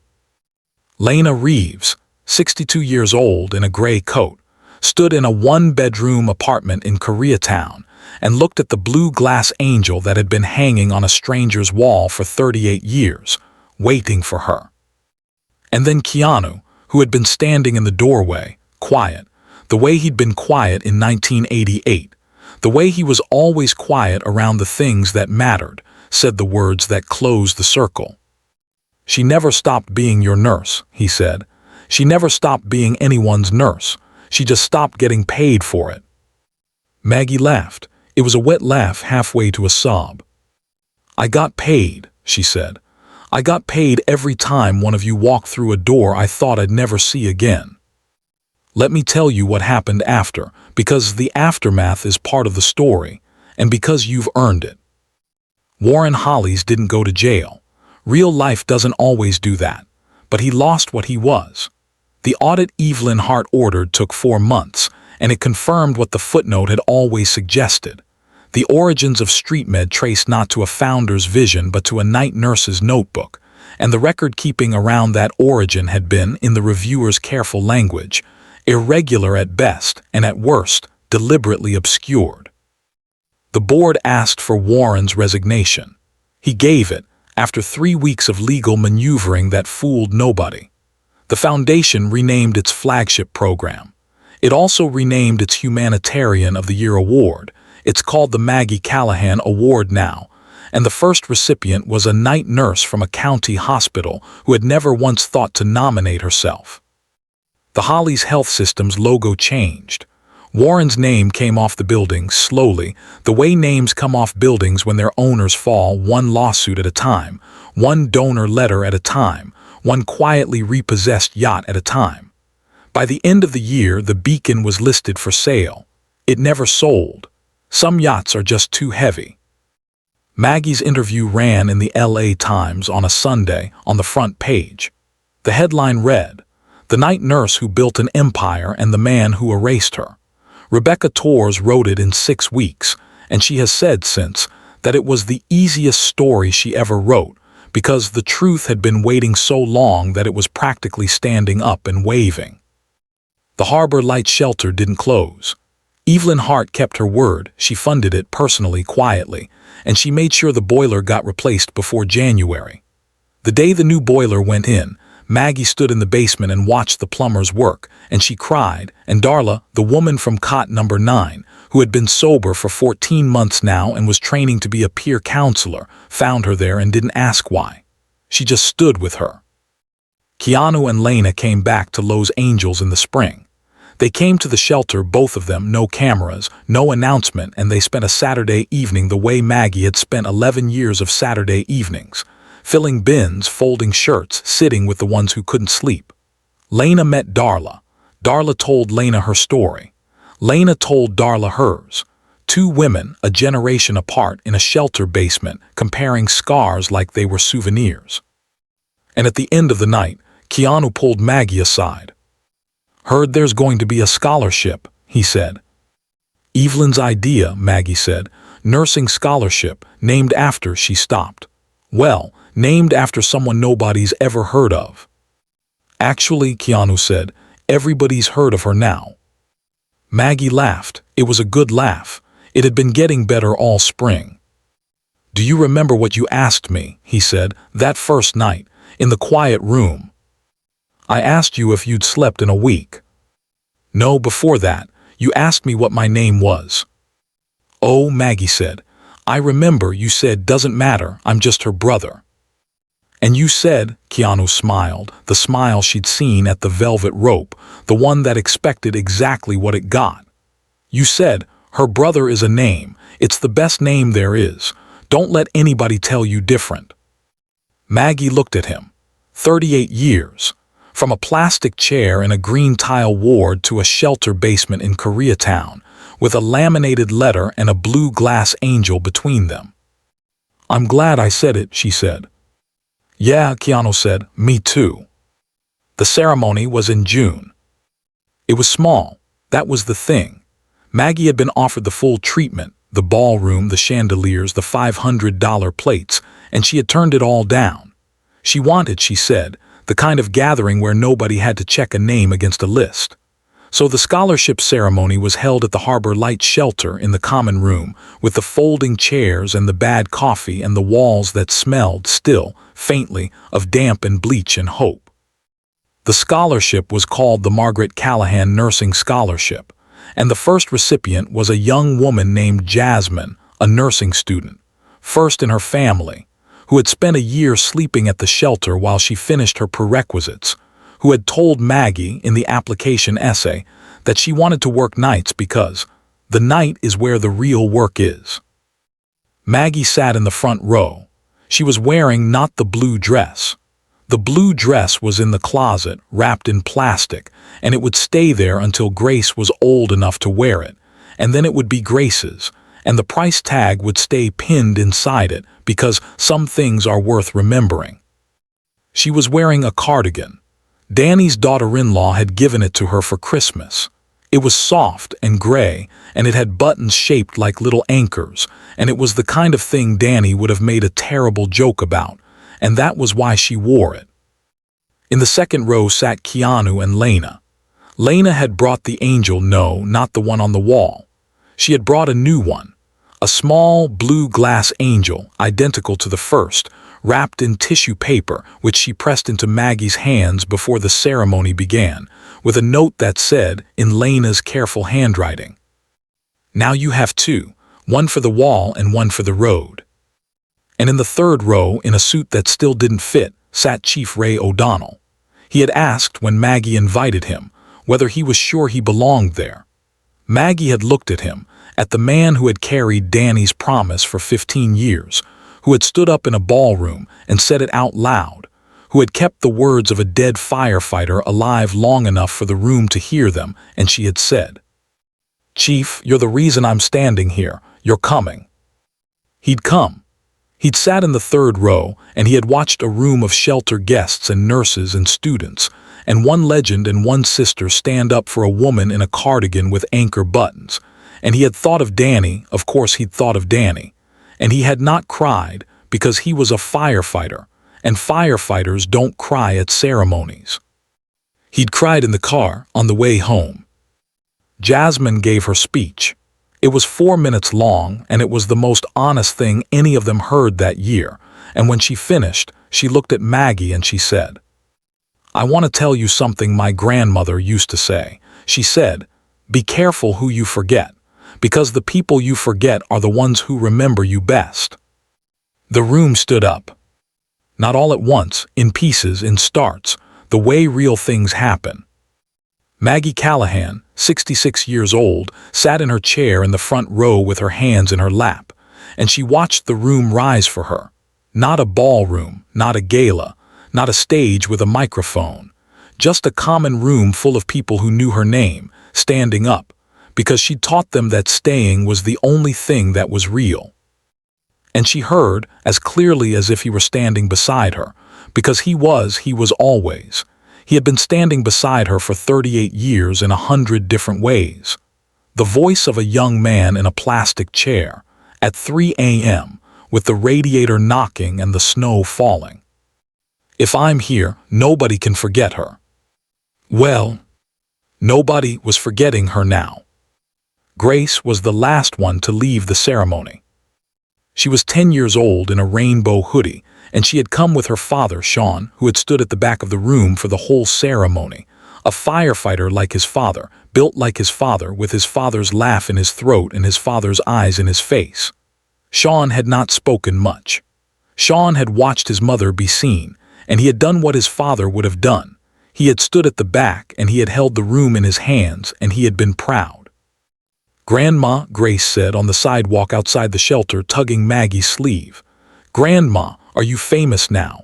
Lena Reeves, 62 years old in a gray coat, stood in a one-bedroom apartment in Koreatown and looked at the blue glass angel that had been hanging on a stranger's wall for 38 years, waiting for her. And then Keanu, who had been standing in the doorway, quiet, the way he'd been quiet in 1988, the way he was always quiet around the things that mattered, said the words that closed the circle. "She never stopped being your nurse," he said. "She never stopped being anyone's nurse. She just stopped getting paid for it." Maggie laughed. It was a wet laugh halfway to a sob. "I got paid," she said. "I got paid every time one of you walked through a door I thought I'd never see again. Let me tell you what happened after, because the aftermath is part of the story, and because you've earned it. Warren Hollies didn't go to jail. Real life doesn't always do that, but he lost what he was. The audit Evelyn Hart ordered took 4 months, and it confirmed what the footnote had always suggested. The origins of street med traced not to a founder's vision but to a night nurse's notebook, and the record-keeping around that origin had been, in the reviewer's careful language, irregular at best and at worst, deliberately obscured. The board asked for Warren's resignation. He gave it, after 3 weeks of legal maneuvering that fooled nobody. The foundation renamed its flagship program. It also renamed its Humanitarian of the Year award. It's called the Maggie Callahan Award now, and the first recipient was a night nurse from a county hospital who had never once thought to nominate herself. The Hollies Health System's logo changed. Warren's name came off the building slowly, the way names come off buildings when their owners fall, one lawsuit at a time, one donor letter at a time, one quietly repossessed yacht at a time. By the end of the year, the Beacon was listed for sale. It never sold. Some yachts are just too heavy. Maggie's interview ran in the LA Times on a Sunday on the front page. The headline read, "The Night Nurse Who Built an Empire and the Man Who Erased Her." Rebecca Torres wrote it in 6 weeks, and she has said since that it was the easiest story she ever wrote because the truth had been waiting so long that it was practically standing up and waving. The Harbor Light Shelter didn't close. Evelyn Hart kept her word. She funded it personally, quietly, and she made sure the boiler got replaced before January. The day the new boiler went in, Maggie stood in the basement and watched the plumbers work, and she cried, and Darla, the woman from cot number 9, who had been sober for 14 months now and was training to be a peer counselor, found her there and didn't ask why. She just stood with her. Keanu and Lena came back to Los Angeles in the spring. They came to the shelter, both of them, no cameras, no announcement, and they spent a Saturday evening the way Maggie had spent 11 years of Saturday evenings, filling bins, folding shirts, sitting with the ones who couldn't sleep. Lena met Darla. Darla told Lena her story. Lena told Darla hers. Two women, a generation apart, in a shelter basement, comparing scars like they were souvenirs. And at the end of the night, Keanu pulled Maggie aside. "Heard there's going to be a scholarship," he said. "Evelyn's idea," Maggie said. "Nursing scholarship, named after," she stopped. "Well, named after someone nobody's ever heard of." "Actually," Keanu said, "everybody's heard of her now." Maggie laughed. It was a good laugh. It had been getting better all spring. "Do you remember what you asked me," he said, "that first night, in the quiet room? I asked you if you'd slept in a week." "No, before that, you asked me what my name was." "Oh," Maggie said, "I remember you said, 'Doesn't matter, I'm just her brother.'" "And you said," Keanu smiled, the smile she'd seen at the velvet rope, the one that expected exactly what it got. "You said, 'Her brother is a name, it's the best name there is. Don't let anybody tell you different.'" Maggie looked at him. 38 years. From a plastic chair in a green tile ward to a shelter basement in Koreatown, with a laminated letter and a blue glass angel between them. "I'm glad I said it," she said. "Yeah," Keanu said, "me too." The ceremony was in June. It was small. That was the thing. Maggie had been offered the full treatment, the ballroom, the chandeliers, the $500 plates, and she had turned it all down. She wanted, she said, the kind of gathering where nobody had to check a name against a list. So the scholarship ceremony was held at the Harbor Light Shelter in the common room, with the folding chairs and the bad coffee and the walls that smelled, still, faintly, of damp and bleach and hope. The scholarship was called the Margaret Callahan Nursing Scholarship, and the first recipient was a young woman named Jasmine, a nursing student, first in her family, who had spent a year sleeping at the shelter while she finished her prerequisites, who had told Maggie in the application essay that she wanted to work nights because the night is where the real work is. Maggie sat in the front row. She was wearing not the blue dress. The blue dress was in the closet, wrapped in plastic, and it would stay there until Grace was old enough to wear it, and then it would be Grace's, and the price tag would stay pinned inside it because some things are worth remembering. She was wearing a cardigan. Danny's daughter-in-law had given it to her for Christmas. It was soft and gray, and it had buttons shaped like little anchors, and it was the kind of thing Danny would have made a terrible joke about, and that was why she wore it. In the second row sat Keanu and Lena. Lena had brought the angel, no, not the one on the wall. She had brought a new one, a small blue glass angel, identical to the first, wrapped in tissue paper, which she pressed into Maggie's hands before the ceremony began, with a note that said, in Lena's careful handwriting, "Now you have two, one for the wall and one for the road." And in the third row, in a suit that still didn't fit, sat Chief Ray O'Donnell. He had asked, when Maggie invited him, whether he was sure he belonged there. Maggie had looked at him, at the man who had carried Danny's promise for 15 years, who had stood up in a ballroom and said it out loud, who had kept the words of a dead firefighter alive long enough for the room to hear them, and she had said, "Chief, you're the reason I'm standing here. You're coming." He'd come. He'd sat in the third row, and he had watched a room of shelter guests and nurses and students, and one legend and one sister stand up for a woman in a cardigan with anchor buttons, and he had thought of Danny, of course he'd thought of Danny, and he had not cried because he was a firefighter, and firefighters don't cry at ceremonies. He'd cried in the car on the way home. Jasmine gave her speech. It was 4 minutes long, and it was the most honest thing any of them heard that year, and when she finished, she looked at Maggie and she said, "I want to tell you something my grandmother used to say. She said, 'Be careful who you forget, because the people you forget are the ones who remember you best.'" The room stood up. Not all at once, in pieces, in starts. the way real things happen. Maggie Callahan, 66 years old, sat in her chair in the front row with her hands in her lap, and she watched the room rise for her. Not a ballroom, not a gala, not a stage with a microphone, just a common room full of people who knew her name, standing up, because she'd taught them that staying was the only thing that was real. And she heard, as clearly as if he were standing beside her, because he was always. He had been standing beside her for 38 years in 100 different ways. The voice of a young man in a plastic chair, at 3 a.m., with the radiator knocking and the snow falling. If I'm here, nobody can forget her. Well, nobody was forgetting her now. Grace was the last one to leave the ceremony. She was 10 years old in a rainbow hoodie, and she had come with her father, Sean, who had stood at the back of the room for the whole ceremony. A firefighter like his father, built like his father, with his father's laugh in his throat and his father's eyes in his face. Sean had not spoken much. Sean had watched his mother be seen, and he had done what his father would have done. He had stood at the back, and he had held the room in his hands, and he had been proud. "Grandma," Grace said on the sidewalk outside the shelter, tugging Maggie's sleeve. "Grandma, are you famous now?"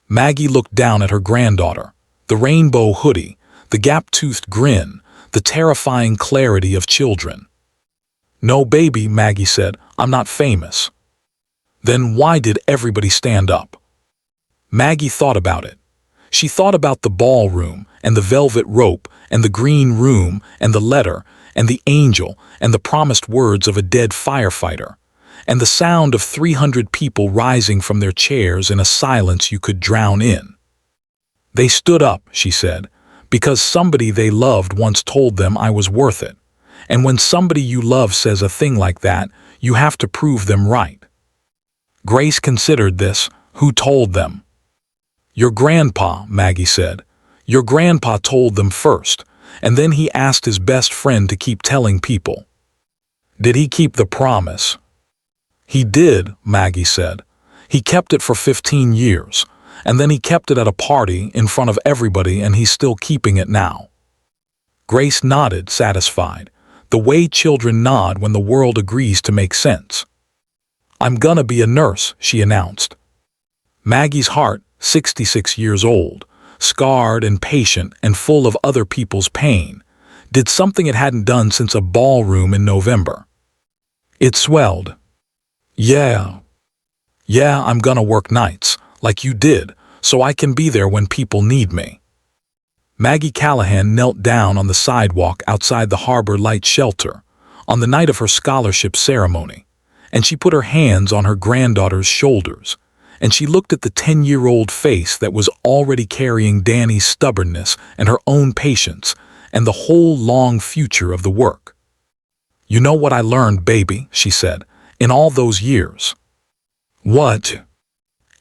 Maggie looked down at her granddaughter. The rainbow hoodie, the gap-toothed grin, the terrifying clarity of children. "No, baby," Maggie said, "I'm not famous." Then why did everybody stand up? Maggie thought about it. She thought about the ballroom, and the velvet rope, and the green room, and the letter, and the angel, and the promised words of a dead firefighter, and the sound of 300 people rising from their chairs in a silence you could drown in. "They stood up," she said, "because somebody they loved once told them I was worth it. And when somebody you love says a thing like that, you have to prove them right." Grace considered this. Who told them? "Your grandpa," Maggie said. "Your grandpa told them first, and then he asked his best friend to keep telling people." "Did he keep the promise?" "He did," Maggie said. "He kept it for 15 years, and then he kept it at a party in front of everybody, and he's still keeping it now." Grace nodded, satisfied, the way children nod when the world agrees to make sense. "I'm gonna be a nurse," she announced. Maggie's heart, 66 years old, scarred and patient and full of other people's pain, did something it hadn't done since a ballroom in November. It swelled. Yeah, I'm gonna work nights, like you did, so I can be there when people need me." Maggie Callahan knelt down on the sidewalk outside the Harbor Light shelter on the night of her scholarship ceremony, and she put her hands on her granddaughter's shoulders, and she looked at the 10-year-old face that was already carrying Danny's stubbornness and her own patience and the whole long future of the work. "You know what I learned, baby," she said, "in all those years?" "What?"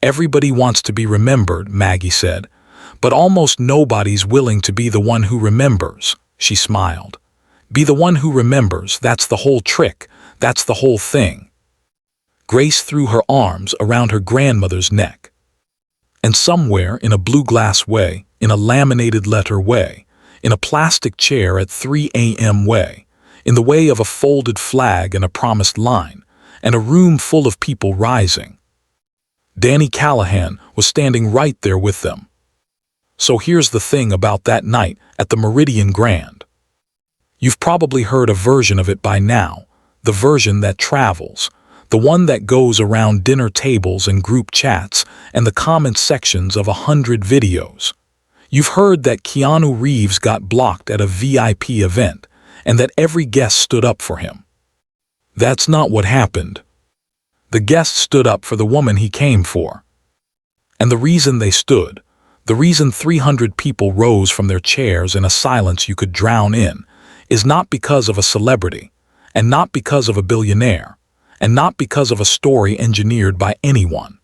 "Everybody wants to be remembered," Maggie said, "but almost nobody's willing to be the one who remembers." She smiled. "Be the one who remembers, that's the whole trick, that's the whole thing." Grace threw her arms around her grandmother's neck. And somewhere in a blue glass way, in a laminated letter way, in a plastic chair at 3 a.m. way, in the way of a folded flag and a promised line, and a room full of people rising, Danny Callahan was standing right there with them. So here's the thing about that night at the Meridian Grand. You've probably heard a version of it by now, the version that travels, the one that goes around dinner tables and group chats and the comment sections of 100 videos. You've heard that Keanu Reeves got blocked at a VIP event and that every guest stood up for him. That's not what happened. The guests stood up for the woman he came for. And the reason they stood, the reason 300 people rose from their chairs in a silence you could drown in, is not because of a celebrity, and not because of a billionaire, and not because of a story engineered by anyone.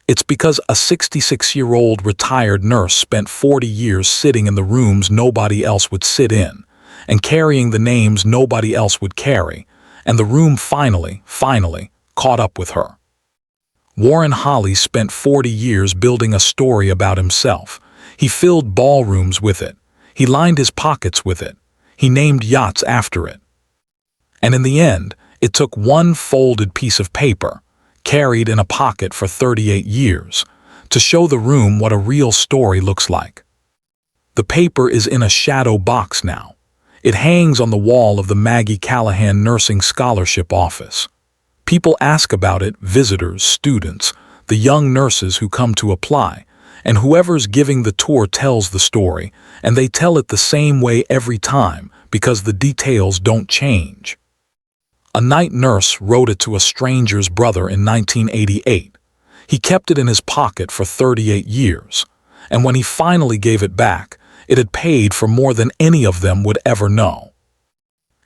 It's because a 66-year-old retired nurse spent 40 years sitting in the rooms nobody else would sit in, and carrying the names nobody else would carry, and the room finally caught up with her. Warren Holly spent 40 years building a story about himself. He filled ballrooms with it. He lined his pockets with it. He named yachts after it. And in the end, it took one folded piece of paper, carried in a pocket for 38 years, to show the room what a real story looks like. The paper is in a shadow box now. It hangs on the wall of the Maggie Callahan Nursing Scholarship Office. People ask about it, visitors, students, the young nurses who come to apply, and whoever's giving the tour tells the story, and they tell it the same way every time because the details don't change. A night nurse wrote it to a stranger's brother in 1988. He kept it in his pocket for 38 years, and when he finally gave it back, it had paid for more than any of them would ever know.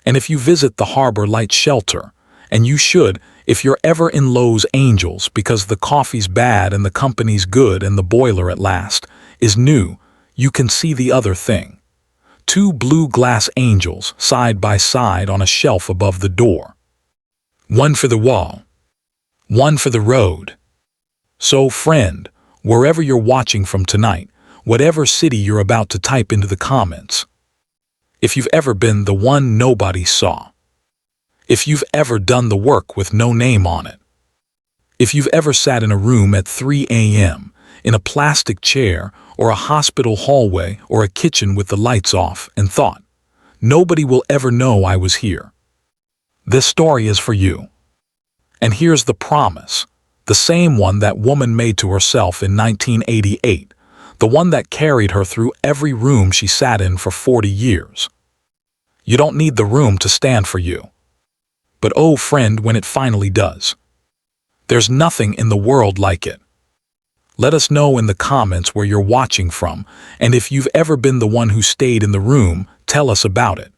And if you visit the Harbor Light Shelter, and you should if you're ever in Los Angeles because the coffee's bad and the company's good and the boiler at last is new, you can see the other thing. 2 blue glass angels side by side on a shelf above the door. One for the wall, one for the road. So, friend, wherever you're watching from tonight, whatever city you're about to type into the comments, if you've ever been the one nobody saw, if you've ever done the work with no name on it, if you've ever sat in a room at 3 a.m., in a plastic chair or a hospital hallway or a kitchen with the lights off and thought, nobody will ever know I was here, this story is for you. And here's the promise, the same one that woman made to herself in 1988, the one that carried her through every room she sat in for 40 years. You don't need the room to stand for you. But oh friend, when it finally does, there's nothing in the world like it. Let us know in the comments where you're watching from, and if you've ever been the one who stayed in the room, tell us about it.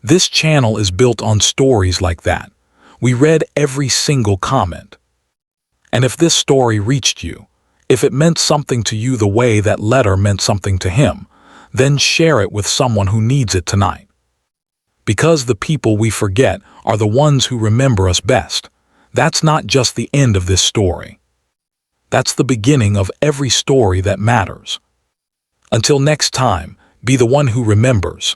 This channel is built on stories like that. We read every single comment. And if this story reached you, if it meant something to you the way that letter meant something to him, then share it with someone who needs it tonight. Because the people we forget are the ones who remember us best. That's not just the end of this story. That's the beginning of every story that matters. Until next time, be the one who remembers.